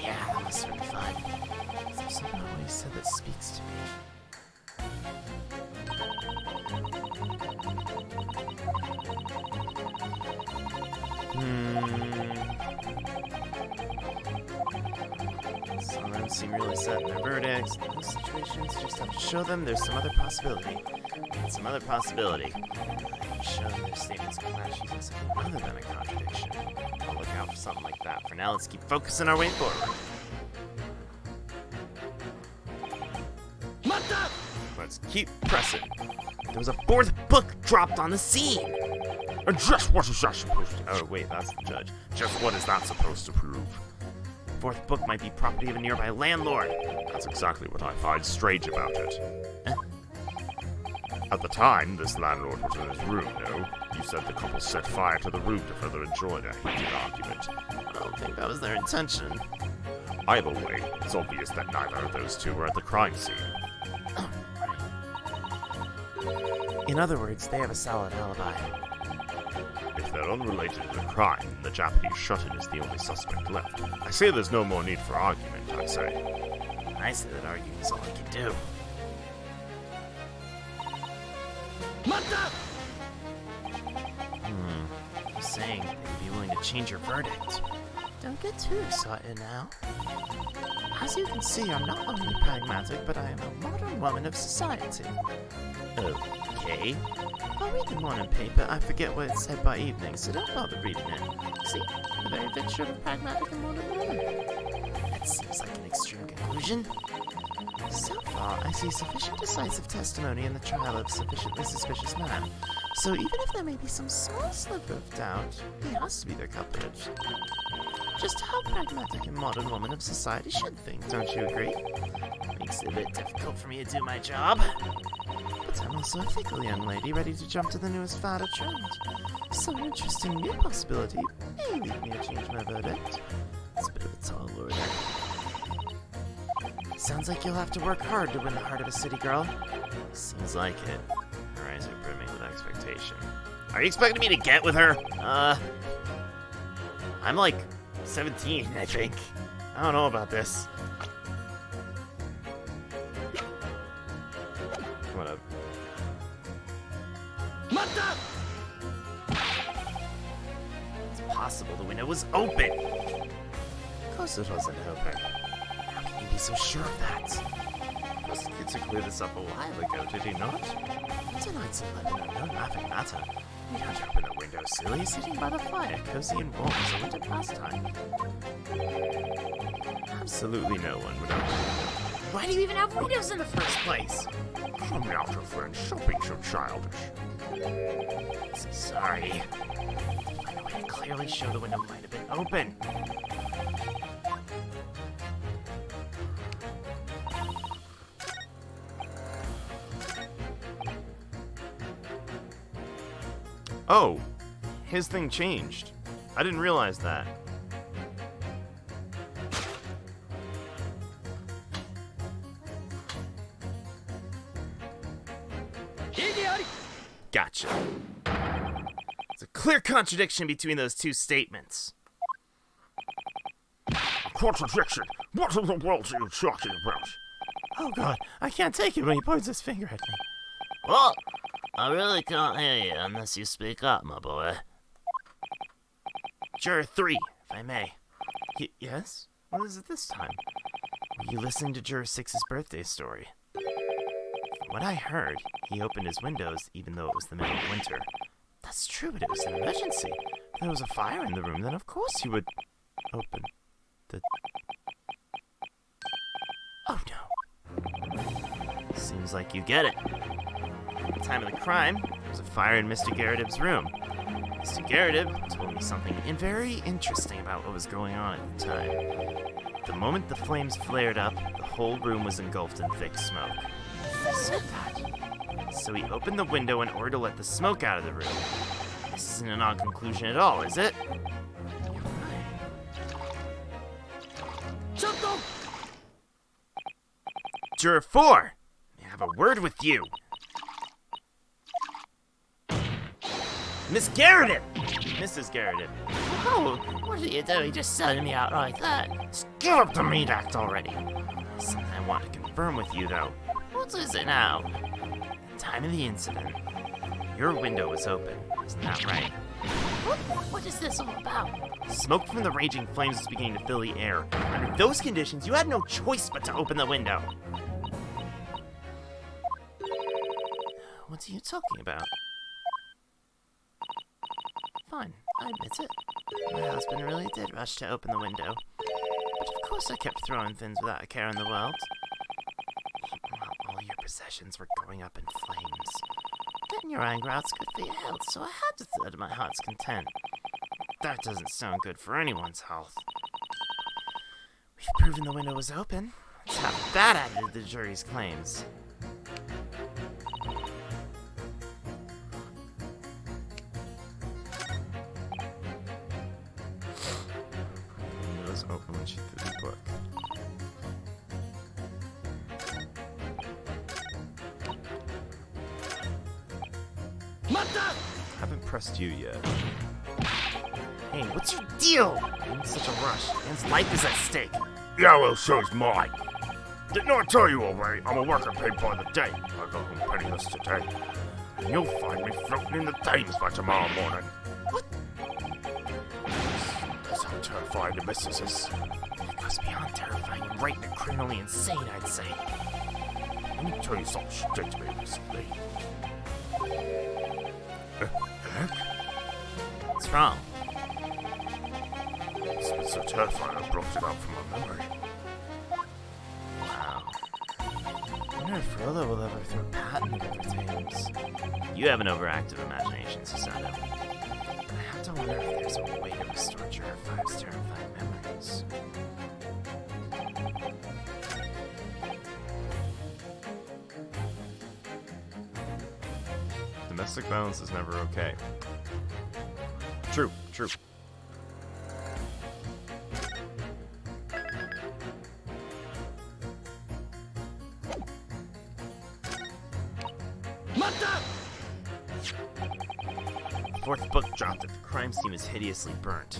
[SPEAKER 6] Yeah, that must have been fun. There's something about what you said that speaks to me. Some of them seem really set in their verdicts. In those situations, you just have to show them there's some other possibility. And some other possibility. Show them their statements clash using something other than a contradiction. I'll look out for something like that. For now, let's keep focusing our way forward. Let's keep pressing. There was a fourth book dropped on the scene.
[SPEAKER 2] And just what is that supposed to
[SPEAKER 6] Oh, wait, that's the judge.
[SPEAKER 2] Just what is that supposed to prove?
[SPEAKER 6] Fourth book might be property of a nearby landlord.
[SPEAKER 2] That's exactly what I find strange about it. At the time, this landlord was in his room, no? You said the couple set fire to the room to further enjoy their heated argument.
[SPEAKER 6] I don't think that was their intention.
[SPEAKER 2] Either way, it's obvious that neither of those two were at the crime scene.
[SPEAKER 6] In other words, they have a solid alibi.
[SPEAKER 2] If they're unrelated to the crime, the Japanese shut-in is the only suspect left. I say there's no more need for argument, I say.
[SPEAKER 6] I say that arguing is all I can do. I'm saying they'd be willing to change your verdict. Don't get too excited now. As you can see, I'm not only pragmatic, but I am a modern woman of society. Okay. If I read the morning paper, I forget what it said by evening, so don't bother reading it. See, a very picture of a pragmatic and modern woman. That seems like an extreme conclusion. So far, I see sufficient decisive testimony in the trial of a sufficiently suspicious man. So even if there may be some small sliver of doubt, he has to be their culprit. Just how pragmatic and modern woman of society should think, don't you agree? Makes it a bit difficult for me to do my job. But I'm also a fickle young lady ready to jump to the newest fad or trend. Some interesting new possibility may lead me to change my verdict. It's a bit of a tall order. Sounds like you'll have to work hard to win the heart of a city girl. Seems like it. Her eyes are brimming with expectation. Are you expecting me to get with her? I'm like 17, I think. I don't know about this. Whatever. It's possible the window was open. Of course it wasn't open. How can you be so sure of that? Prosecutor cleared this up a while ago, did he not? Tonight's 11 no laughing matter. You don't open a window, silly. Sitting by the fire, cozy and warm as a winter pastime. Absolutely no one would open a window. Why do you even have windows in the first place?
[SPEAKER 2] Come now, your friend, stop being so childish.
[SPEAKER 6] So sorry. Find a way to clearly show the window might have been open. Oh, his thing changed. I didn't realize that. Gotcha. There's a clear contradiction between those two statements.
[SPEAKER 2] Contradiction? What in the world are you talking about?
[SPEAKER 6] Oh god, I can't take it when he points his finger at me.
[SPEAKER 8] What? I really can't hear you unless you speak up, my boy.
[SPEAKER 6] Juror 3, if I may. Yes? What is it this time? Were you listening to Juror 6's birthday story? From what I heard, he opened his windows even though it was the middle of winter. That's true, but it was an emergency. If there was a fire in the room, then of course he would open the Seems like you get it. At the time of the crime, there was a fire in Mr. Garridib's room. Mr. Garridib told me something very interesting about what was going on at the time. The moment the flames flared up, the whole room was engulfed in thick smoke. So he opened the window in order to let the smoke out of the room. This isn't an odd conclusion at all, is it? Juror 4! May I have a word with you? Miss Garridib! Mrs. Garridib.
[SPEAKER 4] Oh, what are you doing just selling me out like that?
[SPEAKER 6] Just give up the meat act already. Something I want to confirm with you, though.
[SPEAKER 4] What is it now?
[SPEAKER 6] The time of the incident, your window was open, isn't that right?
[SPEAKER 4] What is this all about?
[SPEAKER 6] Smoke from the raging flames was beginning to fill the air. Under those conditions, you had no choice but to open the window. What are you talking about?
[SPEAKER 4] Fine, I admit it. My husband really did rush to open the window. But of course I kept throwing things without a care in the world.
[SPEAKER 6] Well, all your possessions were going up in flames.
[SPEAKER 4] Getting your anger out's good for your health, so I had to throw to my heart's content.
[SPEAKER 6] That doesn't sound good for anyone's health. We've proven the window was open. Let's have that added to the jury's claims. It was open when she threw the book.
[SPEAKER 3] Haven't pressed you yet.
[SPEAKER 6] Hey, what's your deal? You're in such a rush. Man's life is at stake.
[SPEAKER 2] Yeah, well, so's mine. Didn't I tell you already? I'm a worker paid by the day. I go home penniless today. And you'll find me floating in the Thames by tomorrow morning.
[SPEAKER 6] What?
[SPEAKER 2] That's how terrifying the missus is.
[SPEAKER 6] It goes beyond terrifying and right into criminally insane, I'd say.
[SPEAKER 2] Let me tell you something she did to me recently.
[SPEAKER 6] What's wrong?
[SPEAKER 2] It's been so terrifying I blocked it out from my memory.
[SPEAKER 6] Wow. I wonder if Rolo will ever throw Pat in the River Thames. You have an overactive imagination, Susanoo. But I have to wonder if there's a way to restore Juror 5's terrifying memories.
[SPEAKER 3] Domestic violence is never okay. True.
[SPEAKER 6] The fourth book dropped that the crime scene is hideously burnt.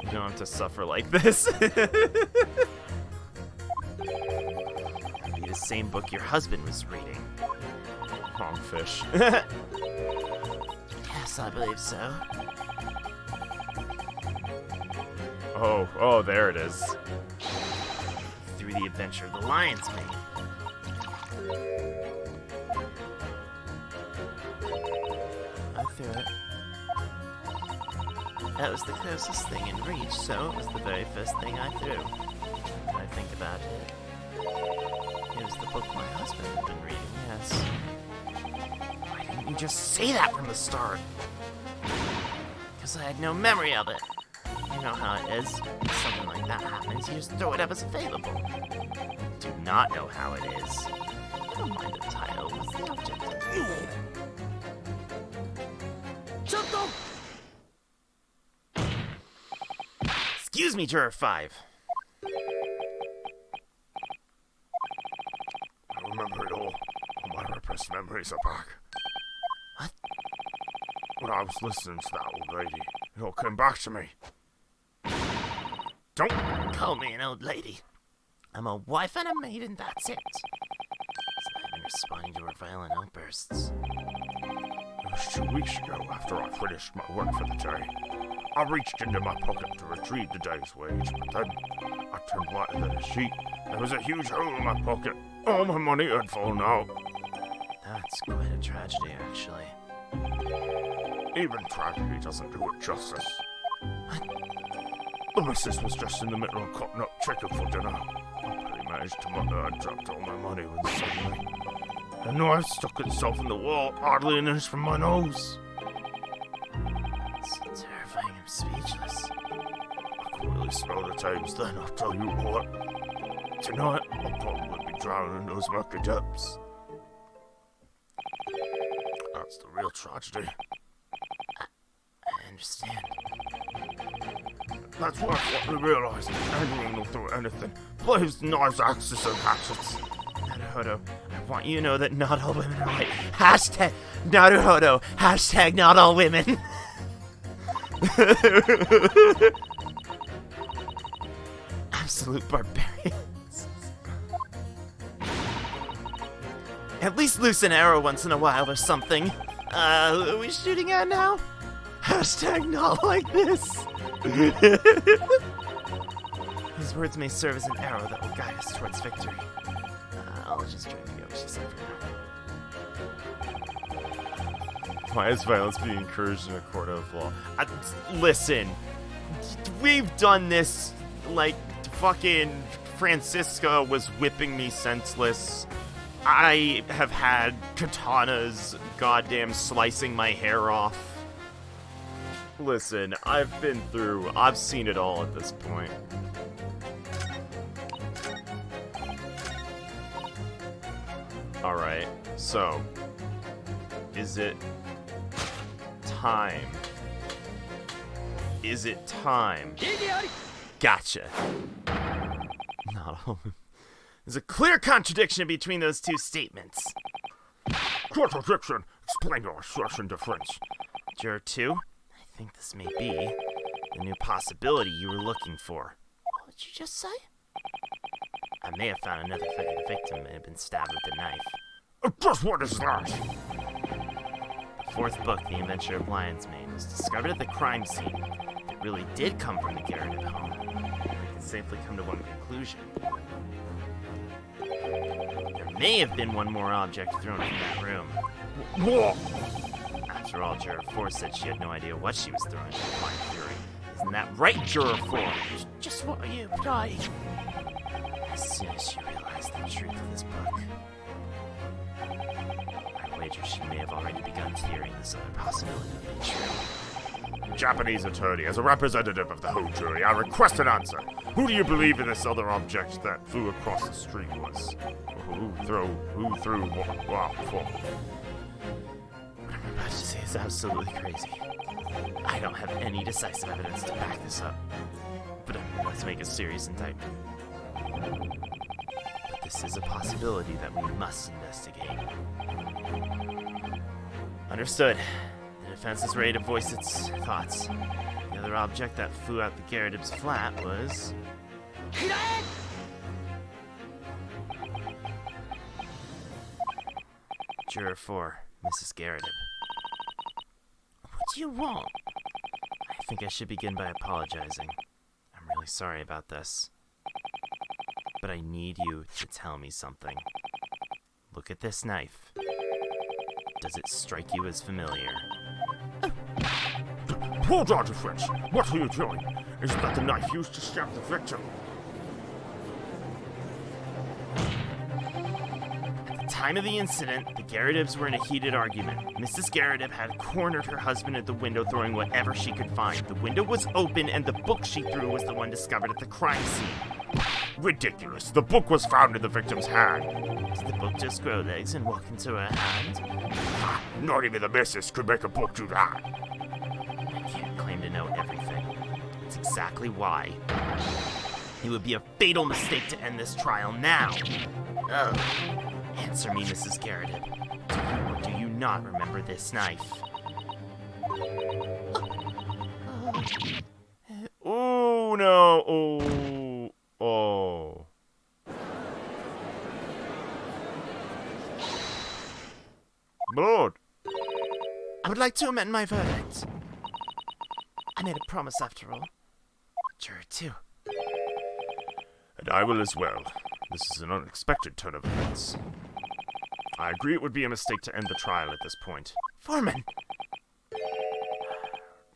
[SPEAKER 6] You don't have to suffer like this. It'd be the same book your husband was reading.
[SPEAKER 3] Wrong fish.
[SPEAKER 4] Yes, I believe so.
[SPEAKER 3] Oh, there it is.
[SPEAKER 6] Through the adventure of the Lion's Mane.
[SPEAKER 4] I threw it. That was the closest thing in reach, so it was the very first thing I threw. When I think about it, it was the book my husband had been reading, yes.
[SPEAKER 6] Why didn't you just say that from the start?
[SPEAKER 4] Because I had no memory of it. You know how it is. When something like that happens, you just throw whatever's available.
[SPEAKER 6] Do not know how it is.
[SPEAKER 4] I don't mind the title. What's the object?
[SPEAKER 6] Excuse me, Juror 5.
[SPEAKER 2] I remember it all. All my repressed memories are back.
[SPEAKER 6] What?
[SPEAKER 2] When I was listening to that old lady, it all came back to me.
[SPEAKER 4] Don't call me an old lady. I'm a wife and a maid, and that's it.
[SPEAKER 6] It's not even responding to her violent outbursts.
[SPEAKER 2] It was 2 weeks ago after I finished my work for the day. I reached into my pocket to retrieve the day's wage, but then I turned right into the sheet. There was a huge hole in my pocket. All my money had fallen out.
[SPEAKER 6] That's quite a tragedy, actually.
[SPEAKER 2] Even tragedy doesn't do it justice. The missus was just in the middle of cutting up chicken for dinner. I pretty managed to mutter I dropped all my money when suddenly a knife stuck itself in the wall, hardly an inch from my nose.
[SPEAKER 6] It's terrifying. I'm speechless.
[SPEAKER 2] I could really smell the times then, I'll tell you what. Tonight, I'll probably be drowning in those murky depths. That's the real tragedy.
[SPEAKER 6] I understand.
[SPEAKER 2] That's what I finally realized. Anyone will throw anything. Blades, knives, axes, and hatchets.
[SPEAKER 6] Naruhodō, I want you to know that not all women are like. Hashtag Naruhodō. Hashtag not all women. Absolute barbarians. At least loose an arrow once in a while or something. Who are we shooting at now? Hashtag not like this. His words may serve as an arrow that will guide us towards victory. I'll just drink the Yoshi for now.
[SPEAKER 5] Why is violence being encouraged in a court of law? Listen, we've done this, like, fucking Francisca was whipping me senseless. I have had katanas goddamn slicing my hair off. Listen, I've seen it all at this point. Alright, so, is it time? Is it time? Gotcha. Not all. There's a clear contradiction between those two statements.
[SPEAKER 2] Contradiction! Explain your assertion difference.
[SPEAKER 6] Juror 2, I think this may be the new possibility you were looking for.
[SPEAKER 9] What did you just say?
[SPEAKER 6] I may have found another victim that had been stabbed with a knife.
[SPEAKER 2] Just what is that?
[SPEAKER 6] The fourth book, The Adventure of Lion's Mane, was discovered at the crime scene. It really did come from the Gyakuten home. We can safely come to one conclusion. There may have been one more object thrown into that room.
[SPEAKER 2] What?
[SPEAKER 6] After all, Juror 4 said she had no idea what she was throwing into my theory. Isn't that right, Juror 4?
[SPEAKER 9] Just what are you implying?
[SPEAKER 6] As soon as she realized the truth of this book, I wager she may have already begun fearing this other possibility to be true.
[SPEAKER 2] Japanese attorney, as a representative of the whole jury, I request an answer. Who do you believe in this other object that flew across the street was? Who threw what for?
[SPEAKER 6] What I'm about to say is absolutely crazy. I don't have any decisive evidence to back this up, but I'm about to make a serious indictment. But this is a possibility that we must investigate. Understood. The defense is ready to voice its thoughts. The other object that flew out the Gyakuten flat was... Juror 4, Mrs. Gyakuten.
[SPEAKER 9] What do you want?
[SPEAKER 6] I think I should begin by apologizing. I'm really sorry about this. But I need you to tell me something. Look at this knife. Does it strike you as familiar?
[SPEAKER 2] Hold on, French. What are you doing? Is that the knife used to stab the victim?
[SPEAKER 6] At the time of the incident, the Gyakuten were in a heated argument. Mrs. Gyakuten had cornered her husband at the window, throwing whatever she could find. The window was open, and the book she threw was the one discovered at the crime scene.
[SPEAKER 2] Ridiculous. The book was found in the victim's hand.
[SPEAKER 6] Did the book just grow legs and walk into her hand?
[SPEAKER 2] Not even the missus could make a book do that.
[SPEAKER 6] I can't claim to know everything. That's exactly why. It would be a fatal mistake to end this trial now. Answer me, Mrs. Gyakuten. Do you or do you not remember this knife?
[SPEAKER 5] Oh no! Oh! Oh! Blood!
[SPEAKER 6] I would like to amend my verdict. I made a promise after all. Juror 2.
[SPEAKER 2] And I will as well. This is an unexpected turn of events. I agree it would be a mistake to end the trial at this point.
[SPEAKER 6] Foreman!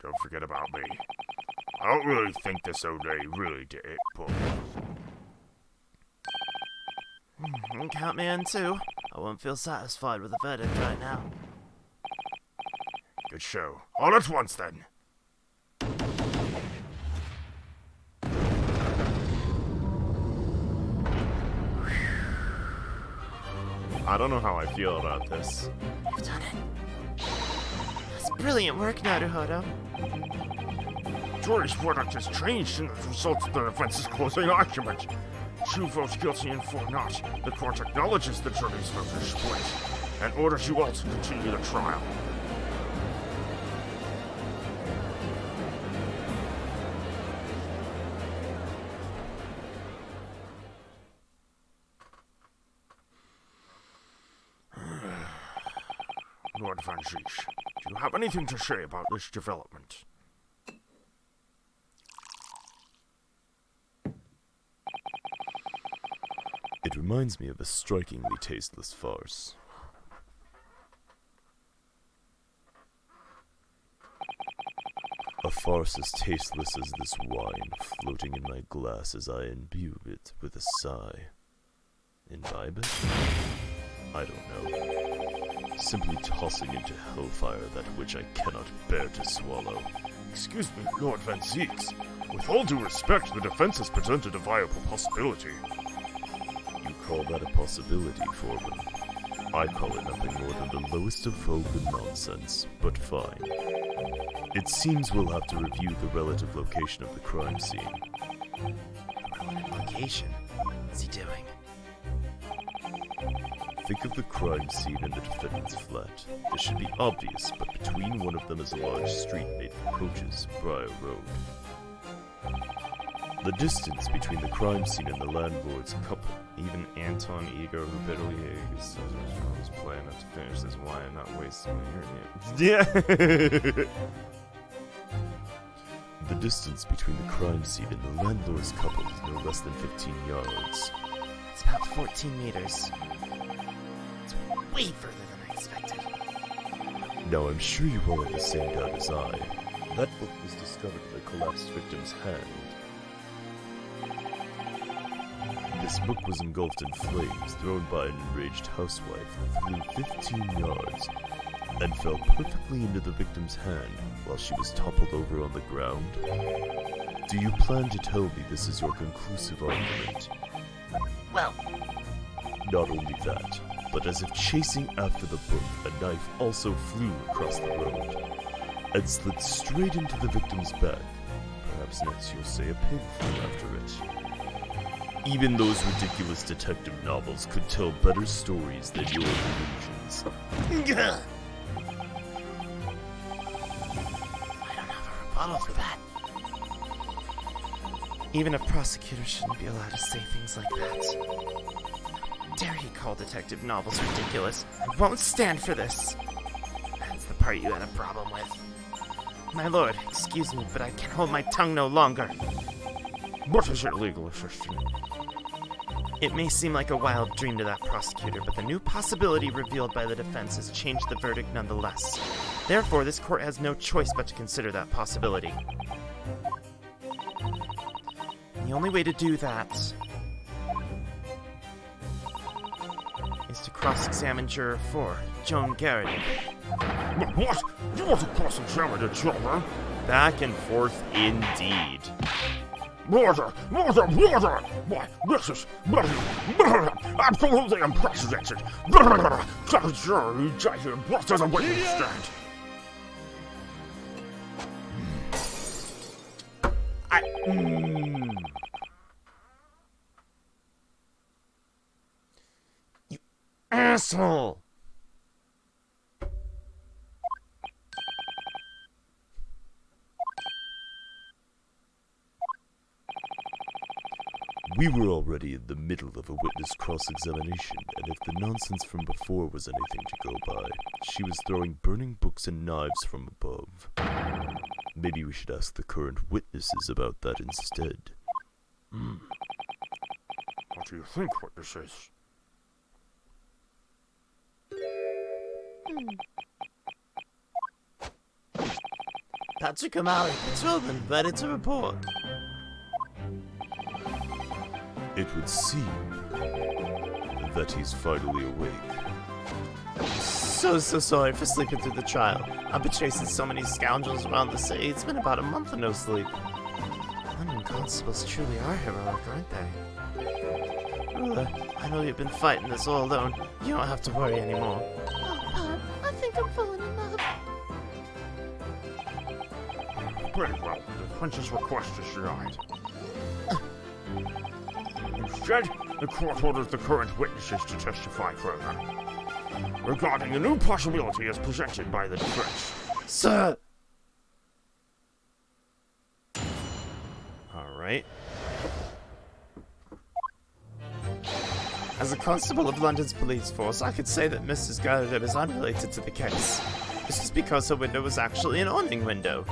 [SPEAKER 2] Don't forget about me. I don't really think this old lady really did it, but...
[SPEAKER 6] Count me in too. I won't feel satisfied with the verdict right now.
[SPEAKER 2] Good show. All at once, then.
[SPEAKER 5] I don't know how I feel about this.
[SPEAKER 6] You've done it. That's brilliant work, Naruhodō.
[SPEAKER 2] Jury's verdict has changed in the results of the defense's closing argument. 2 votes guilty and 4 not. The court acknowledges the jury's vote is split and orders you all to continue the trial. Lord Van Ziek, do you have anything to say about this development?
[SPEAKER 3] It reminds me of a strikingly tasteless farce. A farce as tasteless as this wine floating in my glass as I imbue it with a sigh. Imbibe it? I don't know. Simply tossing into hellfire that which I cannot bear to swallow.
[SPEAKER 2] Excuse me, Lord Van Ziek. With all due respect, the defense has presented a viable possibility.
[SPEAKER 3] You call that a possibility, Foreman? I call it nothing more than the lowest of vulgar nonsense, but fine. It seems we'll have to review the relative location of the crime scene.
[SPEAKER 6] Relative location? What's he doing?
[SPEAKER 3] Think of the crime scene and the defendant's flat. This should be obvious, but between one of them is a large street made for coaches, Briar Road. The distance between the crime scene and the landlord's couple.
[SPEAKER 5] Even Anton Igor Hubitlier is planning to finish this wine and not waste some of your
[SPEAKER 3] Yeah. The distance between the crime scene and the landlord's couple is no less than 15 yards.
[SPEAKER 6] It's about 14 meters. It's way further than I expected.
[SPEAKER 3] Now I'm sure you all have the same doubt as I. That book was discovered in the collapsed victim's hand. This book was engulfed in flames thrown by an enraged housewife who flew 15 yards and fell perfectly into the victim's hand while she was toppled over on the ground. Do you plan to tell me this is your conclusive argument?
[SPEAKER 6] Well,
[SPEAKER 3] Not only that, but as if chasing after the book, a knife also flew across the road and slid straight into the victim's back. Perhaps next you'll say a pig flew after it. Even those ridiculous detective novels could tell better stories than your illusions.
[SPEAKER 6] I don't have a rebuttal for that. Even a prosecutor shouldn't be allowed to say things like that. How dare he call detective novels ridiculous? I won't stand for this. That's the part you had a problem with. My lord, excuse me, but I can hold my tongue no longer.
[SPEAKER 2] What is it, legal assistant?
[SPEAKER 6] It may seem like a wild dream to that prosecutor, but the new possibility revealed by the defense has changed the verdict nonetheless. Therefore, this court has no choice but to consider that possibility. The only way to do that is to cross-examine Juror 4, Joan Garrity.
[SPEAKER 2] What? You want to cross-examine the juror?
[SPEAKER 5] Back and forth indeed.
[SPEAKER 2] Murder! Murder! Murder! Why, this is absolutely unprecedented! Got a juror who died here brought as a witness stand!
[SPEAKER 6] You asshole!
[SPEAKER 3] We were already in the middle of a witness cross-examination, and if the nonsense from before was anything to go by, she was throwing burning books and knives from above. Maybe we should ask the current witnesses about that instead.
[SPEAKER 2] What do you think, witnesses?
[SPEAKER 6] Patrick O'Malley, patrolman, ready to report.
[SPEAKER 3] It would seem that he's finally awake.
[SPEAKER 6] So sorry for sleeping through the trial. I've been chasing so many scoundrels around the city. It's been about a month of no sleep. London constables truly are heroic, aren't they? Ruler, I know you've been fighting this all alone. You don't have to worry anymore.
[SPEAKER 9] Oh, Pat, I think I'm falling in love.
[SPEAKER 2] Very well. The prince's request is denied. Instead, the court orders the current witnesses to testify further regarding a new possibility as presented by the defense.
[SPEAKER 6] Sir! Alright. As a constable of London's police force, I could say that Mrs. Gyakuten is unrelated to the case. This is because her window was actually an awning window.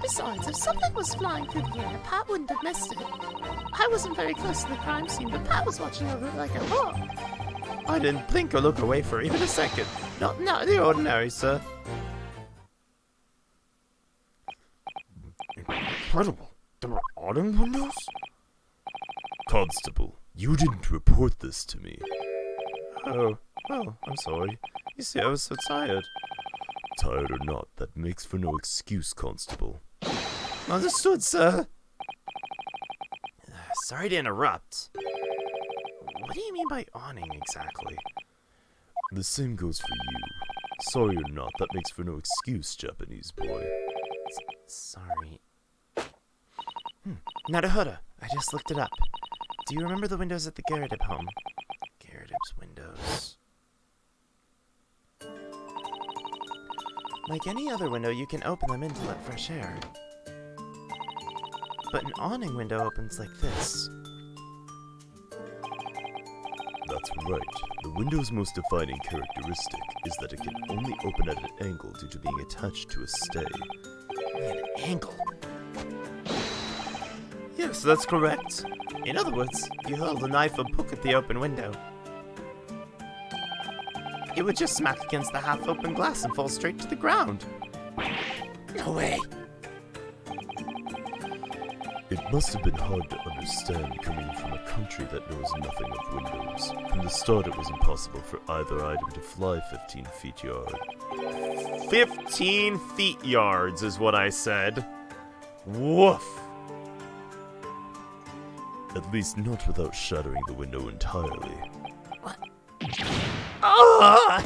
[SPEAKER 9] Besides, if something was flying through the air, Pat wouldn't have missed it. I wasn't very close to the crime scene, but Pat was watching over it like a hawk.
[SPEAKER 6] I didn't blink or look away for even a second. Not the ordinary, sir.
[SPEAKER 2] Incredible. There were awning windows?
[SPEAKER 3] Constable, you didn't report this to me.
[SPEAKER 6] Oh, well, I'm sorry. You see, I was so tired.
[SPEAKER 3] Tired or not, that makes for no excuse, Constable.
[SPEAKER 6] Understood, sir. Sorry to interrupt. What do you mean by awning exactly?
[SPEAKER 3] The same goes for you. Sorry or not, that makes for no excuse, Japanese boy.
[SPEAKER 6] Sorry. Naruhodō, I just looked it up. Do you remember the windows at the Gyakuten home? Gyakut's windows. Like any other window, you can open them in to let fresh air. But an awning window opens like this.
[SPEAKER 3] That's right. The window's most defining characteristic is that it can only open at an angle due to being attached to a stay.
[SPEAKER 6] An angle? Yes, that's correct. In other words, you hurled a knife or book at the open window. It would just smack against the half-open glass and fall straight to the ground. No way.
[SPEAKER 3] It must have been hard to understand coming from a country that knows nothing of windows. From the start, it was impossible for either item to fly 15 feet yard.
[SPEAKER 6] 15 feet yards is what I said. Woof.
[SPEAKER 3] At least not without shattering the window entirely.
[SPEAKER 9] What?
[SPEAKER 6] Oh!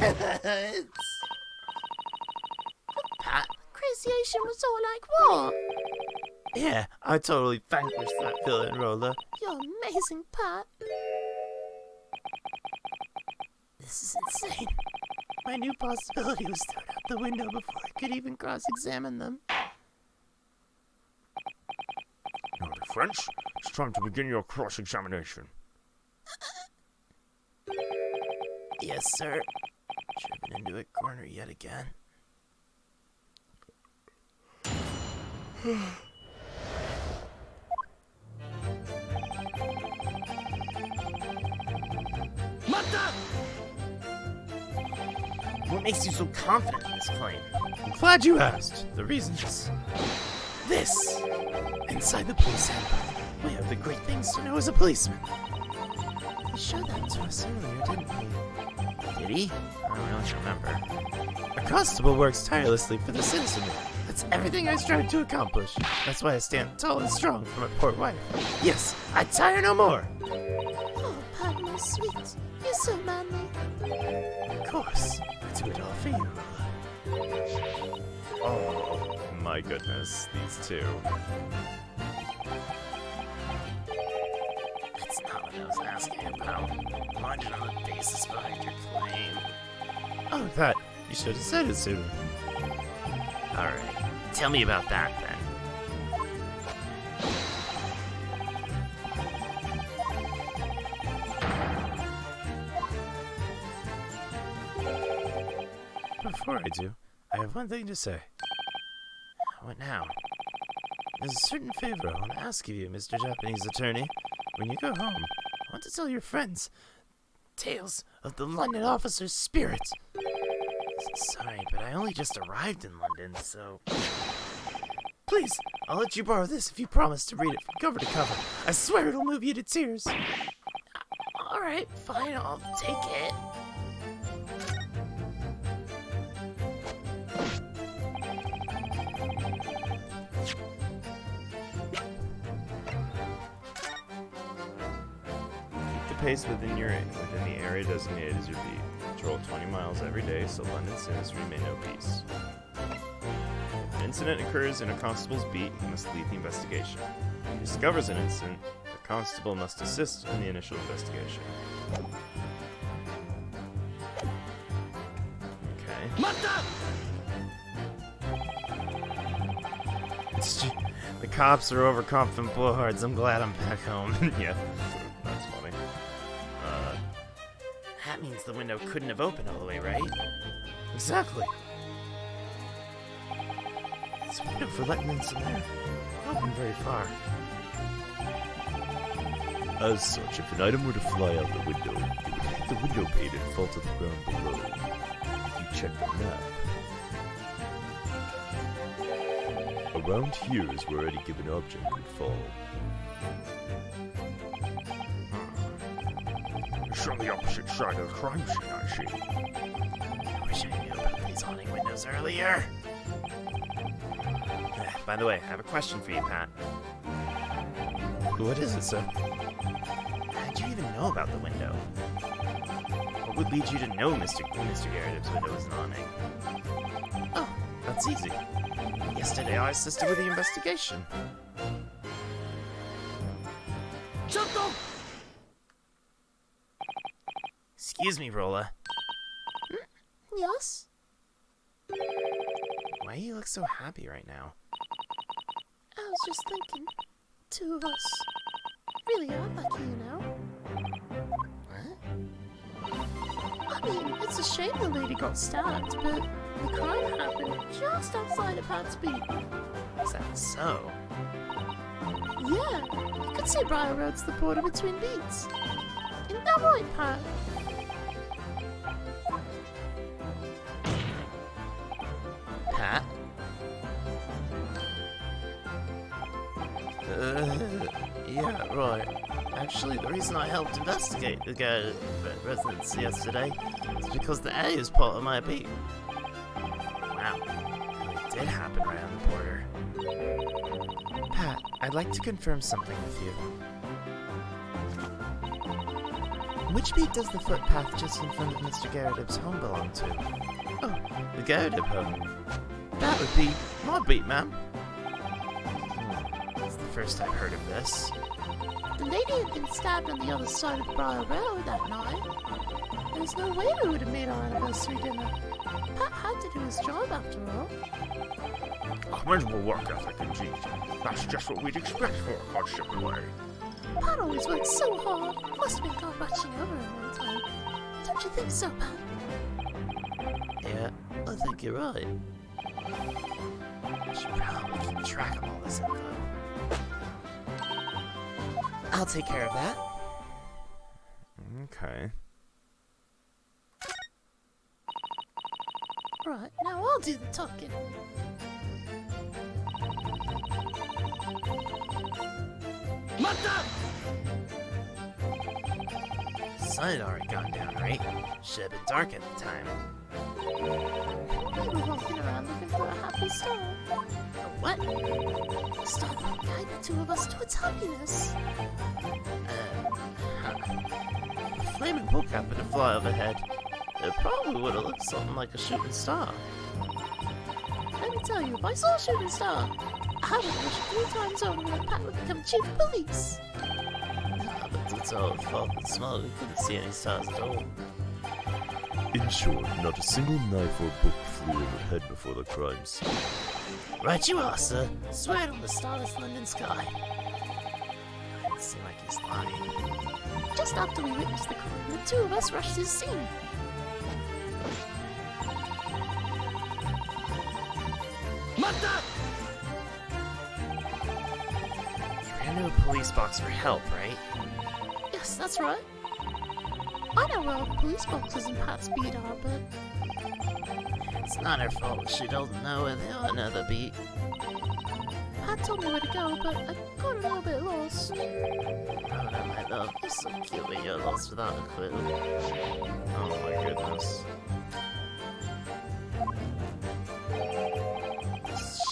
[SPEAKER 9] Pat, Crazy Asian was all like, what?
[SPEAKER 6] Yeah, I totally vanquished that villain, Roller.
[SPEAKER 9] You're amazing, Pat. This is insane.
[SPEAKER 6] My new possibility was thrown out the window before I could even cross-examine them.
[SPEAKER 2] Now, the French, it's time to begin your cross-examination.
[SPEAKER 6] Yes, sir. Driven into a corner yet again. What makes you so confident in this claim? I'm glad you asked. The reason is this. Inside the police handbook, we have the great things to know as a policeman. He showed that to us earlier, didn't he? Did he? I don't really remember. A constable works tirelessly for the citizenry. That's everything I strive to accomplish. That's why I stand tall and strong for my poor wife. Yes, I tire no more.
[SPEAKER 9] Oh, Pat, my sweet. You're so manly.
[SPEAKER 6] Of course, I do it all for you, Rolla. Oh, my goodness, these two. That's not what I was asking about. Mind on the basis behind your claim. Oh, that. You should have said it sooner. Alright, tell me about that then. Before I do, I have one thing to say. What now? There's a certain favor I want to ask of you, Mr. Japanese attorney. When you go home, I want to tell your friends tales of the London officer's spirit. Sorry, but I only just arrived in London, so... Please, I'll let you borrow this if you promise to read it from cover to cover. I swear it'll move you to tears.
[SPEAKER 9] All
[SPEAKER 4] Alright, fine, I'll take it.
[SPEAKER 5] Keep the pace within the area designated as your beat. Patrol 20 miles every day so London citizens may know peace. If an incident occurs in a constable's beat, he must lead the investigation. If he discovers an incident, the constable must assist in the initial investigation. Okay. The cops are overconfident blowhards. I'm glad I'm back home. Yeah, that's funny.
[SPEAKER 6] That means the window couldn't have opened all the way, right?
[SPEAKER 5] Exactly. This window for letting in some air. Not open very far.
[SPEAKER 3] As such, if an item were to fly out the window, it would hit the window pane and fall to the ground below. If you check the map, around here is where any given object would fall.
[SPEAKER 2] It's on the opposite side of the crime scene, I see.
[SPEAKER 6] I wish I knew about these haunting windows earlier.
[SPEAKER 5] By the way, I have a question for you, Pat.
[SPEAKER 6] What is it, sir? How'd you even know about the window?
[SPEAKER 5] What would lead you to know Mr. Gyakut's window was an awning?
[SPEAKER 6] Oh,
[SPEAKER 5] That's easy. Yesterday I assisted with the investigation.
[SPEAKER 6] excuse me, Rolla.
[SPEAKER 9] Yes?
[SPEAKER 5] Why do you look so happy right now?
[SPEAKER 9] I was just thinking. Two of us really are lucky, you know? I mean, it's a shame the lady got stabbed, but the crime happened just outside of Pat's beat.
[SPEAKER 6] Is that so?
[SPEAKER 9] Yeah, you could say Briar Road's the border between beats. Isn't that right, Pat?
[SPEAKER 6] Pat? Yeah, right. Actually, the reason I helped investigate the guy residence yesterday is because the A is part of my beat. Wow, it did happen right on the border.
[SPEAKER 5] Pat, I'd like to confirm something with you. Which beat does the footpath just in front of Mr. Gyakut's home belong to?
[SPEAKER 6] Oh, the Gyakut home. That would be my beat, ma'am. It's the first I've heard of this.
[SPEAKER 9] The lady had been stabbed on the other side of Briar Road that night. There's no way we would have made our anniversary dinner. Pat had to do his job after all.
[SPEAKER 2] Commendable work ethic indeed. That's just what we'd expect from a constable away.
[SPEAKER 9] Pat always worked so hard. Must have been God watching over him one time. Don't you think so, Pat?
[SPEAKER 6] Yeah, I think you're right. I should probably keep track of all this info. I'll take care of that.
[SPEAKER 5] Okay.
[SPEAKER 9] Right, now I'll do the talking.
[SPEAKER 6] Sun had already gone down, right? Should have been dark at the time.
[SPEAKER 9] We were walking around looking for a happy star.
[SPEAKER 6] What?
[SPEAKER 9] A star that would guide the two of us towards happiness.
[SPEAKER 6] If a flaming book happened to fly overhead, it probably would have looked something like a shooting star.
[SPEAKER 9] Let me tell you, if I saw a shooting star, I would wish 3 times over that Pat would become chief of police.
[SPEAKER 6] But it's all fog and smoke, we couldn't see any stars at all.
[SPEAKER 3] In short, not a single knife or book flew overhead before the crime scene.
[SPEAKER 6] Right you are, sir. Swear it on the starless London sky. Doesn't seem like he's lying.
[SPEAKER 9] Just after we witnessed the crime, the two of us rushed to the scene.
[SPEAKER 6] You ran to a police box for help, right?
[SPEAKER 9] Yes, that's right. I know where all the police boxes in Pat's beat are, but
[SPEAKER 6] It's not her fault she doesn't know where they are another beat.
[SPEAKER 9] Pat told me where to go, but I got a little bit lost.
[SPEAKER 6] Road I might
[SPEAKER 8] Oh, you're so cute when you're lost without a clue.
[SPEAKER 5] Oh my goodness.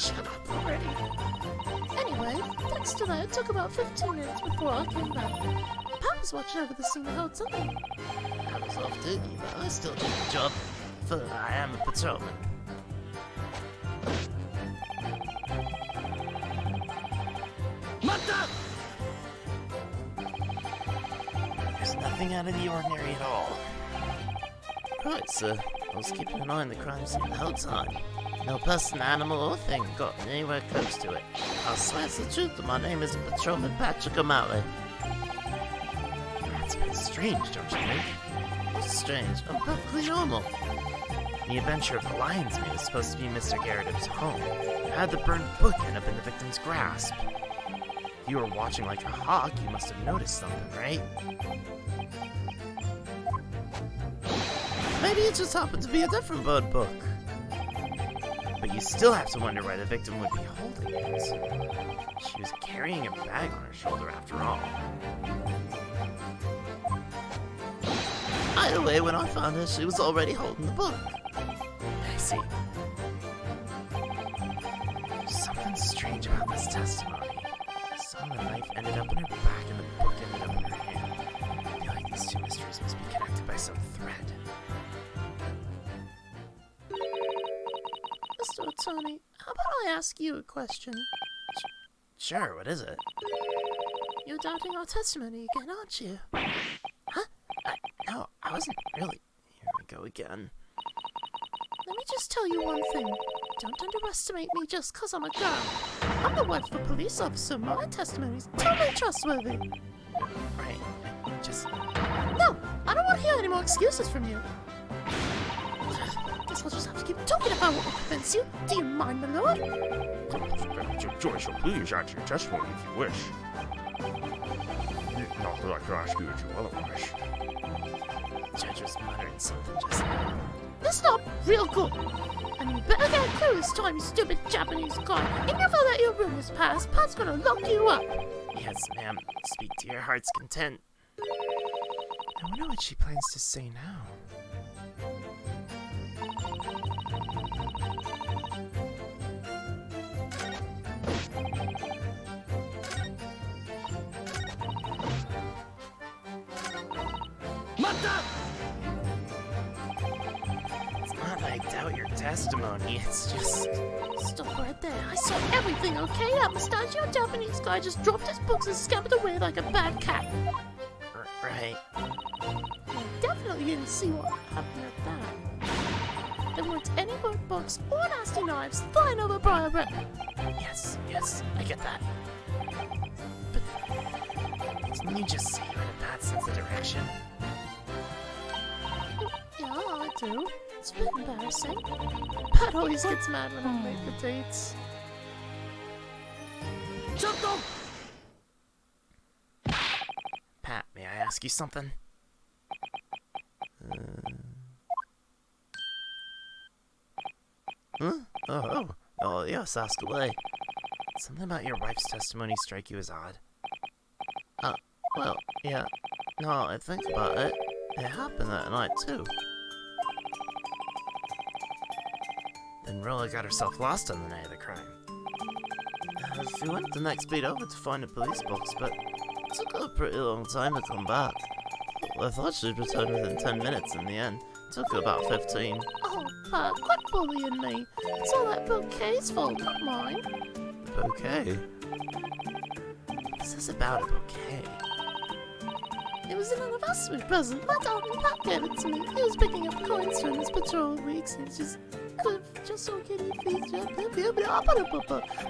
[SPEAKER 9] Shut up already. Anyway, thanks to that, it took about 15 minutes before I came back. Pat was watching over the scene the whole time.
[SPEAKER 8] I was off duty, but I still did the job. For I am a patrolman.
[SPEAKER 6] There's nothing out of the ordinary at all.
[SPEAKER 8] Right, sir. I was keeping an eye on the crime scene the whole time. No person, animal, or thing got anywhere close to it. I swear it's the truth that my name isn't Patrolman Patrick O'Malley.
[SPEAKER 6] That's a bit strange, don't you think?
[SPEAKER 8] What's strange? I'm perfectly normal.
[SPEAKER 6] The adventure of the lion's meat was supposed to be Mr. Gyakut's home. How did the burned book end up in the victim's grasp? If you were watching like a hawk, you must have noticed something, right?
[SPEAKER 8] Maybe it just happened to be a different bird book.
[SPEAKER 6] But you still have to wonder why the victim would be holding it. She was carrying a bag on her shoulder after all.
[SPEAKER 8] Either way, when I found her, she was already holding the book.
[SPEAKER 6] I see. Something strange about this testimony. Some of the knife ended up in her back and the book ended up in her hand. I feel like these two mysteries must be connected by some thread.
[SPEAKER 9] Mr. Attorney, how about I ask you a question?
[SPEAKER 6] Sure, what is it?
[SPEAKER 9] You're doubting our testimony again, aren't you?
[SPEAKER 6] Huh? No, I wasn't really. Here we go again.
[SPEAKER 9] Let me just tell you one thing. Don't underestimate me just 'cause I'm a girl. I'm the wife of a police officer. My testimony's totally trustworthy.
[SPEAKER 6] Right. Just.
[SPEAKER 9] No! I don't want to hear any more excuses from you. Guess I'll just have to keep talking if I want to convince you. Do you mind, my lord?
[SPEAKER 2] Joy shall please answer your testimony if you wish. Not that I could ask you to do otherwise.
[SPEAKER 6] Judge was muttering something just now.
[SPEAKER 9] That's not real good. And you better get a clue this time, you stupid Japanese guy. Even if I let your rumors pass, Pat's gonna lock you up.
[SPEAKER 6] Yes, ma'am. Speak to your heart's content. I wonder what she plans to say now. It's not that I doubt your testimony, it's just...
[SPEAKER 9] Stop right there. I saw everything, okay? That mustachio Japanese guy just dropped his books and scampered away like a bad cat.
[SPEAKER 6] Right.
[SPEAKER 9] You definitely didn't see what happened at that. There weren't any burnt books or nasty knives flying over Briar Brook.
[SPEAKER 6] Yes, I get that. But didn't you just say you had a bad sense of direction?
[SPEAKER 9] Yeah, I do. It's a bit embarrassing. Pat always gets mad when I'm late for dates.
[SPEAKER 6] Pat, may I ask you something?
[SPEAKER 8] Huh? Oh, yes, ask away.
[SPEAKER 6] Something about your wife's testimony strike you as odd?
[SPEAKER 8] Well, yeah. No, I think about it. It happened that night, too.
[SPEAKER 6] Then Rolla got herself lost on the night of the crime.
[SPEAKER 8] She went the next beat over to find the police box, but it took her a pretty long time to come back. I thought she'd return within 10 minutes in the end. It took her about 15.
[SPEAKER 9] Oh, Pat, quit bullying me. It's all that bouquet's fault, not mine.
[SPEAKER 8] The bouquet?
[SPEAKER 6] What's this about a bouquet?
[SPEAKER 9] It was an anniversary present. My dad and Pat gave it to me. He was picking up coins during his patrol weeks. He just could just so kitty feet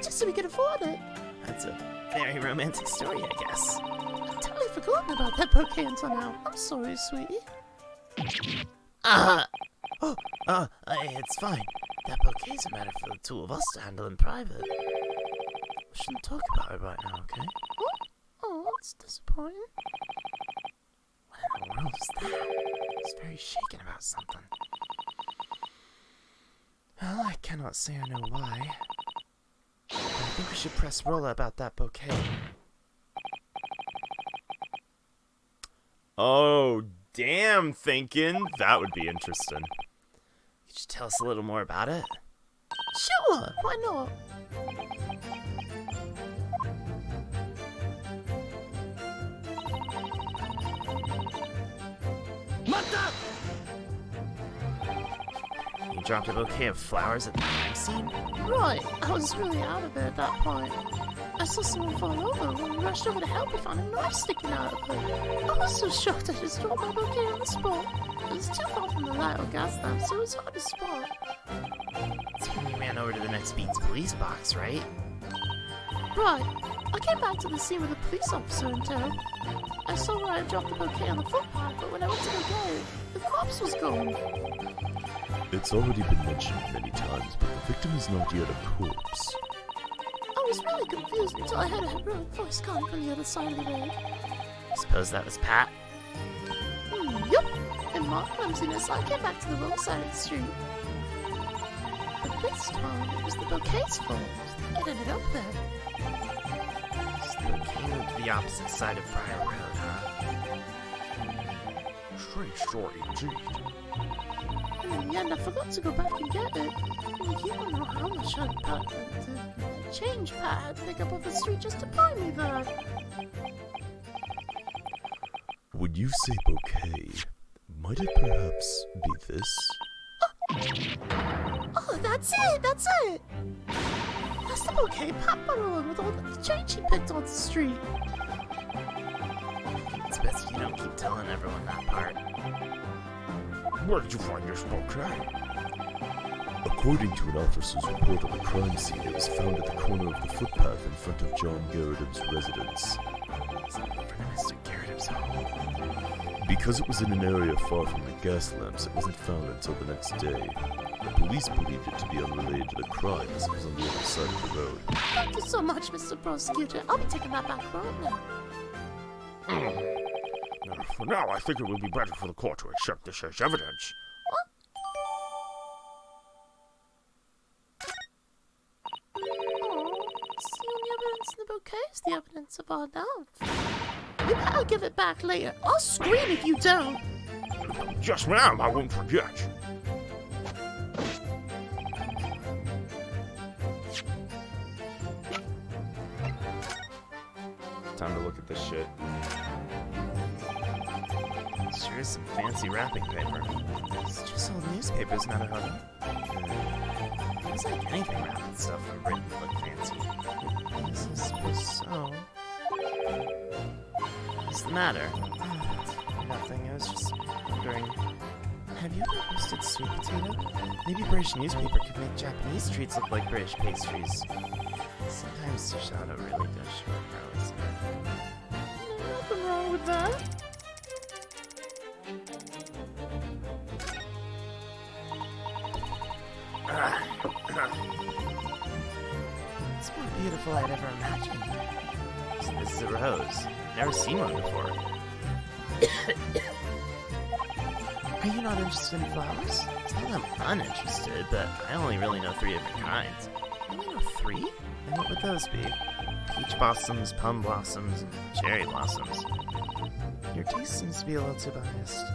[SPEAKER 9] just so we could afford it.
[SPEAKER 6] That's a very romantic story, I guess.
[SPEAKER 9] I'd totally forgotten about that bouquet until now. I'm sorry, sweetie.
[SPEAKER 8] It's fine. That bouquet's a matter for the two of us to handle in private. We shouldn't talk about it right now, okay?
[SPEAKER 9] Oh, that's disappointing.
[SPEAKER 6] What in the world is that? He's very shaken about something. Well, I cannot say I know why. But I think we should press Rolla about that bouquet.
[SPEAKER 5] Oh, damn, thinking. That would be interesting.
[SPEAKER 6] Could you tell us a little more about it?
[SPEAKER 9] Sure, why not?
[SPEAKER 6] You dropped a bouquet of flowers at the crime scene?
[SPEAKER 9] Right, I was really out of it at that point. I saw someone fall over. When we rushed over to help, we found a knife sticking out of her. I was so shocked I just dropped my bouquet on the spot. It was too far from the light or gas lamp, so it was hard to spot.
[SPEAKER 6] That's when you ran over to the next beat's police box, right?
[SPEAKER 9] Right. I came back to the scene with a police officer in tow. I saw where I dropped the bouquet on the footpath, but when I went to go get it, the corpse was gone.
[SPEAKER 3] It's already been mentioned many times, but the victim is not yet a corpse.
[SPEAKER 9] I was really confused until I heard a heroic voice calling from the other side of the road.
[SPEAKER 6] Suppose that was Pat?
[SPEAKER 9] Yup. In my clumsiness, I came back to the wrong side of the street. But this time, it was the bouquet's fault. It ended up there.
[SPEAKER 6] So the bouquet moved to the opposite side of Briar Road, huh?
[SPEAKER 2] Strange story indeed.
[SPEAKER 9] In the end, I forgot to go back and get it. You don't know how much change Pat had to pick up off the street just to buy me that.
[SPEAKER 3] When you say bouquet, might it perhaps be this?
[SPEAKER 9] Oh, that's it! That's it! That's the bouquet Pat brought along with all the change he picked off the street.
[SPEAKER 6] It's best if you don't keep telling everyone that part.
[SPEAKER 2] Where did you find this bouquet?
[SPEAKER 3] According to an officer's report on the crime scene, it was found at the corner of the footpath in front of John Garridim's residence.
[SPEAKER 6] Is that in front of Mr. Garridim's home?
[SPEAKER 3] Because it was in an area far from the gas lamps, it wasn't found until the next day. The police believed it to be unrelated to the crime, as it was on the other side of the road.
[SPEAKER 9] Thank you so much, Mr. Prosecutor. I'll be taking that back right now.
[SPEAKER 2] For now, I think it would be better for the court to accept this as evidence.
[SPEAKER 9] It's the only evidence in the bouquet is the evidence of our doubts. You better give it back later. I'll scream if you don't.
[SPEAKER 2] Yes, ma'am, I won't forget.
[SPEAKER 5] Time to look at this shit.
[SPEAKER 6] Sure is some fancy wrapping paper. It's just old newspapers, Naruhodō. It's like anything wrapped with stuff from Britain would look fancy. Yes, I suppose so. What's the matter? Nothing, I was just wondering. Have you ever roasted sweet potato? Maybe British newspaper could make Japanese treats look like British pastries. Sometimes Sushado really does show up girls.
[SPEAKER 9] Nothing wrong with that.
[SPEAKER 6] It's more beautiful I'd ever imagined. So this is a rose. Never seen one before. Are you not interested in flowers? It's not that I'm uninterested, but I only really know 3 different kinds. You only know 3? Then what would those be? Peach blossoms, plum blossoms, and cherry blossoms. Your taste seems to be a little too biased.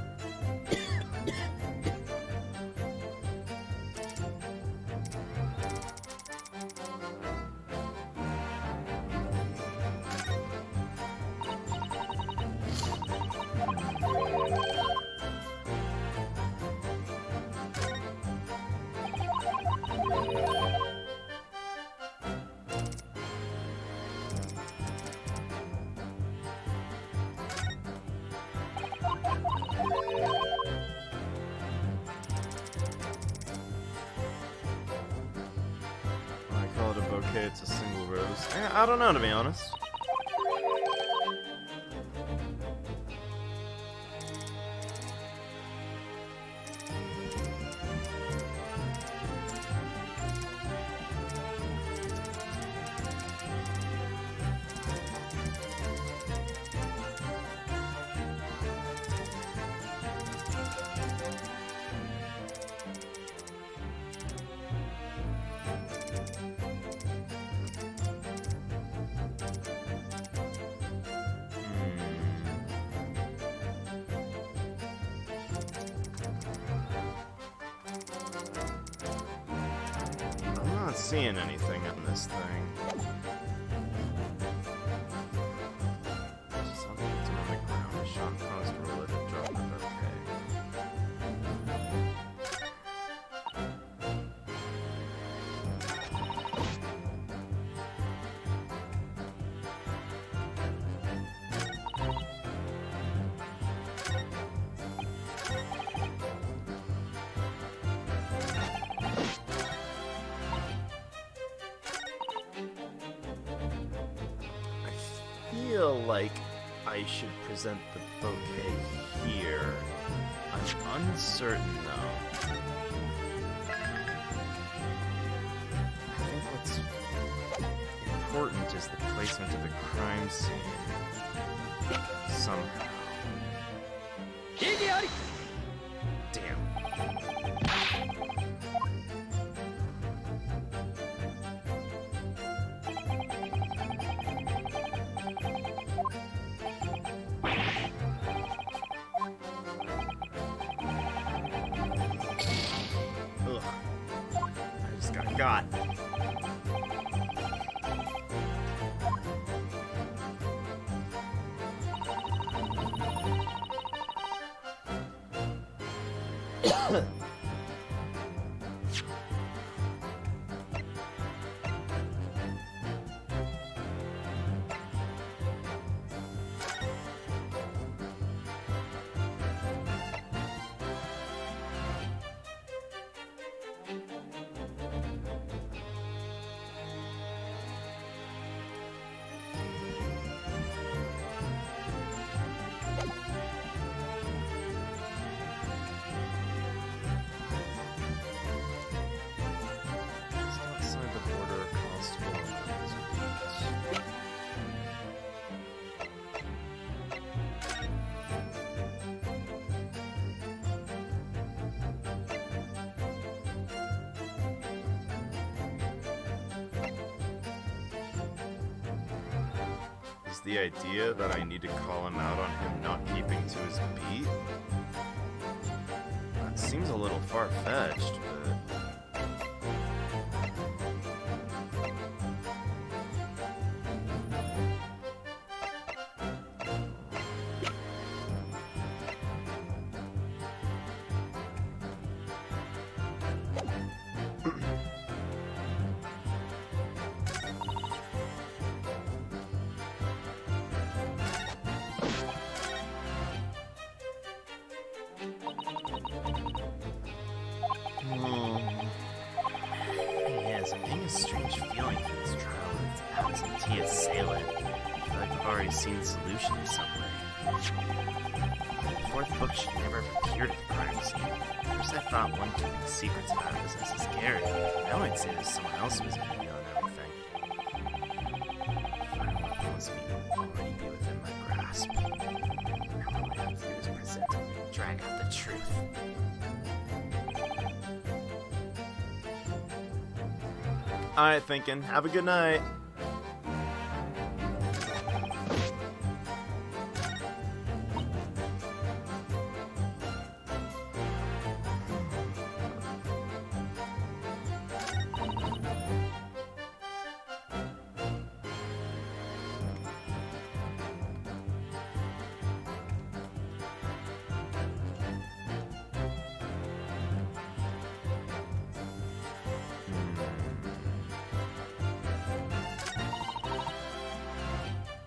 [SPEAKER 5] I call it a bouquet, it's a single rose. I don't know, to be honest. seeing anything in this thing. Something on the ground. Sean paused, roll it, and drop it. I feel like I should present the bouquet here. I'm uncertain though. I think what's important is the placement of the crime scene. Somehow. Damn. Ugh. I just got. The idea that I need to call him out on him not keeping to his beat? That seems a little far-fetched, but... Yes, I'm getting a strange feeling from this trial with its absentee assailant. I feel like I've already seen the solution somewhere. The fourth book should never have appeared at the crime scene. First I thought one keeping secrets about it was as scary. Now I'd say that someone else was revealing everything. The final weapon must already be within my grasp. Now all I have to do is present it and drag out the truth. Alright, thinking. Have a good night.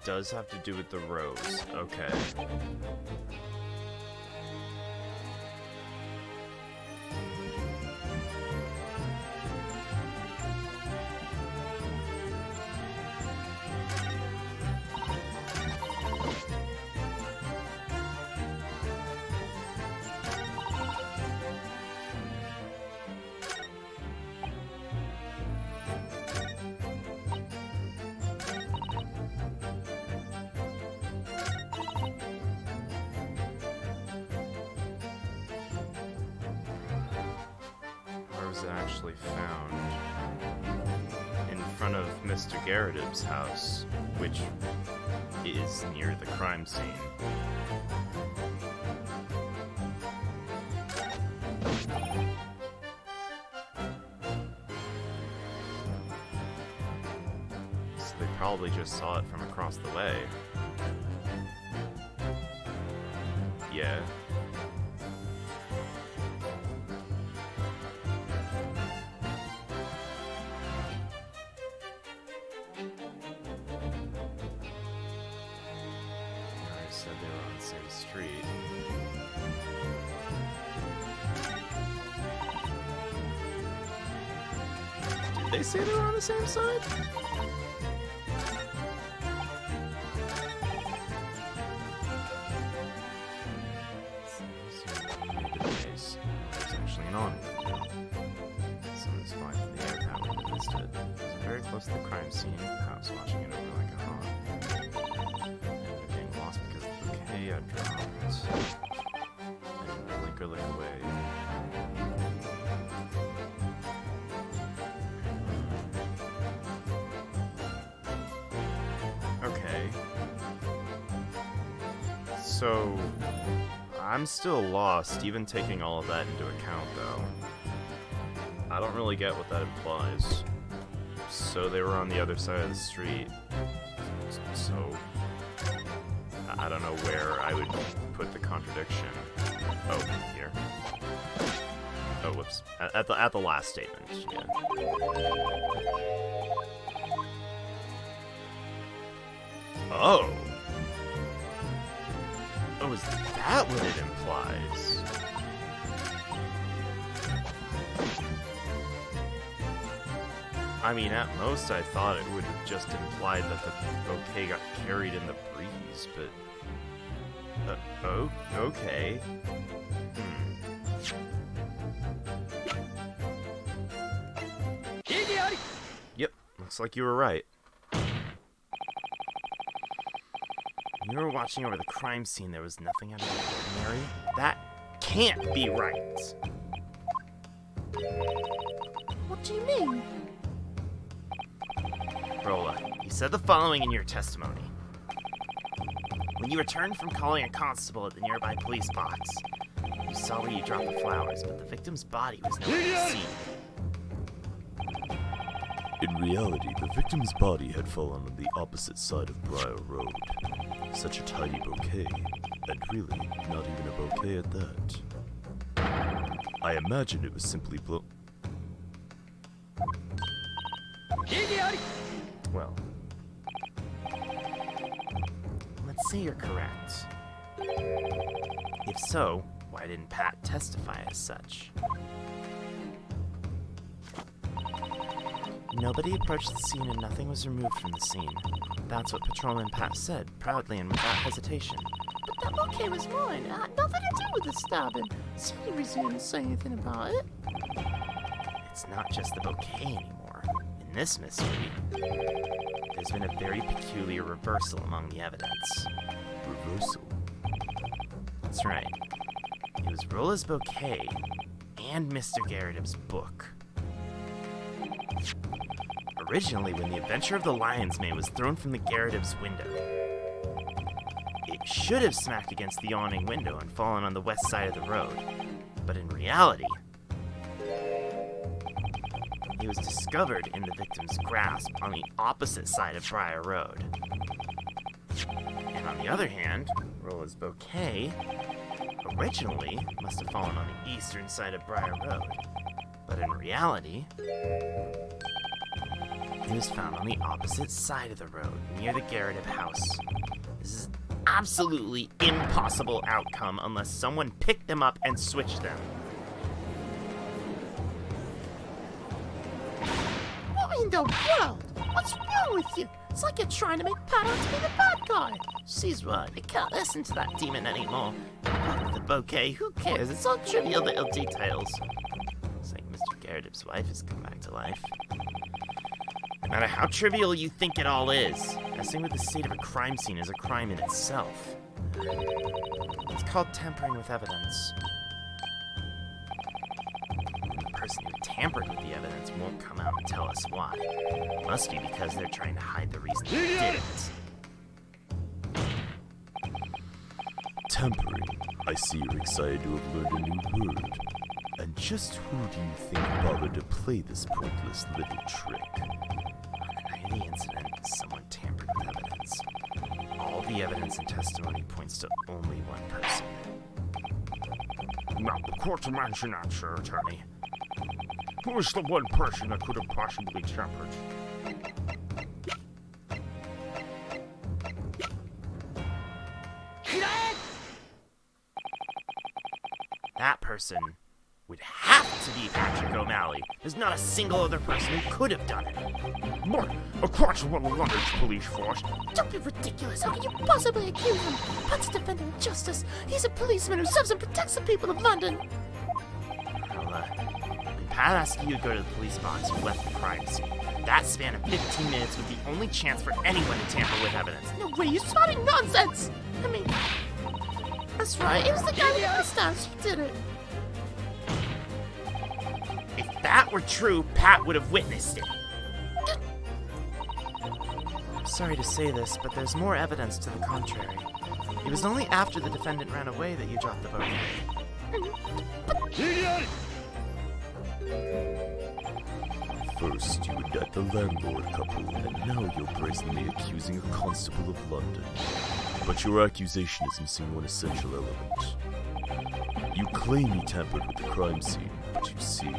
[SPEAKER 5] Does have to do with the rose. Okay. Actually found in front of Mr. Gyakut's house, which is near the crime scene. probably just saw it from across the way. Yeah. I said they were on the same street. Did they say they were on the same side? It's actually an awning window. Someone's flying from the air power that missed it. It was very close to the crime scene. I was watching it over like a hawk. And getting lost because of the bouquet I dropped. And blink or look away. Okay. So, I'm still lost, even taking all of that into account, though. I don't really get what that implies. So they were on the other side of the street. So, I don't know where I would put the contradiction. Oh, here. Oh, whoops. At the last statement, yeah. Oh! Oh, is that what it implies? I mean, at most I thought it would have just implied that the bouquet got carried in the breeze, but... oh, okay. Yep, looks like you were right. When you were watching over the crime scene, there was nothing out of the ordinary? That can't be right!
[SPEAKER 9] What do you mean?
[SPEAKER 6] Rolla, you said the following in your testimony. When you returned from calling a constable at the nearby police box, you saw where you dropped the flowers, but the victim's body was nowhere to be seen.
[SPEAKER 3] In reality, the victim's body had fallen on the opposite side of Briar Road. Such a tiny bouquet, and really, not even a bouquet at that. I imagine it was simply
[SPEAKER 6] Well, let's say you're correct. If so, why didn't Pat testify as such? Nobody approached the scene and nothing was removed from the scene. That's what Patrolman Pat said, proudly and without hesitation.
[SPEAKER 9] But that bouquet was mine. It had nothing to do with the stabbing. So any reason you didn't say anything about it?
[SPEAKER 6] It's not just the bouquet anymore. In this mystery, there's been a very peculiar reversal among the evidence.
[SPEAKER 3] reversal.
[SPEAKER 6] That's right. It was Rolla's bouquet and Mr. Gyakut's book. Originally, when the Adventure of the Lion's Mane was thrown from the Gyakut's window, it should have smacked against the awning window and fallen on the west side of the road. But in reality, it was discovered in the victim's grasp on the opposite side of Briar Road. And on the other hand, Rolla's bouquet originally must have fallen on the eastern side of Briar Road. But in reality, it was found on the opposite side of the road, near the Gyakuten house. This is an absolutely impossible outcome unless someone picked them up and switched them.
[SPEAKER 9] What in the world? What's wrong with you? It's like you're trying to make Pat out to be the bad guy.
[SPEAKER 6] She's right, you can't listen to that demon anymore. The bouquet, who cares? It's all trivial little details. It's like Mr. Gyakut's wife has come back to life. No matter how trivial you think it all is, messing with the state of a crime scene is a crime in itself. It's called tampering with evidence. And the person who tampered with the evidence won't come out and tell us why. Must be because they're trying to hide the reason they did it.
[SPEAKER 3] Tampering. I see you're excited to have learned a new word. And just who do you think bothered to play this pointless little trick?
[SPEAKER 6] I In the incident, someone tampered with evidence. All the evidence and testimony points to only one person.
[SPEAKER 2] Now, the court to mention that, sir, attorney. Who is the one person that could have possibly tampered?
[SPEAKER 6] That person would have to be Patrick O'Malley. There's not a single other person who could have done it.
[SPEAKER 2] But, across the London's police force,
[SPEAKER 9] Don't be ridiculous. How can you possibly accuse him? Pat's defending justice. He's a policeman who serves and protects the people of London.
[SPEAKER 6] Well, when Pat asked you to go to the police box, you left the crime scene. That span of 15 minutes was the only chance for anyone to tamper with evidence.
[SPEAKER 9] No way, you're spouting nonsense. I mean, that's right. It was the guy with the mustache who did it.
[SPEAKER 6] If that were true, Pat would have witnessed it. I'm sorry to say this, but there's more evidence to the contrary. It was only after the defendant ran away that you dropped the Bōken.
[SPEAKER 3] First, you would get the landlord couple, and now you're brazenly accusing a constable of London. But your accusation is missing one essential element. You claim he tampered with the crime scene, but you see,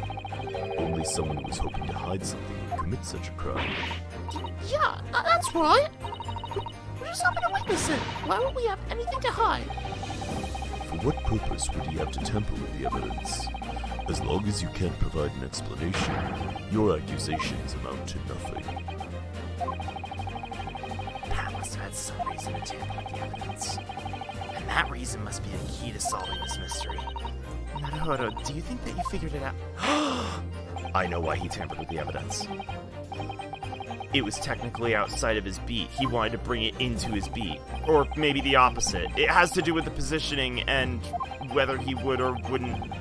[SPEAKER 3] only someone who was hoping to hide something would commit such a crime.
[SPEAKER 9] Yeah, that's right. We just happened to witness it. Why would we have anything to hide?
[SPEAKER 3] For what purpose would he have to tamper with the evidence? As long as you can't provide an explanation, your accusations amount to nothing.
[SPEAKER 6] Pat must have had some reason to tamper with the evidence. And that reason must be the key to solving this mystery. Naruhodō, do you think that you figured it out?
[SPEAKER 5] I know why he tampered with the evidence. It was technically outside of his beat. He wanted to bring it into his beat. Or maybe the opposite. It has to do with the positioning and whether he would or wouldn't.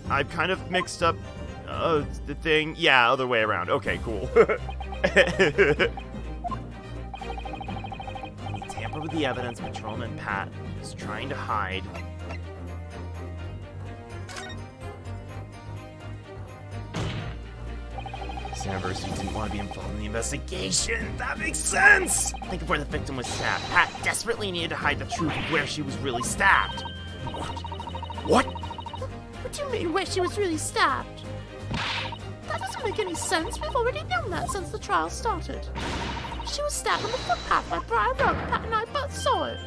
[SPEAKER 5] I've kind of mixed up the thing. Yeah, other way around. Okay, cool.
[SPEAKER 6] When he tampered with the evidence, Patrolman Pat was trying to hide. University didn't want to be involved in the investigation. That makes sense! Think of where the victim was stabbed. Pat desperately needed to hide the truth of where she was really stabbed.
[SPEAKER 2] what?
[SPEAKER 9] What do you mean, where she was really stabbed? That doesn't make any sense. We've already known that since the trial started. She was stabbed on the footpath by Briar Road. Pat and I both saw it.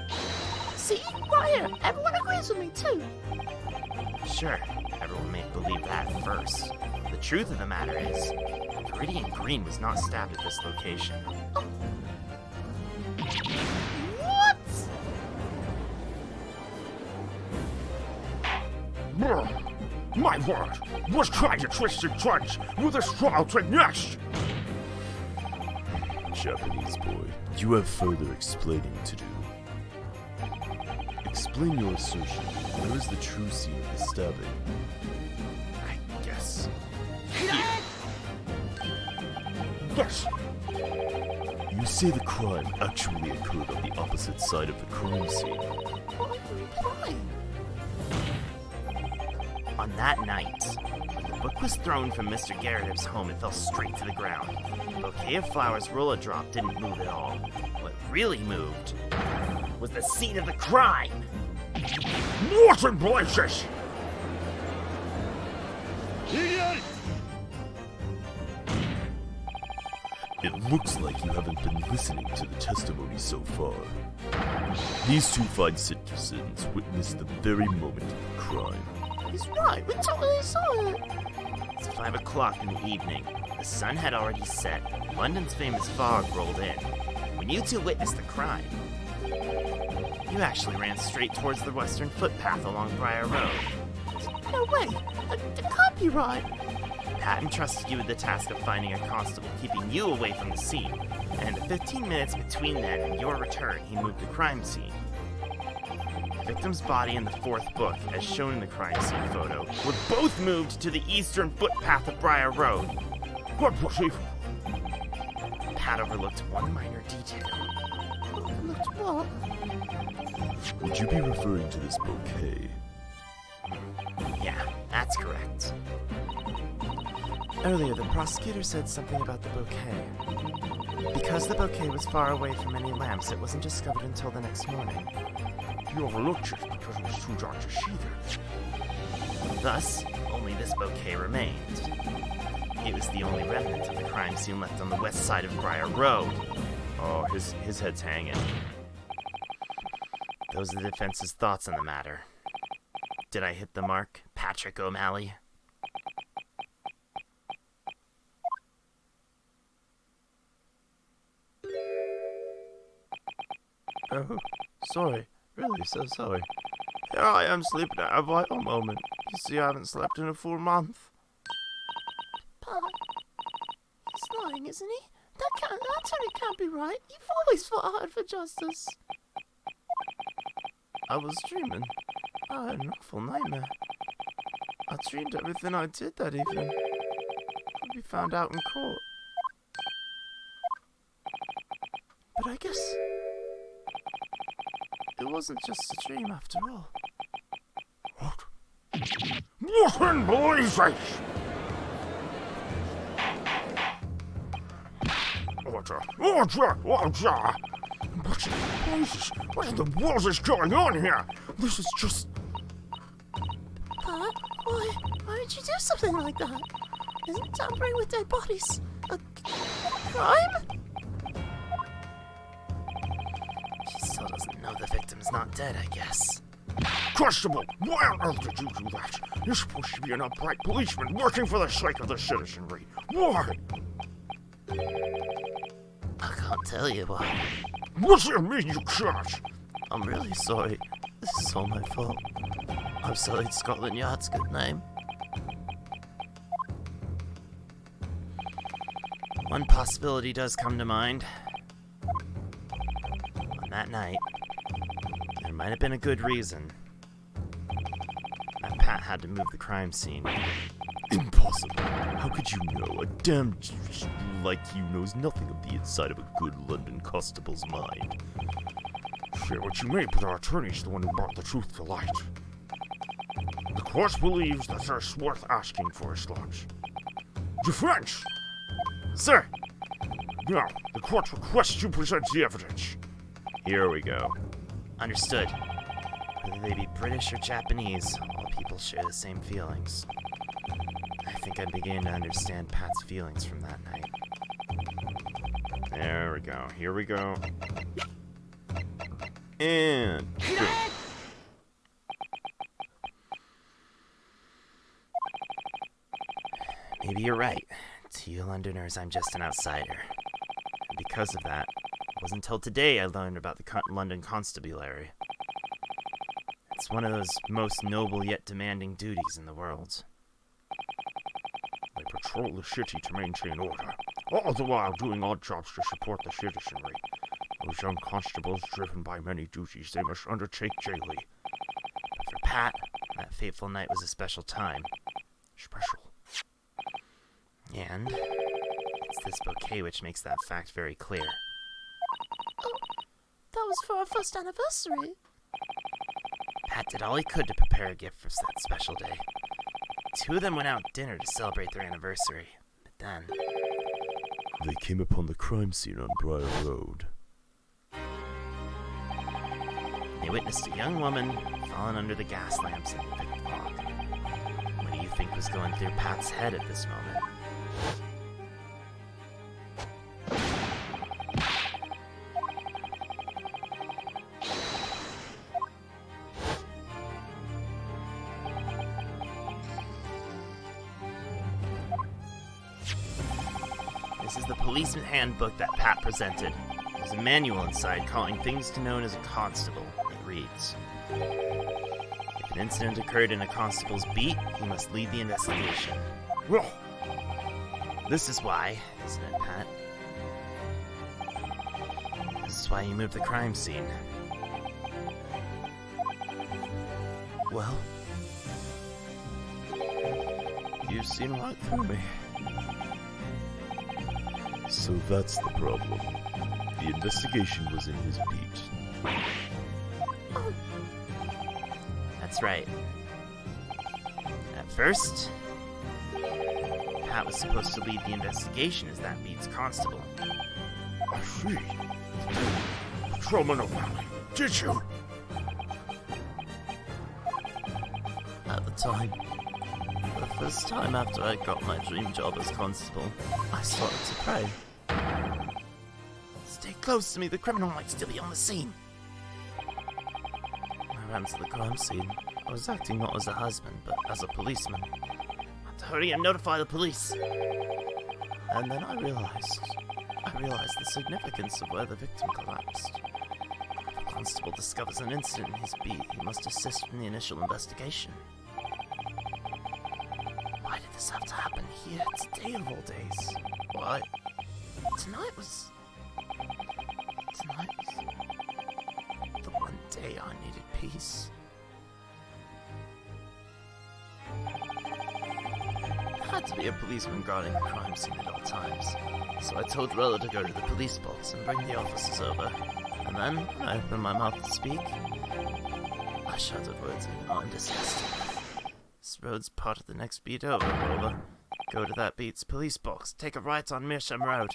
[SPEAKER 9] See? Right here. Everyone agrees with me, too.
[SPEAKER 6] Sure, everyone may believe that at first. The truth of the matter is, Viridian Green was not stabbed at this location.
[SPEAKER 9] What?
[SPEAKER 2] My word! Was trying to twist the judge with this trial trick next!
[SPEAKER 3] Japanese boy, you have further explaining to do. Explain your assertion. Where is the true scene of the stabbing?
[SPEAKER 6] I guess.
[SPEAKER 2] Yes!
[SPEAKER 3] You say the crime actually occurred on the opposite side of the crime scene.
[SPEAKER 9] What are you implying?
[SPEAKER 6] On that night, when the book was thrown from Mr. Garrett's home, it fell straight to the ground. The bouquet of flowers Rolla dropped didn't move at all. What really moved was the scene of the crime!
[SPEAKER 2] What in blazes?
[SPEAKER 3] It looks like you haven't been listening to the testimony so far. These two fine citizens witnessed the very moment of the crime.
[SPEAKER 9] He's right. We totally saw it.
[SPEAKER 6] It's 5 o'clock in the evening. The sun had already set. London's famous fog rolled in. When you two witnessed the crime, you actually ran straight towards the western footpath along Briar Road.
[SPEAKER 9] No way. That can't be right.
[SPEAKER 6] Pat entrusted you with the task of finding a constable, keeping you away from the scene. And in the 15 minutes between then and your return, he moved the crime scene. The victim's body and the fourth book, as shown in the crime scene photo, were both moved to the eastern footpath of Briar Road.
[SPEAKER 2] What was he?
[SPEAKER 6] Pat overlooked one minor detail.
[SPEAKER 9] Looked what?
[SPEAKER 3] Would you be referring to this bouquet?
[SPEAKER 6] Yeah, that's correct. Earlier, the prosecutor said something about the bouquet. Because the bouquet was far away from any lamps, it wasn't discovered until the next morning.
[SPEAKER 2] You overlooked it because it was too dark to see that.
[SPEAKER 6] Thus, only this bouquet remained. It was the only remnant of the crime scene left on the west side of Briar Road. Oh, his head's hanging. Those are the defense's thoughts on the matter. Did I hit the mark, Patrick O'Malley? Oh, sorry. Really so sorry. Here I am sleeping at a vital moment. You see, I haven't slept in a full month.
[SPEAKER 9] Pat, he's lying, isn't he? That totally can't be right. You've always fought hard for justice.
[SPEAKER 6] I was dreaming. I had an awful nightmare. I dreamed everything I did that evening would be found out in court. But I guess it wasn't just a dream after all.
[SPEAKER 2] What? What in blazes? Order! What in blazes? What in the world is going on here? This is just...
[SPEAKER 9] Pat, why would you do something like that? Isn't tampering with dead bodies a crime?
[SPEAKER 6] She still doesn't know the victim's not dead, I guess.
[SPEAKER 2] Constable, why on earth did you do that? You're supposed to be an upright policeman working for the sake of the citizenry. Why?
[SPEAKER 6] I can't tell you why.
[SPEAKER 2] What do you mean you can't?
[SPEAKER 6] I'm really sorry. This is all my fault. I've sullied Scotland Yard's good name. One possibility does come to mind. On that night, there might have been a good reason that Pat had to move the crime scene.
[SPEAKER 3] Impossible. How could you know? A damn like you knows nothing of the inside of a good London constable's mind.
[SPEAKER 2] Say what you may, but our attorney's the one who brought the truth to light. The court believes that it's worth asking for a slot. Defense!
[SPEAKER 6] Sir!
[SPEAKER 2] Now, the court requests you present the evidence.
[SPEAKER 6] Here we go. Understood. Whether they be British or Japanese, all people share the same feelings. I think I'm beginning to understand Pat's feelings from that night. There we go. Here we go. And... boom. Maybe you're right. To you Londoners, I'm just an outsider. And because of that, it wasn't until today I learned about the London Constabulary. It's one of those most noble yet demanding duties in the world.
[SPEAKER 2] They patrol the city to maintain order, all the while doing odd jobs to support the citizenry. Those young constables, driven by many duties they must undertake daily.
[SPEAKER 6] But for Pat, that fateful night was a special time.
[SPEAKER 2] Special.
[SPEAKER 6] And it's this bouquet which makes that fact very clear.
[SPEAKER 9] Oh, that was for our first anniversary.
[SPEAKER 6] Pat did all he could to prepare a gift for that special day. Two of them went out to dinner to celebrate their anniversary. But then...
[SPEAKER 3] they came upon the crime scene on Briar Road.
[SPEAKER 6] they witnessed a young woman fallen under the gas lamps in the thick fog. What do you think was going through Pat's head at this moment? This is the policeman handbook that Pat presented. There's a manual inside calling things to known as a constable. It reads, if an incident occurred in a constable's beat, he must lead the investigation.
[SPEAKER 2] Well,
[SPEAKER 6] this is why, isn't it, Pat? This is why you moved the crime scene. Well, you've seen right through me.
[SPEAKER 3] So that's the problem. The investigation was in his beat.
[SPEAKER 6] That's right. At first, Pat was supposed to lead the investigation as that beat's constable.
[SPEAKER 2] I see. Patrolman O'Malley, did you?
[SPEAKER 4] At the time, the first time after I got my dream job as constable, I started to pray.
[SPEAKER 6] Stay close to me, the criminal might still be on the scene.
[SPEAKER 4] I ran to the crime scene. I was acting not as a husband, but as a policeman.
[SPEAKER 6] Hurry and notify the police.
[SPEAKER 4] And then I realized the significance of where the victim collapsed. If a constable discovers an incident in his beat, he must assist in the initial investigation. Why did this have to happen here today of all days? Why? Tonight was the one day I needed peace. I had to be a policeman guarding the crime scene at all times, so I told Rolla to go to the police box and bring the officers over. And then, when I opened my mouth to speak, I shouted words I'm disgusted with. This road's part of the next beat over, Rolla. Go to that beat's police box. Take a right on Mearsham Road.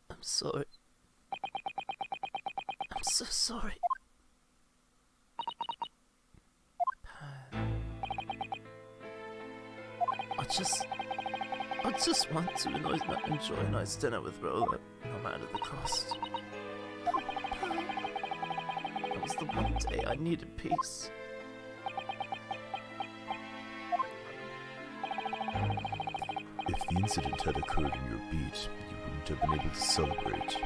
[SPEAKER 4] I'm sorry. I'm so sorry. I just want to enjoy a nice dinner with Rolla, no matter the cost. It was the one day I needed peace.
[SPEAKER 3] If the incident had occurred in your beat, you wouldn't have been able to celebrate.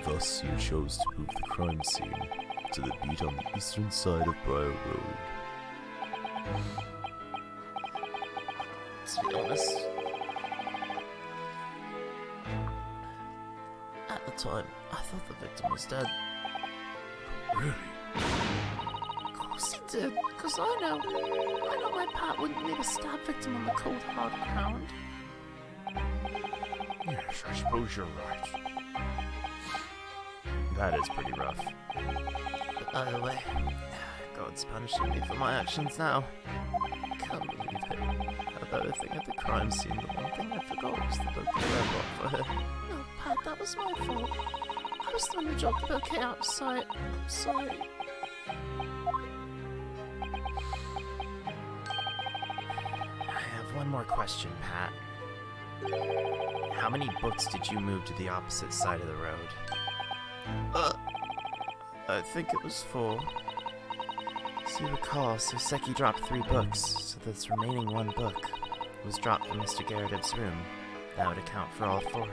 [SPEAKER 3] Thus, you chose to move the crime scene to the beat on the eastern side of Briar Road.
[SPEAKER 4] To be honest, at the time, I thought the victim was dead.
[SPEAKER 2] Really?
[SPEAKER 9] Of course he did, because I know my Pat wouldn't leave a stab victim on the cold, hard ground.
[SPEAKER 2] Yes, I suppose you're right.
[SPEAKER 6] That is pretty rough.
[SPEAKER 4] But by the way, God's punishing me for my actions now. Can't believe it. About a thing at the crime scene, the one thing I forgot was the bouquet I bought for her.
[SPEAKER 9] No, Pat, that was my fault. I was the one who dropped the bouquet out of sight. I'm sorry.
[SPEAKER 6] I have one more question, Pat. How many books did you move to the opposite side of the road?
[SPEAKER 4] I think it was 4.
[SPEAKER 6] As you recall, Soseki dropped 3 books, so this remaining 1 book was dropped from Mr. Garrett's room. That would account for all 4.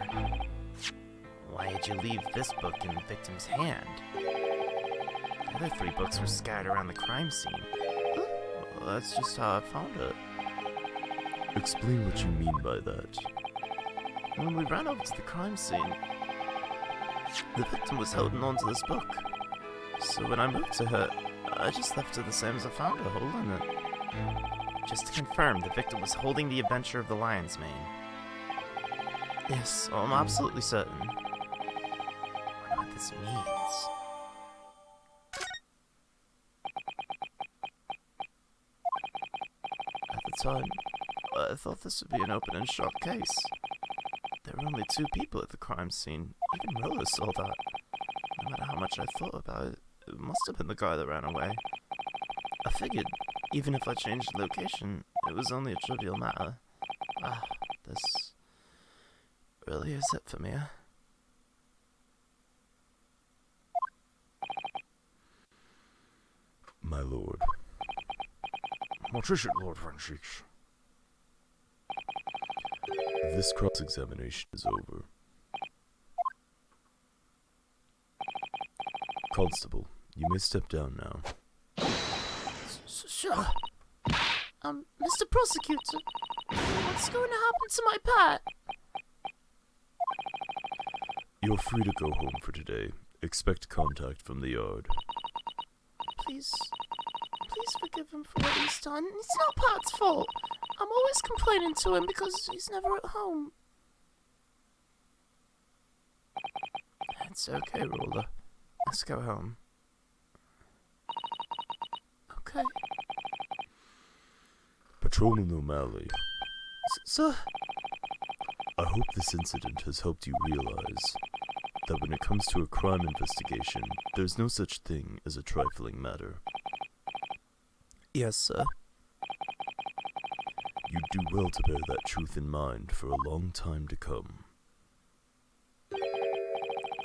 [SPEAKER 6] Why did you leave this book in the victim's hand? The other 3 books were scattered around the crime scene.
[SPEAKER 4] Well, that's just how I found it.
[SPEAKER 3] Explain what you mean by that.
[SPEAKER 4] When we ran over to the crime scene, the victim was holding on to this book. So when I moved to her, I just left her the same as I found her, holding it.
[SPEAKER 6] Just to confirm, the victim was holding The Adventure of the Lion's Mane.
[SPEAKER 4] Yes, I'm absolutely certain.
[SPEAKER 6] I wonder what this means.
[SPEAKER 4] At the time, I thought this would be an open and shut case. There were only 2 people at the crime scene. Even Rolla saw that. No matter how much I thought about it, it must have been the guy that ran away. I figured, even if I changed the location, it was only a trivial matter. This really is it for me, huh?
[SPEAKER 3] My lord.
[SPEAKER 2] What is it, Lord Francis?
[SPEAKER 3] This cross-examination is over. Constable, you may step down now.
[SPEAKER 9] Sure. Mr. Prosecutor, what's going to happen to my pet?
[SPEAKER 3] You're free to go home for today. Expect contact from the yard.
[SPEAKER 9] Please forgive him for what he's done. It's not Pat's fault. I'm always complaining to him because he's never at home.
[SPEAKER 5] It's okay, Ruler. Let's go home.
[SPEAKER 9] Okay.
[SPEAKER 3] Patrolman O'Malley,
[SPEAKER 5] Sir?
[SPEAKER 3] I hope this incident has helped you realize that when it comes to a crime investigation, there's no such thing as a trifling matter.
[SPEAKER 5] Yes, sir.
[SPEAKER 3] You do well to bear that truth in mind for a long time to come.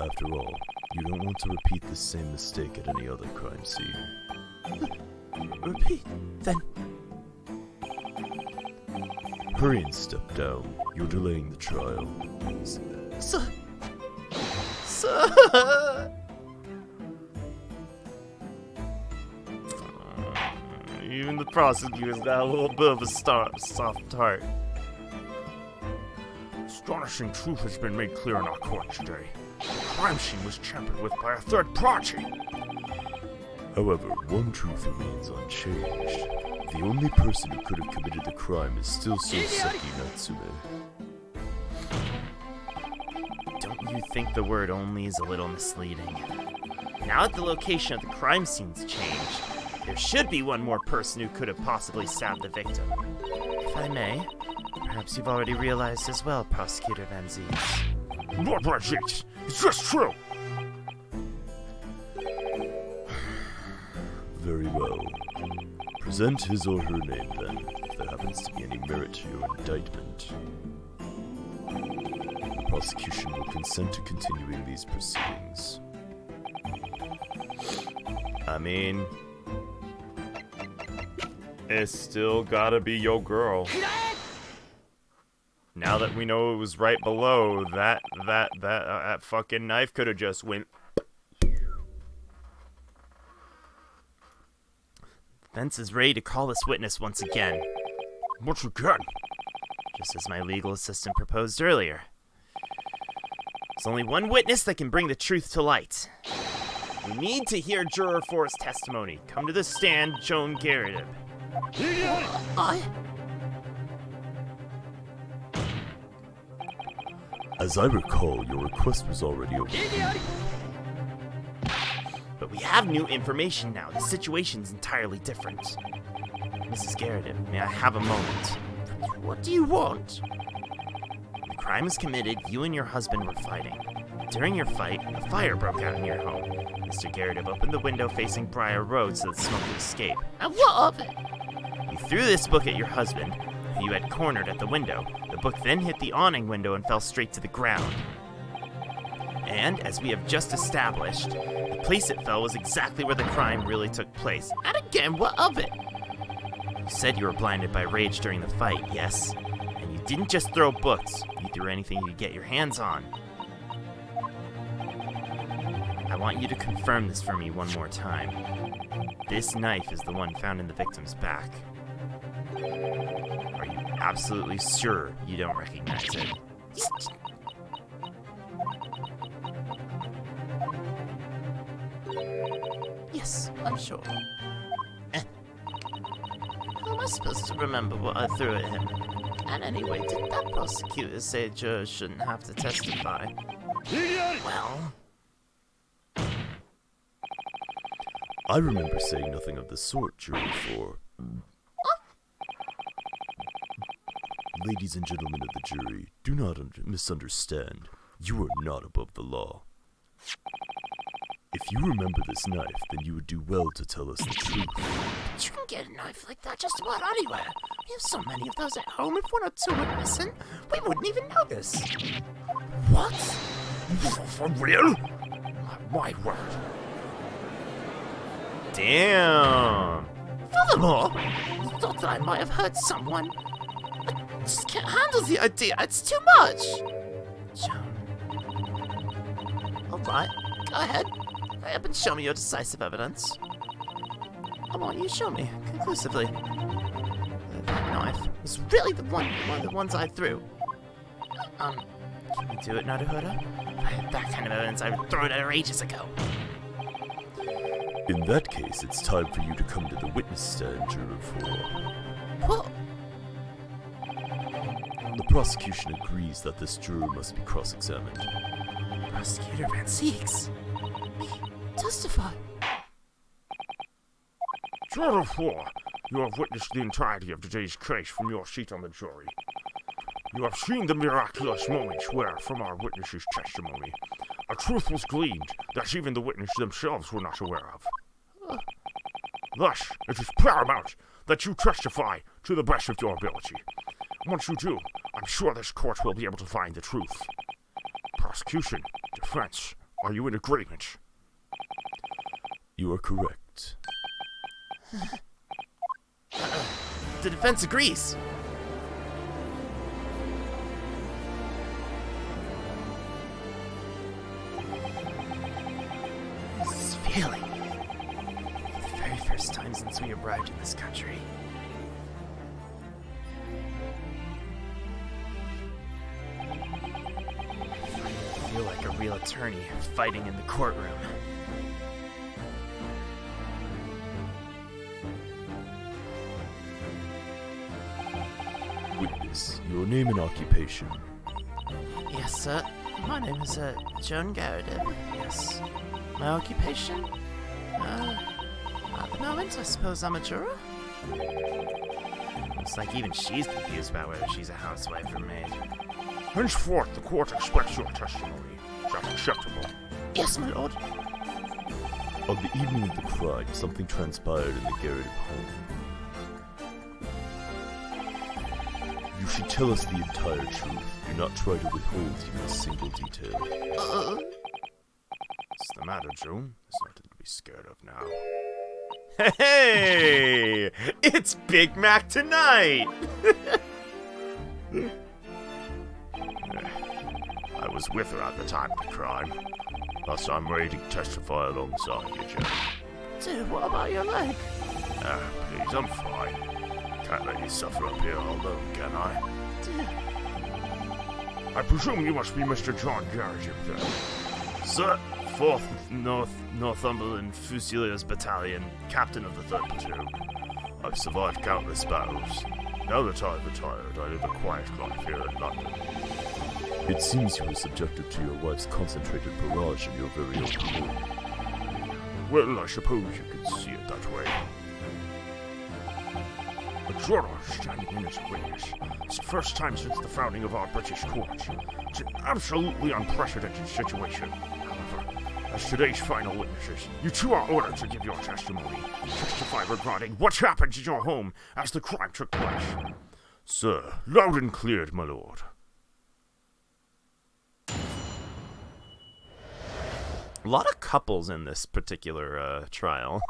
[SPEAKER 3] After all, you don't want to repeat the same mistake at any other crime scene.
[SPEAKER 5] Repeat, then.
[SPEAKER 3] Hurry and step down. You're delaying the trial.
[SPEAKER 5] Sir! Sir! Even the prosecutor's got a little bit of a soft heart.
[SPEAKER 2] Astonishing truth has been made clear in our court today. The crime scene was tampered with by a third party.
[SPEAKER 3] However, one truth remains unchanged. The only person who could have committed the crime is still Soseki Natsume.
[SPEAKER 5] Don't you think the word only is a little misleading? Now that the location of the crime scene's changed, there should be one more person who could have possibly stabbed the victim. If I may, perhaps you've already realized as well, Prosecutor Van Zieks.
[SPEAKER 2] Lord Van Zieks, is this true?
[SPEAKER 3] Very well. Present his or her name, then, if there happens to be any merit to your indictment. The prosecution will consent to continuing these proceedings.
[SPEAKER 5] I mean, it's still gotta be your girl. Now that we know it was right below, that fucking knife could have just went. Fence is ready to call this witness once again.
[SPEAKER 2] Once again?
[SPEAKER 5] Just as my legal assistant proposed earlier. There's only one witness that can bring the truth to light. We need to hear Juror 4's testimony. Come to the stand, Joan Garrett.
[SPEAKER 3] As I recall, your request was already overruled.
[SPEAKER 5] But we have new information now. The situation's entirely different. Mrs. Garrett, may I have a moment?
[SPEAKER 9] What do you want?
[SPEAKER 5] The crime was committed. You and your husband were fighting. During your fight, a fire broke out in your home. Mr. Garrett opened the window facing Briar Road so that smoke could escape.
[SPEAKER 9] And what of it?
[SPEAKER 5] You threw this book at your husband, who you had cornered at the window. The book then hit the awning window and fell straight to the ground. And, as we have just established, the place it fell was exactly where the crime really took place.
[SPEAKER 9] And again, what of it?
[SPEAKER 5] You said you were blinded by rage during the fight, yes? And you didn't just throw books, you threw anything you could get your hands on. I want you to confirm this for me one more time. This knife is the one found in the victim's back. Are you absolutely sure you don't recognize it?
[SPEAKER 9] Yes, I'm sure. How am I supposed to remember what I threw at him? And anyway, didn't that prosecutor say jurors shouldn't have to testify? Well...
[SPEAKER 3] I remember saying nothing of the sort, Jury 4. Ladies and gentlemen of the jury, do not misunderstand. You are not above the law. If you remember this knife, then you would do well to tell us the truth.
[SPEAKER 9] But you can get a knife like that just about anywhere. We have so many of those at home. If one or two were missing, we wouldn't even notice. What?
[SPEAKER 2] For real? My word.
[SPEAKER 5] Damn!
[SPEAKER 9] Furthermore, I thought that I might have hurt someone. I just can't handle the idea. It's too much.
[SPEAKER 5] Joan.
[SPEAKER 9] Alright, go ahead. Hurry up and show me your decisive evidence. I want you to show me, conclusively.
[SPEAKER 6] knife was really one of the ones I threw. Can you do it, Naruhodō? If I had that kind of evidence, I would throw it at her ages ago.
[SPEAKER 3] In that case, it's time for you to come to the witness stand, Juror 4.
[SPEAKER 9] What?
[SPEAKER 3] The prosecution agrees that this juror must be cross-examined.
[SPEAKER 6] Prosecutor Van Seeks.
[SPEAKER 9] Testify.
[SPEAKER 2] Juror 4, you have witnessed the entirety of today's case from your seat on the jury. You have seen the miraculous moments where, from our witnesses' testimony, a truth was gleaned that even the witnesses themselves were not aware of. Thus, it is paramount that you testify to the best of your ability. Once you do, I'm sure this court will be able to find the truth. Prosecution, defense, are you in agreement?
[SPEAKER 3] You are correct.
[SPEAKER 6] The defense agrees. This feeling. The very first time since we arrived in this country. I feel like a real attorney fighting in the courtroom.
[SPEAKER 3] Witness, your name and occupation.
[SPEAKER 6] Yes, sir. My name is, John Gyakuten. Yes. My occupation? At the moment, I suppose I'm a juror? Looks like even she's confused about whether she's a housewife or maid.
[SPEAKER 2] Henceforth, the court expects your testimony. Is that acceptable?
[SPEAKER 9] Yes, my lord.
[SPEAKER 3] On the evening of the crime, something transpired in the garret home. You should tell us the entire truth. Do not try to withhold even a single detail.
[SPEAKER 2] What's the matter, June? There's nothing to be scared of now.
[SPEAKER 5] Hey! It's Big Mac tonight!
[SPEAKER 2] I was with her at the time of the crime. Thus, I'm ready to testify alongside you, Joe.
[SPEAKER 9] Dude, what about your leg?
[SPEAKER 2] Please, I'm fine. Can't let you suffer up here alone, can I? I presume you must be Mr. John Gyakuten, then.
[SPEAKER 5] Sir, 4th Northumberland Fusiliers Battalion, Captain of the 3rd Platoon.
[SPEAKER 2] I've survived countless battles. Now that I've retired, I live a quiet life here in London.
[SPEAKER 3] It seems you were subjected to your wife's concentrated barrage in your very own home.
[SPEAKER 2] Well, I suppose you could see it that way. A juror standing in as a witness. It's the first time since the founding of our British court. It's an absolutely unprecedented situation. However, as today's final witnesses, you two are ordered to give your testimony. Testify regarding what happened in your home as the crime took place. Sir, loud and clear, my lord.
[SPEAKER 5] A lot of couples in this particular trial.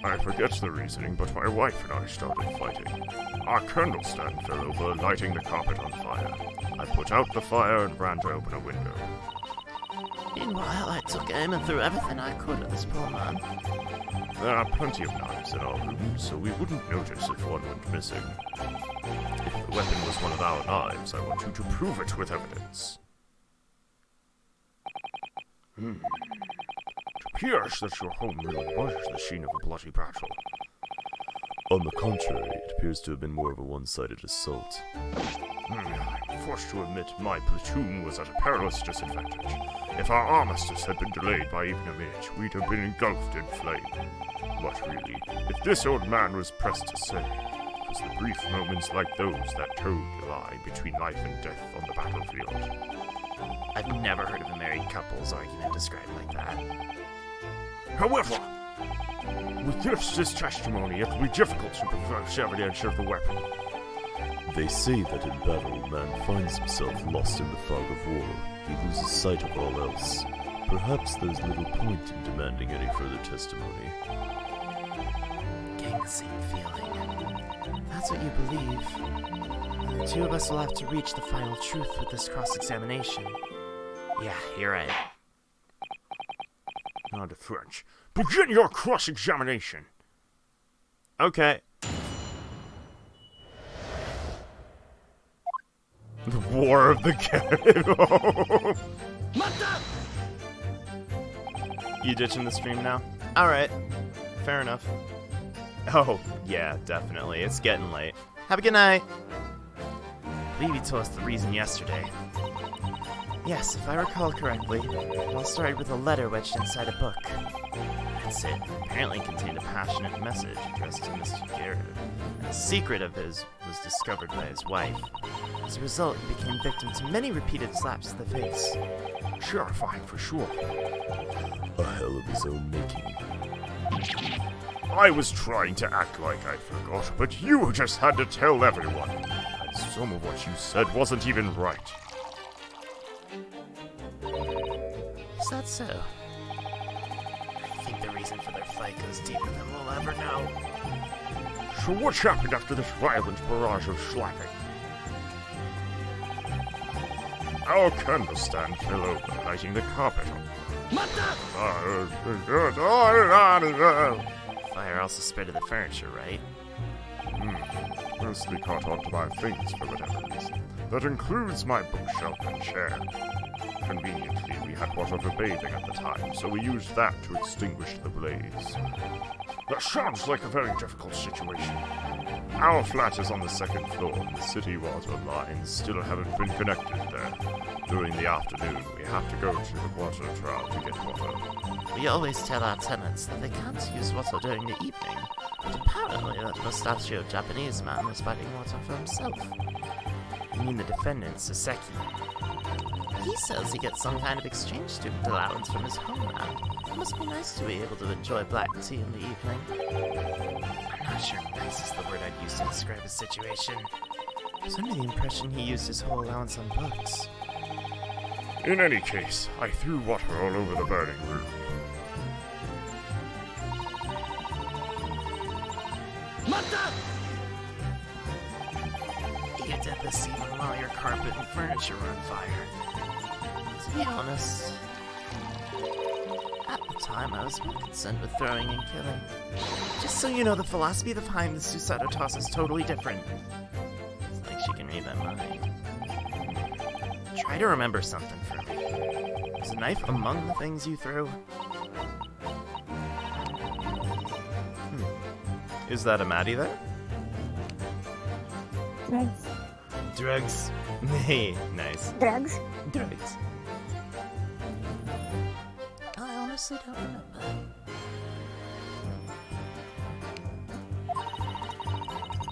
[SPEAKER 2] I forget the reasoning, but my wife and I started fighting. Our candle stand fell over, lighting the carpet on fire. I put out the fire and ran to open a window.
[SPEAKER 9] Meanwhile, I took aim and threw everything I could at this poor man.
[SPEAKER 2] There are plenty of knives in our room, so we wouldn't notice if one went missing. If the weapon was one of our knives, I want you to prove it with evidence. It appears that your home really was the scene of a bloody battle.
[SPEAKER 3] On the contrary, it appears to have been more of a one-sided assault.
[SPEAKER 2] I'm forced to admit my platoon was at a perilous disadvantage. If our armistice had been delayed by even a minute, we'd have been engulfed in flame. But really, if this old man was pressed to say, it was the brief moments like those that towed the line between life and death on the battlefield.
[SPEAKER 6] I've never heard of a married couple's argument described like that.
[SPEAKER 2] However, with this testimony, it will be difficult to prove evidence of the weapon.
[SPEAKER 3] They say that in battle, man finds himself lost in the fog of war. He loses sight of all else. Perhaps there's little point in demanding any further testimony.
[SPEAKER 6] Getting the same feeling. If that's what you believe, the two of us will have to reach the final truth with this cross-examination. Yeah, you're right.
[SPEAKER 2] Now the French. Begin your cross-examination.
[SPEAKER 5] Okay. The War of the Gyakuten. You ditching the stream now? Alright. Fair enough. Oh, yeah, definitely. It's getting late. Have a good night. I believe you told us the reason yesterday. Yes, if I recall correctly, it all started with a letter wedged inside a book. That's it. Apparently it contained a passionate message addressed to Mr. Gyakuten. A secret of his was discovered by his wife. As a result, he became victim to many repeated slaps to the face.
[SPEAKER 2] Terrifying for sure.
[SPEAKER 3] A hell of his own making.
[SPEAKER 2] I was trying to act like I forgot, but you just had to tell everyone. And some of what you said wasn't even right.
[SPEAKER 4] Is that so? I think the reason for their fight goes deeper than we'll ever know.
[SPEAKER 2] So what happened after this violent barrage of slapping? Our candle stand fell over, lighting the carpet on
[SPEAKER 5] Fire also spread to the furniture, right?
[SPEAKER 2] Mostly caught onto my things for whatever reason. That includes my bookshelf and chair. Conveniently, we had water for bathing at the time, so we used that to extinguish the blaze. That sounds like a very difficult situation. Our flat is on the second floor, and the city water lines still haven't been connected there. During the afternoon, we have to go to the water trough to get water.
[SPEAKER 4] We always tell our tenants that they can't use water during the evening, but apparently that mustachioed Japanese man was finding water for himself.
[SPEAKER 5] You mean the defendant, Saseki?
[SPEAKER 4] He says he gets some kind of exchange student allowance from his homeland. It must be nice to be able to enjoy black tea in the evening.
[SPEAKER 5] I'm not sure nice is the word I'd use to describe his situation. I was under the impression he used his whole allowance on books.
[SPEAKER 2] In any case, I threw water all over the burning room.
[SPEAKER 4] You did this even while your carpet and furniture were on fire. To be honest, at the time I was more concerned with throwing and killing.
[SPEAKER 5] Just so you know, the philosophy behind the Suicidal Toss is totally different.
[SPEAKER 4] It's like she can read my mind.
[SPEAKER 5] Try to remember something for me. Was a knife among the things you threw? Is that a Maddie there?
[SPEAKER 10] Drugs.
[SPEAKER 5] Drugs. Hey, nice.
[SPEAKER 10] Drugs.
[SPEAKER 5] Drugs.
[SPEAKER 4] I honestly don't remember.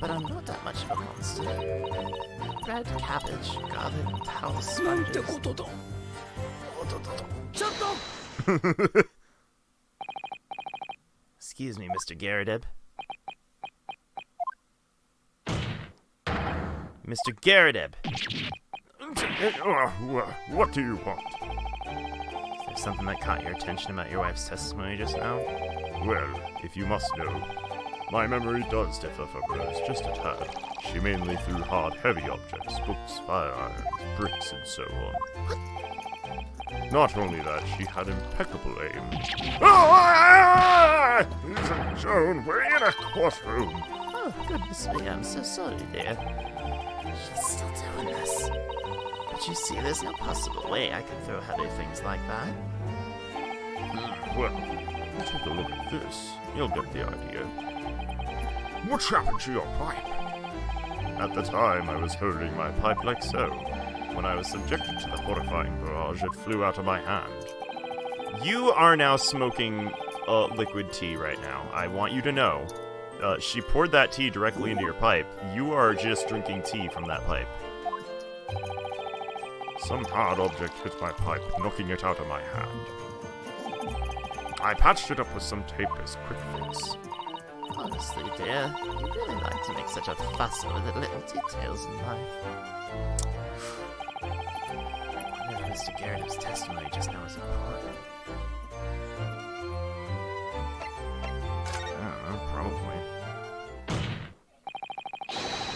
[SPEAKER 4] But I'm not that much of a monster. Bread, cabbage, garlic, towels, sponges.
[SPEAKER 5] Excuse me, Mr. Gyakuten. Mr. Gyakuten!
[SPEAKER 2] What do you want?
[SPEAKER 5] Is there something that caught your attention about your wife's testimony just now?
[SPEAKER 2] Well, if you must know, my memory does differ from hers just a tad. She mainly threw hard, heavy objects, books, firearms, bricks, and so on. Not only that, she had impeccable aim. Joan, we're in a courtroom.
[SPEAKER 4] Oh, goodness me, I'm so sorry, dear. She's still doing this. But you see, there's no possible way I could throw heavy things like that.
[SPEAKER 2] Well, take a look at this. You'll get the idea. What's happened to your pipe? At the time, I was holding my pipe like so. When I was subjected to the horrifying barrage, it flew out of my hand.
[SPEAKER 5] You are now smoking liquid tea right now. I want you to know. She poured that tea directly into your pipe. You are just drinking tea from that pipe.
[SPEAKER 2] Some hard object hit my pipe, knocking it out of my hand. I patched it up with some tape as quick fix.
[SPEAKER 4] Honestly, dear, you really like to make such a fuss over the little details in life.
[SPEAKER 5] I wonder if Mr. Gyakut's testimony just now is important. I don't know, probably.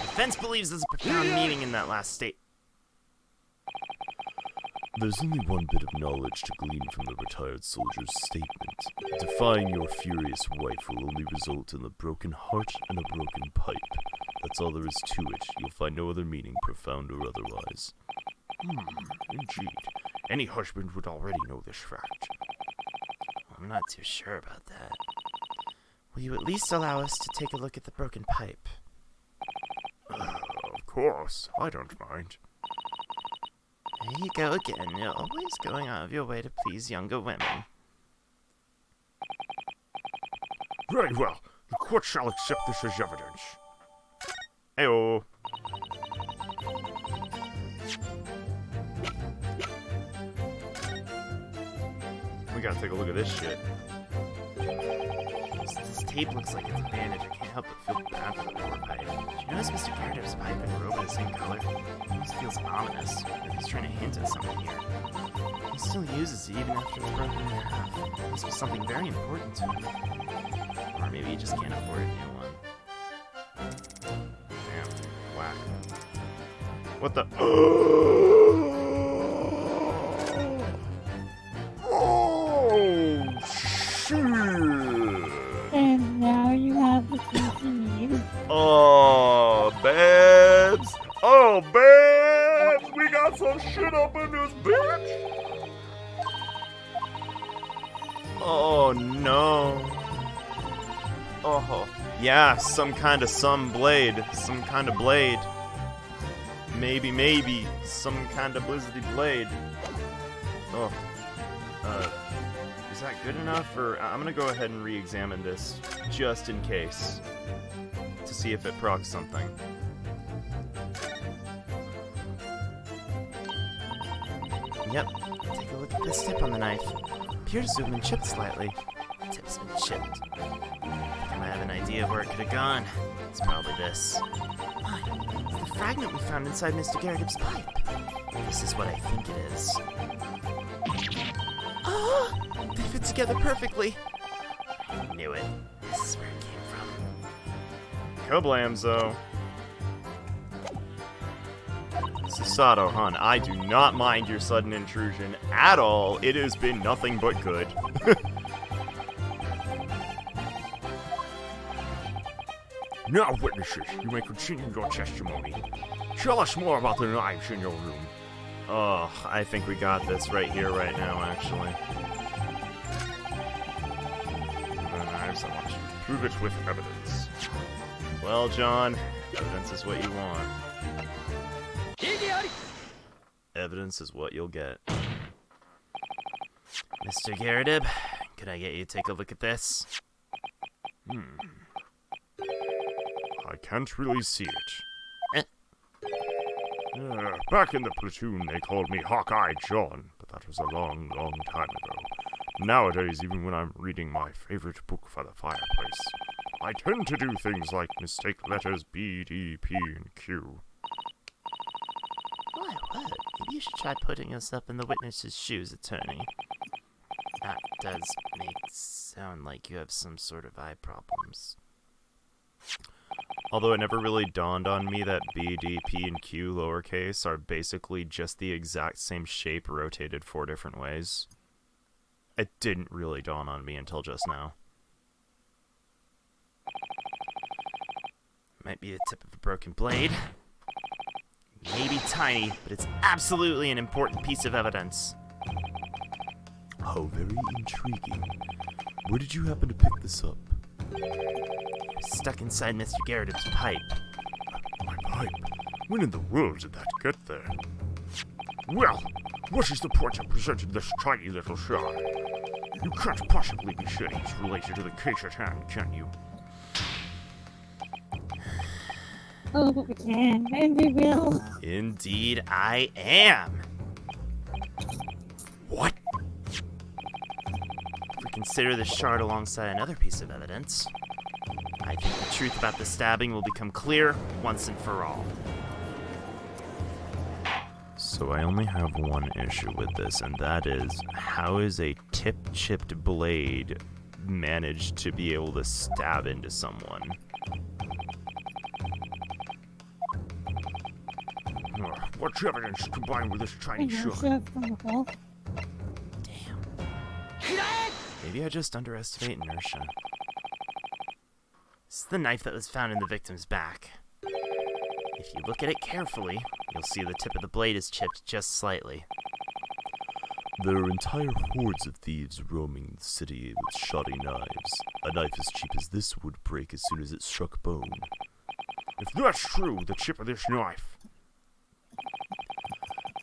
[SPEAKER 5] The defense believes there's a profound meaning in that last state.
[SPEAKER 3] There's only one bit of knowledge to glean from the retired soldier's statement. Defying your furious wife will only result in a broken heart and a broken pipe. That's all there is to it. You'll find no other meaning, profound or otherwise.
[SPEAKER 2] Indeed. Any husband would already know this fact.
[SPEAKER 6] I'm not too sure about that. Will you at least allow us to take a look at the broken pipe?
[SPEAKER 2] Of course, I don't mind.
[SPEAKER 6] There you go again. You're always going out of your way to please younger women.
[SPEAKER 2] Very well. The court shall accept this as evidence.
[SPEAKER 5] Ayo. We gotta take a look at this shit.
[SPEAKER 6] This tape looks like it's a bandage. I can't help but feel bad for the poor pipe. Did you notice Mr. Gyakut's pipe and robe are the same color? This feels ominous. He's trying to hint at something here. He still uses it even after it's broken in half. This was something very important to him. Or maybe he just can't afford a new one.
[SPEAKER 5] Damn. Whack. What the?
[SPEAKER 2] Oh, shit!
[SPEAKER 11] And now you have the PCs.
[SPEAKER 2] Oh, babes! Oh, babes! We got some shit up in this bitch!
[SPEAKER 5] Oh no. Oh. Yeah, some kind of blade. Some kind of blade. Maybe. Some kind of blizzardy blade. Oh. Is that good enough? Or I'm gonna go ahead and re-examine this, just in case. To see if it procs something.
[SPEAKER 6] Yep. Take a look at this tip on the knife. Appears to have been chipped slightly. The tip's been chipped. I think I might have an idea of where it could have gone. It's probably this. It's the fragment we found inside Mr. Gyakut's pipe. This is what I think it is. Ah! They fit together perfectly. I knew it. This is where it came from.
[SPEAKER 5] Kablamzo. Sasato, hon, I do not mind your sudden intrusion at all. It has been nothing but good.
[SPEAKER 2] Now, witnesses, you may continue your testimony. Tell us more about the knives in your room.
[SPEAKER 5] Oh, I think we got this right here, right now, actually.
[SPEAKER 2] The knives, I want you to prove it with evidence.
[SPEAKER 5] Well, John, evidence is what you want. Evidence is what you'll get.
[SPEAKER 6] Mr. Gyakut, could I get you to take a look at this?
[SPEAKER 2] I can't really see it. Back in the platoon, they called me Hawkeye John, but that was a long, long time ago. Nowadays, even when I'm reading my favorite book for the fireplace, I tend to do things like mistake letters B, D, P, and Q.
[SPEAKER 6] Why, what? Maybe you should try putting yourself in the witness's shoes, attorney. That does make sound like you have some sort of eye problems.
[SPEAKER 5] Although it never really dawned on me that B, D, P, and Q lowercase are basically just the exact same shape rotated 4 different ways. It didn't really dawn on me until just now.
[SPEAKER 6] Might be the tip of a broken blade. Maybe tiny, but it's absolutely an important piece of evidence.
[SPEAKER 3] How very intriguing. Where did you happen to pick this up?
[SPEAKER 6] It was stuck inside Mr. Gyakut's pipe.
[SPEAKER 2] My pipe? When in the world did that get there? Well, what is the point of presenting this tiny little shard? You can't possibly be saying it's related to the case at hand, can you?
[SPEAKER 11] Oh, we can, and we will.
[SPEAKER 6] Indeed, I am.
[SPEAKER 2] What?
[SPEAKER 6] If we consider this shard alongside another piece of evidence, I think the truth about the stabbing will become clear once and for all.
[SPEAKER 5] So I only have one issue with this, and that is, how is a tip-chipped blade managed to be able to stab into someone?
[SPEAKER 2] What evidence combined with this tiny shot?
[SPEAKER 11] Damn.
[SPEAKER 5] Maybe I just underestimate inertia. This is the knife that was found in the victim's back. If you look at it carefully, you'll see the tip of the blade is chipped just slightly.
[SPEAKER 3] There are entire hordes of thieves roaming the city with shoddy knives. A knife as cheap as this would break as soon as it struck bone.
[SPEAKER 2] If that's true, the chip of this knife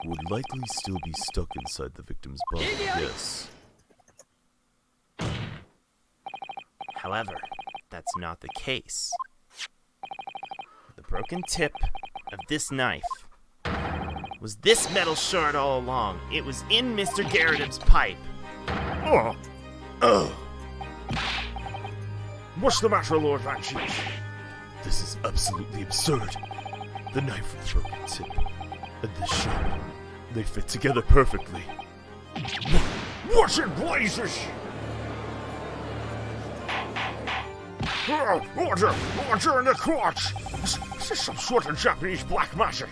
[SPEAKER 3] Would likely still be stuck inside the victim's body, yes.
[SPEAKER 5] However, that's not the case. The broken tip of this knife was this metal shard all along. It was in Mr. Gyakut's pipe.
[SPEAKER 2] What's the matter, Lord Van Cheese?
[SPEAKER 3] This is absolutely absurd. The knife with the broken tip and this shard, they fit together perfectly.
[SPEAKER 2] What's in blazes? Order! Order in the court! Is this some sort of Japanese black magic?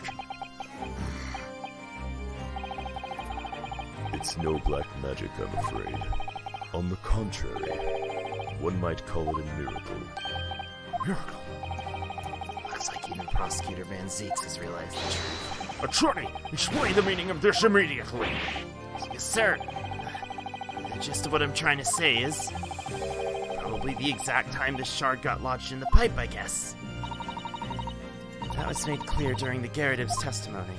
[SPEAKER 3] It's no black magic, I'm afraid. On the contrary, one might call it a miracle.
[SPEAKER 2] Miracle?
[SPEAKER 5] Looks like even Prosecutor Van Zeeks has realized the truth.
[SPEAKER 2] Attorney, explain the meaning of this immediately.
[SPEAKER 5] Yes, sir. The gist of what I'm trying to say is probably the exact time this shard got lodged in the pipe, I guess. That was made clear during the Gyakut's testimony.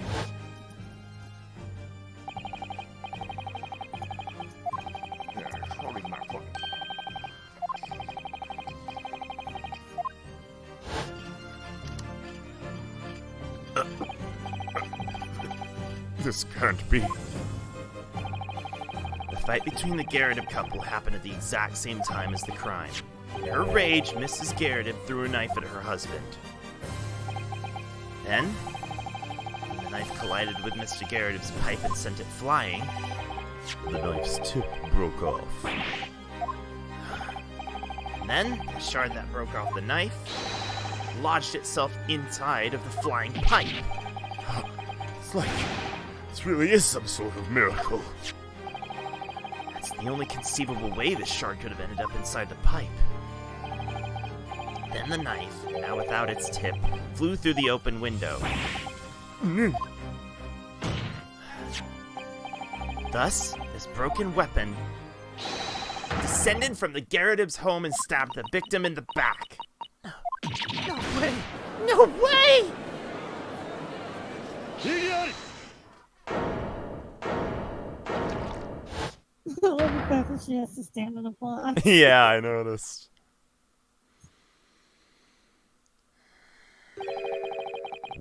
[SPEAKER 2] Holding my point. This can't be.
[SPEAKER 5] The fight between the Gyakuten couple happened at the exact same time as the crime. In her rage, Mrs. Gyakuten threw a knife at her husband. Then, when the knife collided with Mr. Gyakut's pipe and sent it flying,
[SPEAKER 3] The knife's tip broke off.
[SPEAKER 5] and then the shard that broke off the knife lodged itself inside of the flying pipe.
[SPEAKER 2] It's like this really is some sort of miracle.
[SPEAKER 5] That's the only conceivable way this shard could have ended up inside the pipe. Then the knife, now without its tip, flew through the open window. Thus, this broken weapon descended from the Gyakut's home and stabbed the victim in the back.
[SPEAKER 9] No way! No way!
[SPEAKER 11] I love the fact that she has to stand in a block.
[SPEAKER 5] Yeah, I noticed.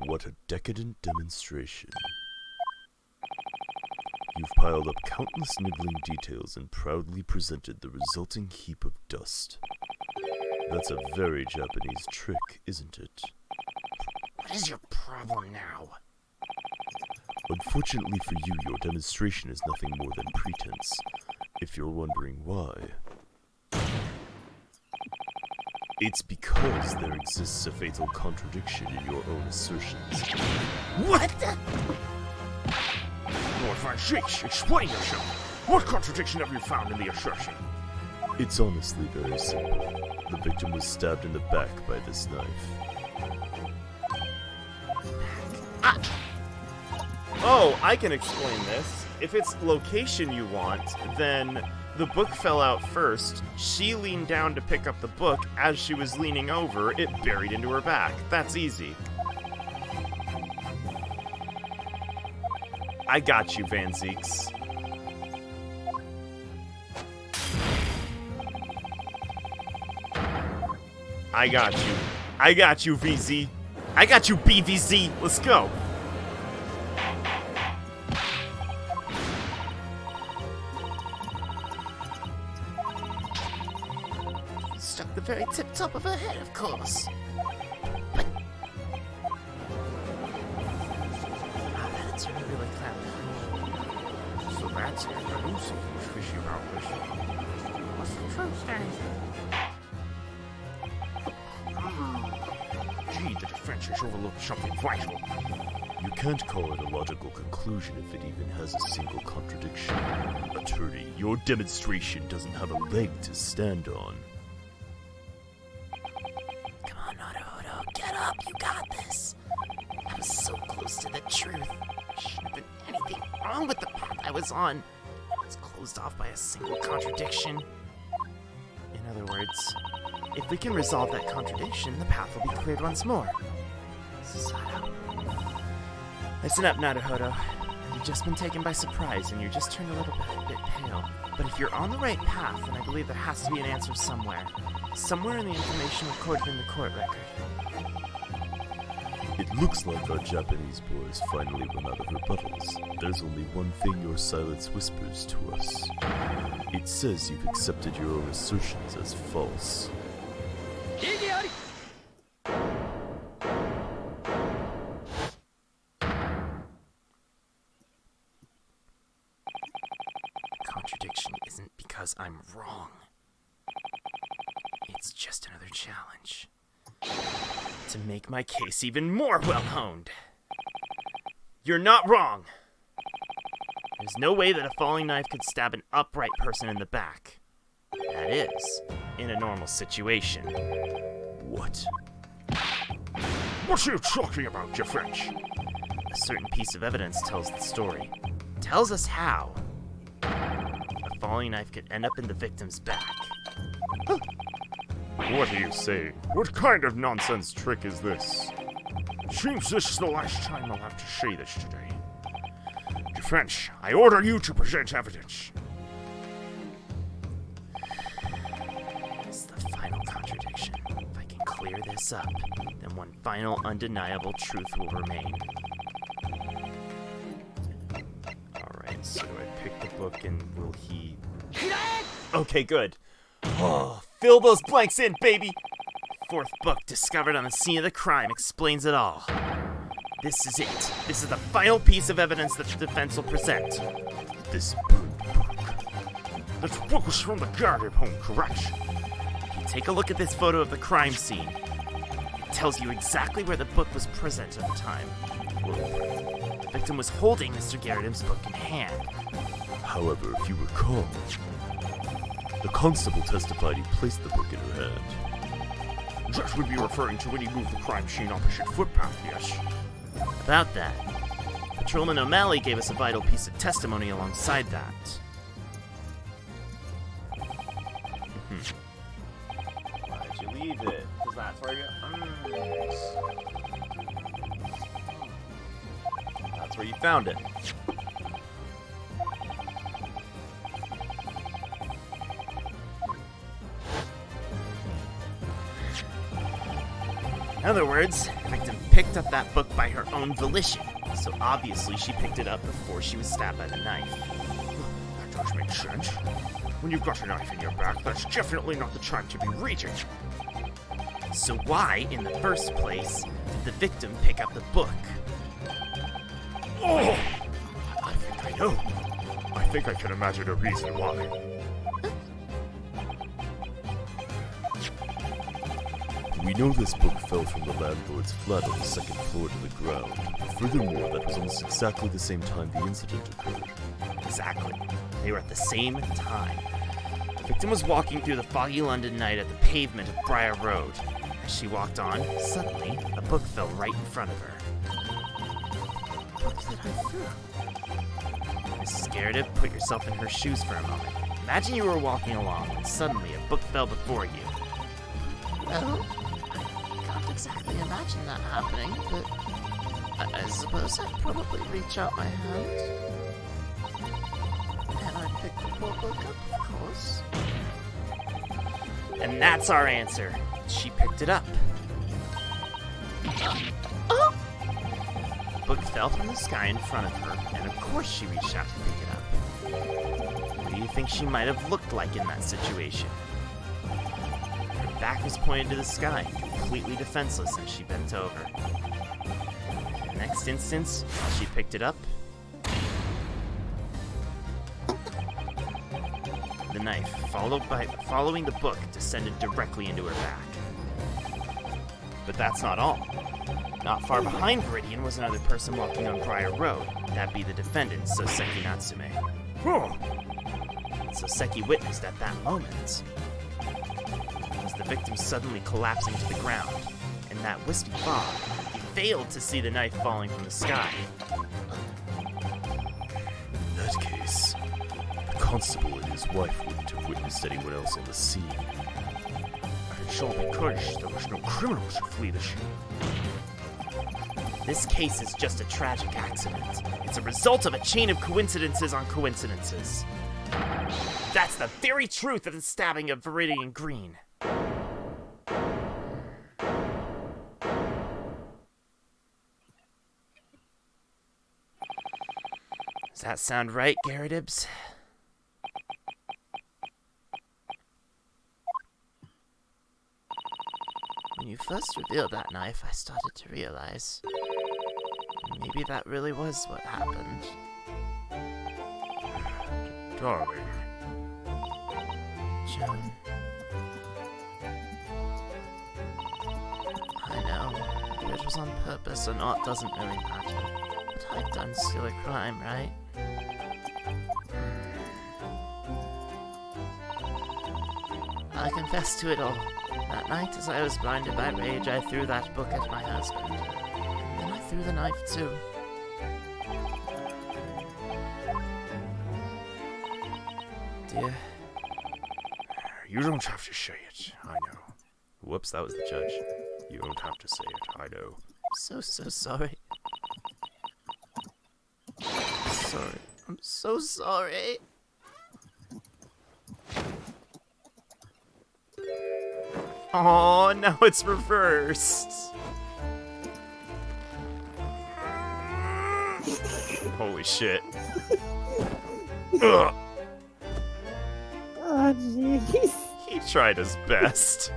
[SPEAKER 3] What a decadent demonstration. You've piled up countless niggling details and proudly presented the resulting heap of dust. That's a very Japanese trick, isn't it?
[SPEAKER 5] What is your problem now?
[SPEAKER 3] Unfortunately for you, your demonstration is nothing more than pretense. If you're wondering why, it's because there exists a fatal contradiction in your own assertions.
[SPEAKER 9] What the?
[SPEAKER 2] Lord Van Cheeks, explain yourself. What contradiction have you found in the assertion?
[SPEAKER 3] It's honestly very simple. The victim was stabbed in the back by this knife.
[SPEAKER 5] Oh, I can explain this. If it's location you want, then the book fell out first. She leaned down to pick up the book. As she was leaning over, it buried into her back. That's easy. I got you, Van Zeeks. I got you. I got you, VZ. I got you, BVZ. Let's go.
[SPEAKER 9] Struck the very tip top of her head, of course.
[SPEAKER 1] That's really clever.
[SPEAKER 2] So that's it. I do see who's fishy about this.
[SPEAKER 9] What's the truth, then?
[SPEAKER 2] Gee, the defense has overlooked something vital.
[SPEAKER 3] You can't call it a logical conclusion if it even has a single contradiction. Attorney, your demonstration doesn't have a leg to stand on.
[SPEAKER 4] Come on, Naruhodō, get up, you got this. I was so close to the truth. There shouldn't have been anything wrong with the path I was on. It was closed off by a single contradiction.
[SPEAKER 6] In other words, if we can resolve that contradiction, the path will be cleared once more. Susato. Listen up, Naruhodō. You've just been taken by surprise, and you're just turned a little bit pale. But if you're on the right path, then I believe there has to be an answer somewhere. Somewhere in the information recorded in the court record.
[SPEAKER 3] It looks like our Japanese boys finally run out of rebuttals. There's only one thing your silence whispers to us. It says you've accepted your own assertions as false.
[SPEAKER 6] Contradiction isn't because I'm wrong. It's just another challenge. To make my case even more well-honed. You're not wrong! There's no way that a falling knife could stab an upright person in the back. That is, in a normal situation.
[SPEAKER 3] What?
[SPEAKER 2] What are you talking about, you French?
[SPEAKER 6] A certain piece of evidence tells the story. Tells us how a falling knife could end up in the victim's back.
[SPEAKER 2] What are you saying? What kind of nonsense trick is this? Seems this is the last time I'll have to say this today. You French, I order you to present evidence.
[SPEAKER 6] It's the final contradiction. If I can clear this up, then one final undeniable truth will remain. Alright, so do I pick the book and will he... Okay, good. Oh, fill those blanks in, baby! Fourth book discovered on the scene of the crime explains it all. This is it. This is the final piece of evidence that the defense will present.
[SPEAKER 2] This burned book. This book was from the guarded home, correct?
[SPEAKER 6] Take a look at this photo of the crime scene. It tells you exactly where the book was present at the time. The victim was holding Mr. Gyakuten book in hand.
[SPEAKER 3] However, if you recall, the constable testified he placed the book in her hand.
[SPEAKER 2] That would be referring to when he moved the crime scene opposite footpath, yes?
[SPEAKER 6] About that, Patrolman O'Malley gave us a vital piece of testimony alongside that. Why'd you leave it? Because that's where that's where you found it. In other words, the victim picked up that book by her own volition, so obviously she picked it up before she was stabbed by the knife.
[SPEAKER 2] That does make sense. When you've got a knife in your back, that's definitely not the time to be reading.
[SPEAKER 6] So why, in the first place, did the victim pick up the book?
[SPEAKER 2] Oh! I think I know. I think I can imagine a reason why.
[SPEAKER 3] We know this book fell from the landlord's flat on the second floor to the ground. Furthermore, that was almost exactly the same time the incident occurred.
[SPEAKER 6] Exactly. They were at the same time. The victim was walking through the foggy London night at the pavement of Briar Road. As she walked on, suddenly, a book fell right in front of her. The book that I threw. Mrs. Gyakuten, put yourself in her shoes for a moment. Imagine you were walking along, and suddenly a book fell before you.
[SPEAKER 9] Well, I can't exactly imagine that happening, but I suppose I'd probably reach out my hand. And I'd pick the poor book up, of course.
[SPEAKER 6] And that's our answer. She picked it up.
[SPEAKER 9] Oh!
[SPEAKER 6] The book fell from the sky in front of her, and of course she reached out to pick it up. What do you think she might have looked like in that situation? Her back was pointed to the sky, completely defenseless as she bent over. In the next instance, while she picked it up, the knife, following the book, descended directly into her back. But that's not all. Not far behind Viridian was another person walking on Briar Road. That'd be the defendant, Soseki Natsume.
[SPEAKER 2] Huh.
[SPEAKER 6] Soseki witnessed at that moment as the victim suddenly collapsing to the ground. In that wispy fog, he failed to see the knife falling from the sky.
[SPEAKER 3] In that case, the constable and his wife wouldn't have witnessed anyone else on the scene.
[SPEAKER 2] And it's all because there was no criminals to flee the scene.
[SPEAKER 6] This case is just a tragic accident. It's a result of a chain of coincidences on coincidences. That's the very truth of the stabbing of Viridian Green. Does that sound right, Gyakuten?
[SPEAKER 4] When you first revealed that knife, I started to realize maybe that really was what happened.
[SPEAKER 2] Darling.
[SPEAKER 4] Joan. I know, whether it was on purpose or not doesn't really matter. But I've done still a crime, right? I confess to it all. That night, as I was blinded by rage, I threw that book at my husband. And then I threw the knife too.
[SPEAKER 6] Dear.
[SPEAKER 2] You don't have to say it, I know.
[SPEAKER 6] Whoops, that was the judge.
[SPEAKER 2] You don't have to say it, I know.
[SPEAKER 4] So sorry. Sorry. I'm so sorry.
[SPEAKER 6] Oh, now it's reversed. Holy shit. Ugh.
[SPEAKER 11] Oh, jeez.
[SPEAKER 6] He tried his best.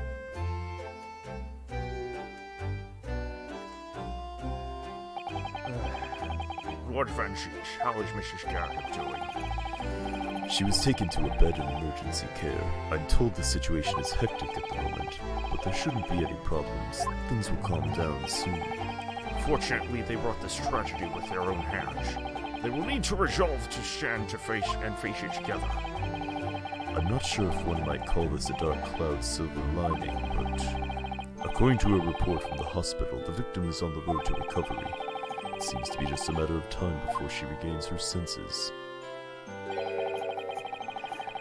[SPEAKER 2] Lord Francis, how is Mrs. Garrett doing?
[SPEAKER 3] She was taken to a bed in emergency care. I'm told the situation is hectic at the moment, but there shouldn't be any problems. Things will calm down soon.
[SPEAKER 2] Fortunately, they brought this tragedy with their own hands. They will need to resolve to stand to face it together.
[SPEAKER 3] I'm not sure if one might call this a dark cloud silver lining, but according to a report from the hospital, the victim is on the road to recovery. It seems to be just a matter of time before she regains her senses.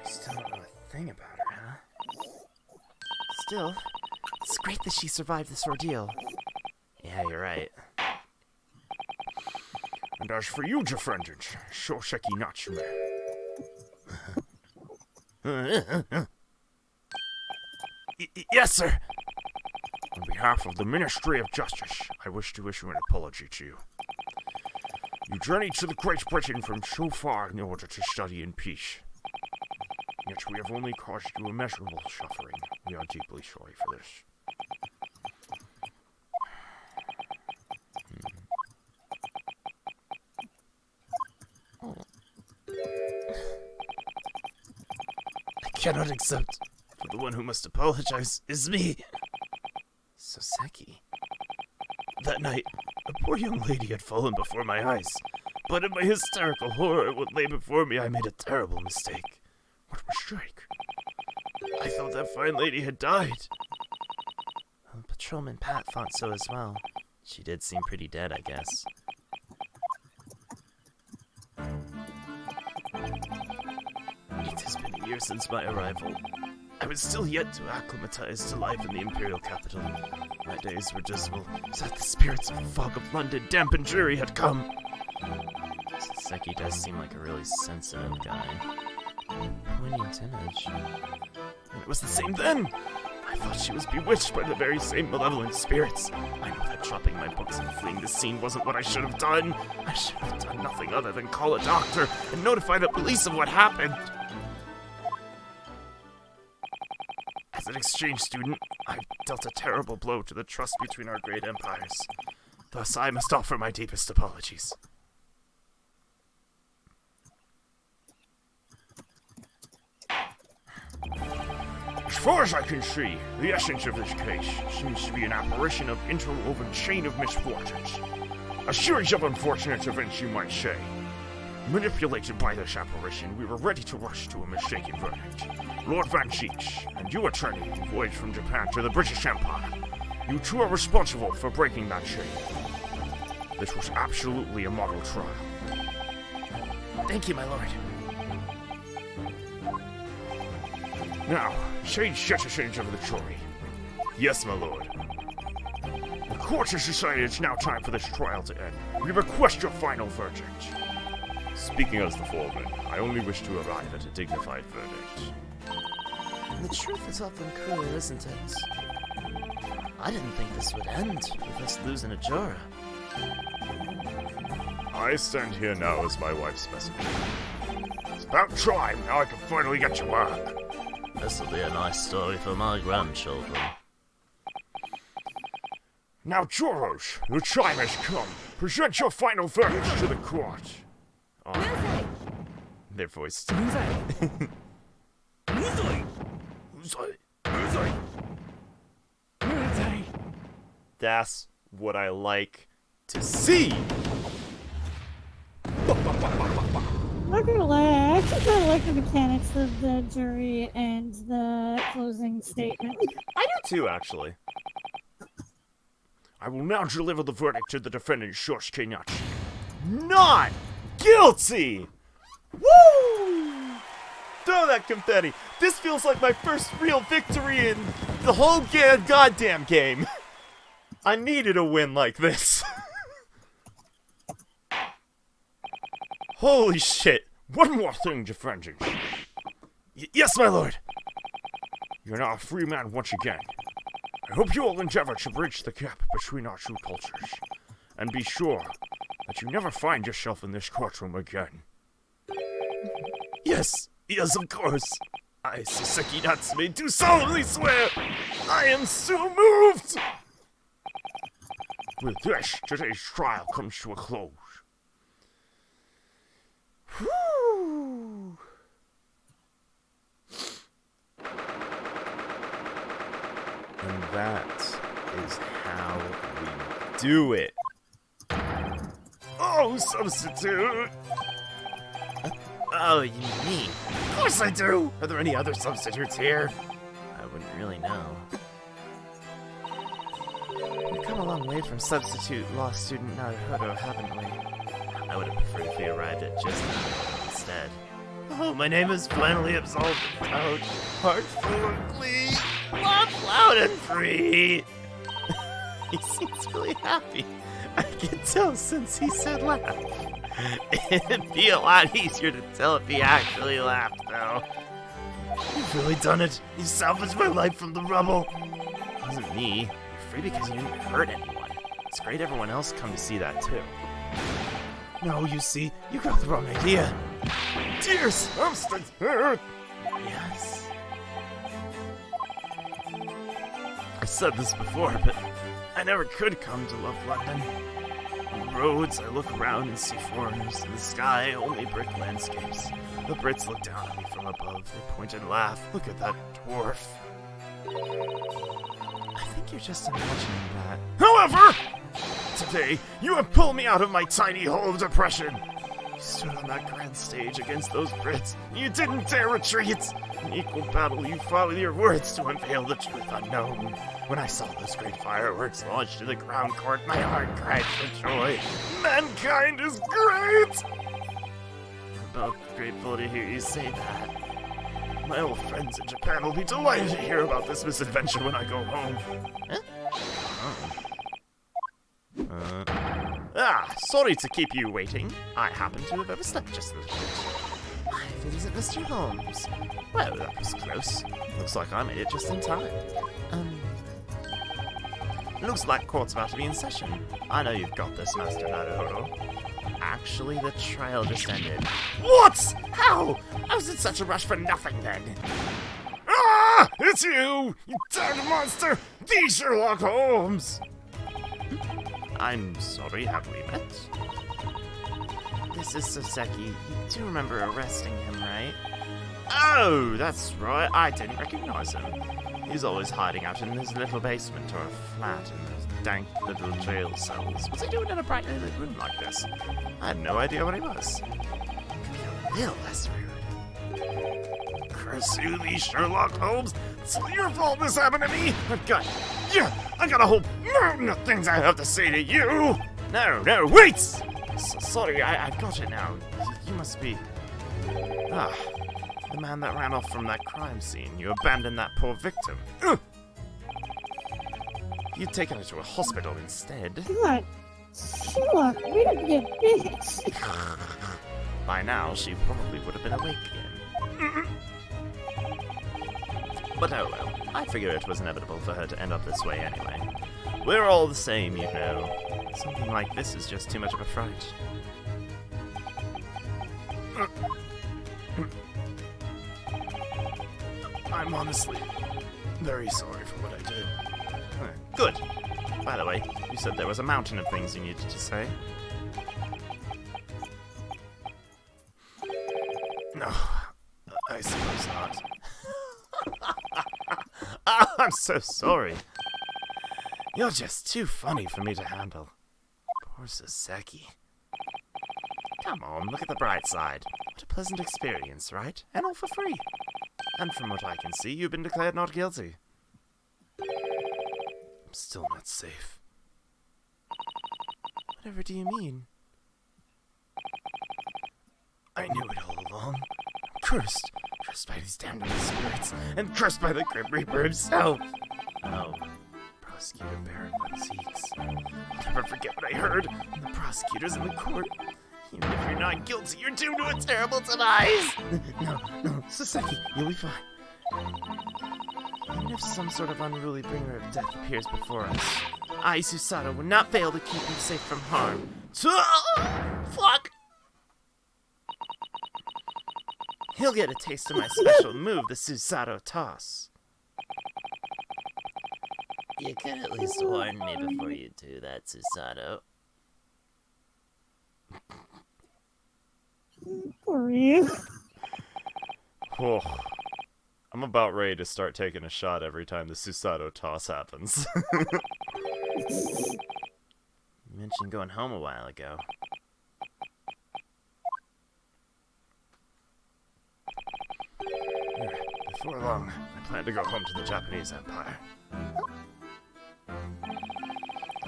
[SPEAKER 6] Still don't know a thing about her, huh? Still, it's great that she survived this ordeal. Yeah, you're right.
[SPEAKER 2] And as for you, defendant, Soseki Natsume.
[SPEAKER 6] Yes, sir!
[SPEAKER 2] On behalf of the Ministry of Justice, I wish to issue an apology to you. You journeyed to the Great Britain from so far in order to study in peace. Yet we have only caused you immeasurable suffering. We are deeply sorry for this.
[SPEAKER 6] I cannot accept, for the one who must apologize is me. Soseki. That night, a poor young lady had fallen before my eyes, but in my hysterical horror at what lay before me, I made a terrible mistake.
[SPEAKER 2] What mistake?
[SPEAKER 6] I thought that fine lady had died.
[SPEAKER 4] Well, Patrolman Pat thought so as well.
[SPEAKER 6] She did seem pretty dead, I guess. It has been a year since my arrival. I was still yet to acclimatize to life in the Imperial capital. My days were dismal, so that the spirits of the fog of London, damp and dreary, had come. Soseki does seem like a really sensitive guy. Poignant image. And it was the same then! I thought she was bewitched by the very same malevolent spirits. I know that dropping my books and fleeing the scene wasn't what I should have done. I should have done nothing other than call a doctor and notify the police of what happened. As an exchange student, I've dealt a terrible blow to the trust between our great empires. Thus, I must offer my deepest apologies.
[SPEAKER 2] As far as I can see, the essence of this case seems to be an apparition of interwoven chain of misfortunes. A series of unfortunate events, you might say. Manipulated by this apparition, we were ready to rush to a mistaken verdict. Lord Van Cheech, and you, attorney, who voyaged from Japan to the British Empire. You two are responsible for breaking that chain. This was absolutely a model trial.
[SPEAKER 6] Thank you, my lord.
[SPEAKER 2] Now, sage citizens of the jury.
[SPEAKER 3] Yes, my lord.
[SPEAKER 2] The court has decided it's now time for this trial to end. We request your final verdict.
[SPEAKER 3] Speaking as the foreman, I only wish to arrive at a dignified verdict.
[SPEAKER 6] The truth is often cruel, isn't it? I didn't think this would end with us losing a juror.
[SPEAKER 3] I stand here now as my wife's messenger.
[SPEAKER 2] It's about time. Now I can finally get to work.
[SPEAKER 8] This'll be a nice story for my grandchildren.
[SPEAKER 2] Now, jurors, the time has come. Present your final verdicts to the court.
[SPEAKER 5] Oh, their voice. That's what I like to see.
[SPEAKER 11] Not gonna lie, I actually kind of like the mechanics of the jury and the closing statement.
[SPEAKER 5] I do too, actually.
[SPEAKER 2] I will now deliver the verdict to the defendant, Shosuke Nachi.
[SPEAKER 5] Not guilty! Woo! Throw that confetti. This feels like my first real victory in the whole goddamn game. I needed a win like this. Holy shit.
[SPEAKER 2] One more thing, defendant.
[SPEAKER 5] Yes, my lord.
[SPEAKER 2] You're now a free man once again. I hope you will endeavor to bridge the gap between our two cultures. And be sure that you never find yourself in this courtroom again.
[SPEAKER 5] Yes, of course. I, Saseki Natsume, do solemnly swear. I am so moved.
[SPEAKER 2] With this, today's trial comes to a close.
[SPEAKER 5] Whew. And that is how we do it. Oh, substitute! Oh, you mean me? Of course I do! Are there any other substitutes here? I wouldn't really know. We've come a long way from substitute law student Naruhodō, haven't we? I would have preferred if we arrived at just Naruhodō instead. Oh, my name is finally absolved and proud. Heart full of glee. Laugh loud and free. He seems really happy. I can tell since he said laugh. It'd be a lot easier to tell if he actually laughed, though. You've really done it. You salvaged my life from the rubble. It wasn't me. You're free because you didn't hurt anyone. It's great everyone else come to see that, too. No, you see, you got the wrong idea. Dear substance hurt. Yes. I said this before, but I never could come to love London. On the roads, I look around and see foreigners. In the sky, only brick landscapes. The Brits look down at me from above. They point and laugh. Look at that dwarf. I think you're just imagining that. However, today, you have pulled me out of my tiny hole of depression. You stood on that grand stage against those Brits. You didn't dare retreat. In equal battle, you fought with your words to unveil the truth unknown. When I saw those great fireworks launched to the crown court, my heart cried for joy. Mankind is great! I'm both grateful to hear you say that. My old friends in Japan will be delighted to hear about this misadventure when I go home. Huh? Sorry to keep you waiting. I happen to have overslept just a little bit. If it isn't Mr. Holmes. Well, that was close. Looks like I made it just in time. Looks like court's about to be in session. I know you've got this, Master Naruhodō. Actually, the trial just ended. What? How? I was in such a rush for nothing then. Ah! It's you! You damned monster! The Sherlock Holmes! I'm sorry, have we met? This is Soseki. You do remember arresting him, right?
[SPEAKER 6] Oh, that's right. I didn't recognize him. He's always hiding out in his little basement or a flat in those dank little jail cells. What's he doing in a brightly lit room like this? I had no idea what he was. Could be a little less rude.
[SPEAKER 2] Curse you, me Sherlock Holmes. It's all your fault this happened to me. I got a whole mountain of things I have to say to you.
[SPEAKER 6] No, wait! Sorry, I've got it now. You must be... the man that ran off from that crime scene. You abandoned that poor victim. You'd taken her to a hospital instead.
[SPEAKER 11] God, Sherlock, way to be a bitch.
[SPEAKER 6] By now, she probably would have been awake again. But oh well, I figure it was inevitable for her to end up this way anyway. We're all the same, you know. Something like this is just too much of a fright.
[SPEAKER 2] I'm honestly very sorry for what I did.
[SPEAKER 6] Good. By the way, you said there was a mountain of things you needed to say.
[SPEAKER 2] No, I suppose not.
[SPEAKER 6] I'm so sorry. You're just too funny for me to handle. Poor Saseki. Come on, look at the bright side. What a pleasant experience, right? And all for free. And from what I can see, you've been declared not guilty.
[SPEAKER 2] I'm still not safe.
[SPEAKER 6] Whatever do you mean?
[SPEAKER 2] I knew it all along. Cursed by these damned evil spirits, and cursed by the Grim Reaper himself.
[SPEAKER 6] Oh.
[SPEAKER 2] Prosecutor Baron von Zeeks. I'll never forget what I heard when the prosecutors in the court. Even if you're not guilty, you're doomed to a terrible demise.
[SPEAKER 6] No, Saseki, you'll be fine. Even if some sort of unruly bringer of death appears before us, I, Susato, will not fail to keep him safe from harm. Fuck! He'll get a taste of my special move, the Susato toss.
[SPEAKER 8] You could at least warn me before you do that, Susato.
[SPEAKER 11] For you.
[SPEAKER 5] Oh, I'm about ready to start taking a shot every time the Susato toss happens.
[SPEAKER 6] You mentioned going home a while ago.
[SPEAKER 2] Before long, I plan to go home to the Japanese Empire.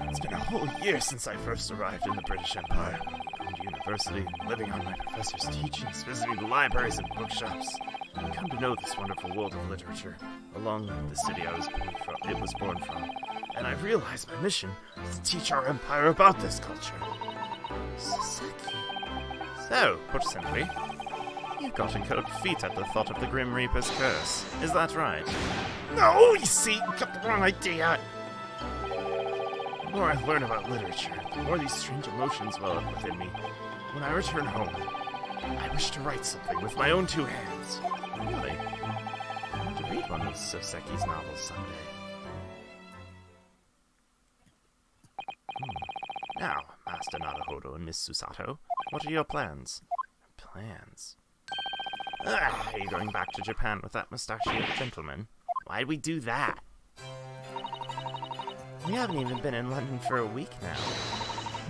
[SPEAKER 2] It's been a whole year since I first arrived in the British Empire. Going to university, living on my professor's teachings, visiting the libraries and bookshops. I've come to know this wonderful world of literature, along with the city it was born from. And I realized my mission is to teach our empire about this culture.
[SPEAKER 6] Saseki. So, put simply, you've got cold feet at the thought of the Grim Reaper's curse. Is that right?
[SPEAKER 2] No, you see, you got the wrong idea. The more I learn about literature, the more these strange emotions well up within me. When I return home, I wish to write something with my own two hands.
[SPEAKER 6] Really? I want to read one of Saseki's novels someday. Now, Master Naruhodō and Miss Susato, what are your plans? Plans? Are you going back to Japan with that mustachioed gentleman? Why'd we do that? We haven't even been in London for a week now.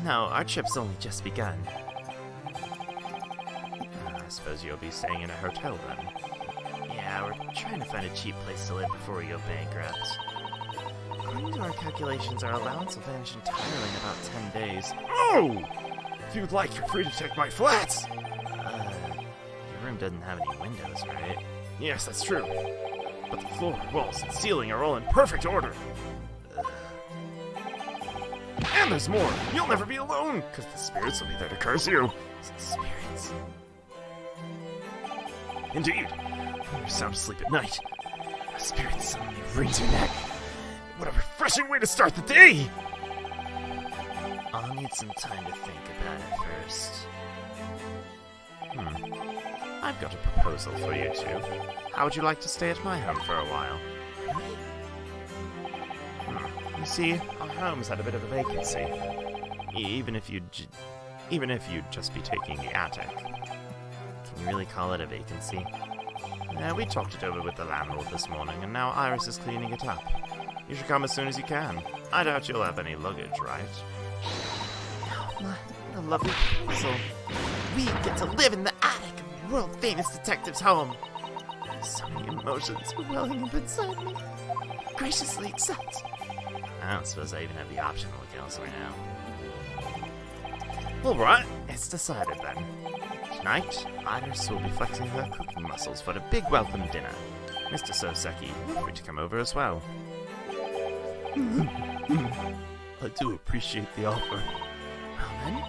[SPEAKER 6] No, our trip's only just begun. I suppose you'll be staying in a hotel then. Yeah, we're trying to find a cheap place to live before we go bankrupt. According to our calculations, our allowance will vanish entirely in about 10 days.
[SPEAKER 2] Oh! If you'd like, you're free to take my flats!
[SPEAKER 6] Your room doesn't have any windows, right?
[SPEAKER 2] Yes, that's true. But the floor, walls, and ceiling are all in perfect order. And there's more! You'll never be alone! Because the spirits will be there to curse you!
[SPEAKER 6] Spirits?
[SPEAKER 2] Indeed. When you're sound asleep at night, a spirit suddenly wrings your neck. What a refreshing way to start the day!
[SPEAKER 8] I'll need some time to think about it first.
[SPEAKER 6] I've got a proposal for you two. How would you like to stay at my home for a while? You see, our home's had a bit of a vacancy. Even if you'd just be taking the attic. Can you really call it a vacancy?
[SPEAKER 5] We talked it over with the landlord this morning, and now Iris is cleaning it up. You should come as soon as you can. I doubt you'll have any luggage, right?
[SPEAKER 4] The lovely proposal. We get to live in the attic of the world-famous detective's home. So many emotions are welling up inside me. Graciously accept.
[SPEAKER 5] I don't suppose I even have the option to look elsewhere now.
[SPEAKER 6] Alright.
[SPEAKER 5] It's decided then. Tonight, Iris will be flexing her cooking muscles for a big welcome dinner. Mr. Soseki, feel free to come over as well.
[SPEAKER 3] I do appreciate the offer.
[SPEAKER 4] Well then,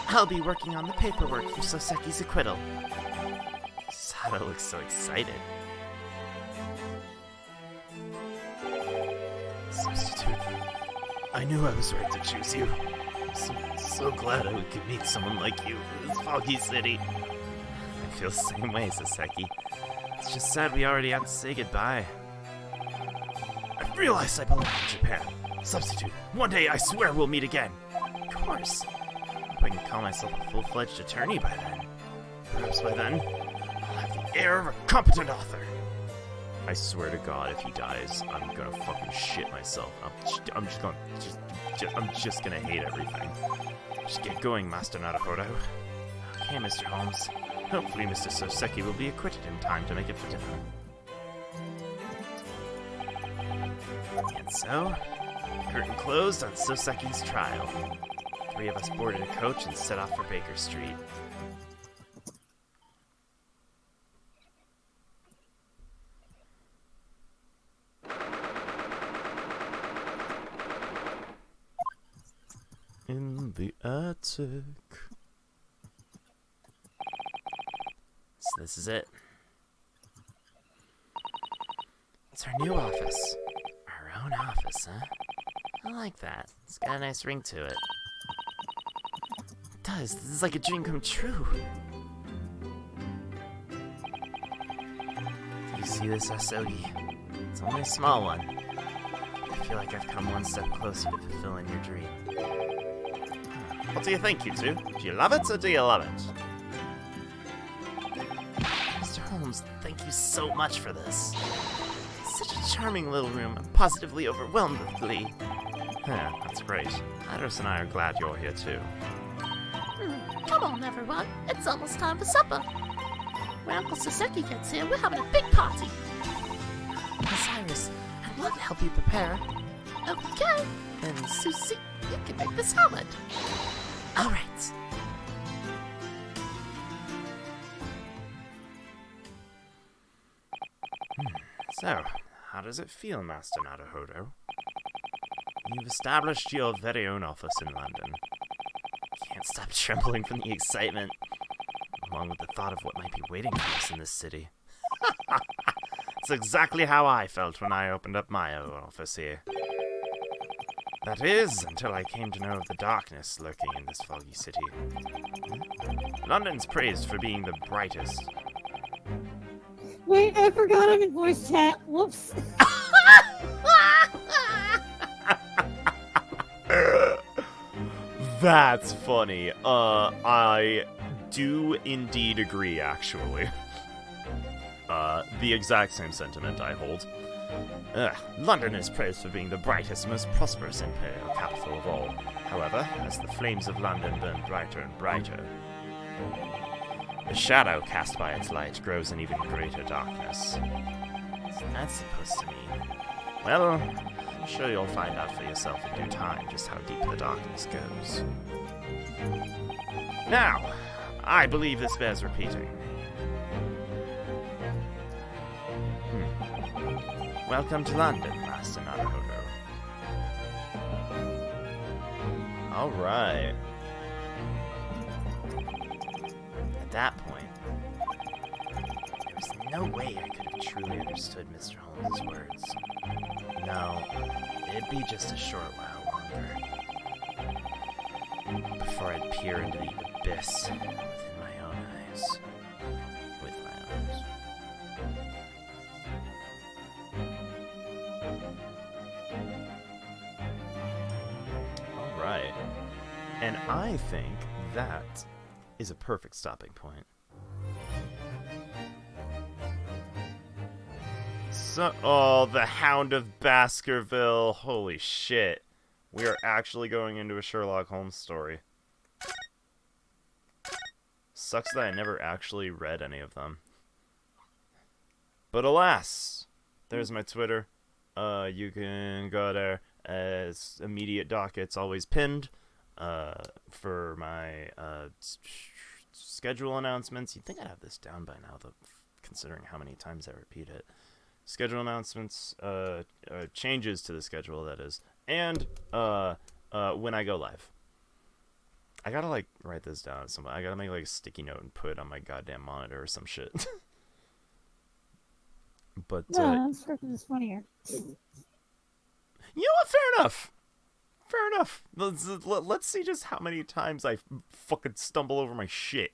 [SPEAKER 4] I'll be working on the paperwork for Soseki's acquittal.
[SPEAKER 5] Sato looks so excited.
[SPEAKER 3] Substitute. I knew I was right to choose you. So glad I could meet someone like you in this foggy city.
[SPEAKER 5] I feel the same way, Soseki. It's just sad we already had to say goodbye.
[SPEAKER 6] I realize I belong in Japan. Substitute, one day I swear we'll meet again.
[SPEAKER 4] Of course.
[SPEAKER 5] Hope I can call myself a full-fledged attorney by then.
[SPEAKER 6] Perhaps by then, I'll have the air of a competent author.
[SPEAKER 5] I swear to God, if he dies, I'm gonna fucking shit myself. I'm just gonna hate everything. Just get going, Master Naruhodō. Okay, Mr. Holmes. Hopefully Mr. Soseki will be acquitted in time to make it for dinner. And so, curtain closed on Soseki's trial. 3 of us boarded a coach and set off for Baker Street.
[SPEAKER 3] In the attic.
[SPEAKER 5] So this is it. It's our new office. Our own office, huh? I like that. It's got a nice ring to it. It does. This is like a dream come true. Do you see this, Asogi? It's only a small one. I feel like I've come one step closer to fulfilling your dream. What do you think, you two? Do you love it or do you love it? Mr. Holmes, thank you so much for this. It's such a charming little room. I'm positively overwhelmed with glee. Yeah, that's great. Iris and I are glad you're here too.
[SPEAKER 9] Come on, everyone. It's almost time for supper. When Uncle Soseki gets here, we're having a big party. Miss Iris, I'd love to help you prepare. Okay. And Susie, you can make the salad. All right.
[SPEAKER 5] So, how does it feel, Master Naruhodō? You've established your very own office in London. Can't stop trembling from the excitement, along with the thought of what might be waiting for us in this city. It's exactly how I felt when I opened up my own office here. That is, until I came to know of the darkness lurking in this foggy city. London's praised for being the brightest.
[SPEAKER 11] Wait, I forgot I'm in voice chat. Whoops.
[SPEAKER 5] That's funny. I do indeed agree, actually. The exact same sentiment I hold. London is praised for being the brightest, most prosperous imperial capital of all. However, as the flames of London burn brighter and brighter, the shadow cast by its light grows in even greater darkness. What's that supposed to mean? Well, I'm sure you'll find out for yourself in due time just how deep the darkness goes. Now, I believe this bears repeating. Welcome to London, Master Naruhodō. Alright. At that point, there was no way I could have truly understood Mr. Holmes' words. No, it'd be just a short while longer before I'd peer into the abyss within my own eyes. With my eyes. Alright. And I think that is a perfect stopping point. So, oh, the Hound of Baskerville. Holy shit. We are actually going into a Sherlock Holmes story. Sucks that I never actually read any of them. But alas, there's my Twitter. You can go there as immediate docket's always pinned. For my schedule announcements. You'd think I'd have this down by now, though, considering how many times I repeat it. Schedule announcements, changes to the schedule, that is, and when I go live. I gotta, like, write this down somewhere. I gotta make, like, a sticky note and put it on my goddamn monitor or some shit. But,
[SPEAKER 11] No, script is funnier.
[SPEAKER 5] you know what? Fair enough. Fair enough. Let's see just how many times I fucking stumble over my shit.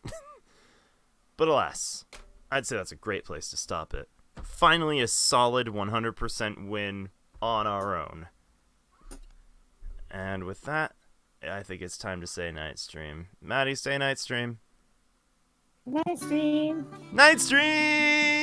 [SPEAKER 5] But alas, I'd say that's a great place to stop it. Finally, a solid 100% win on our own. And with that, I think it's time to say night stream. Maddie, say night stream.
[SPEAKER 11] Night stream.
[SPEAKER 5] Night stream!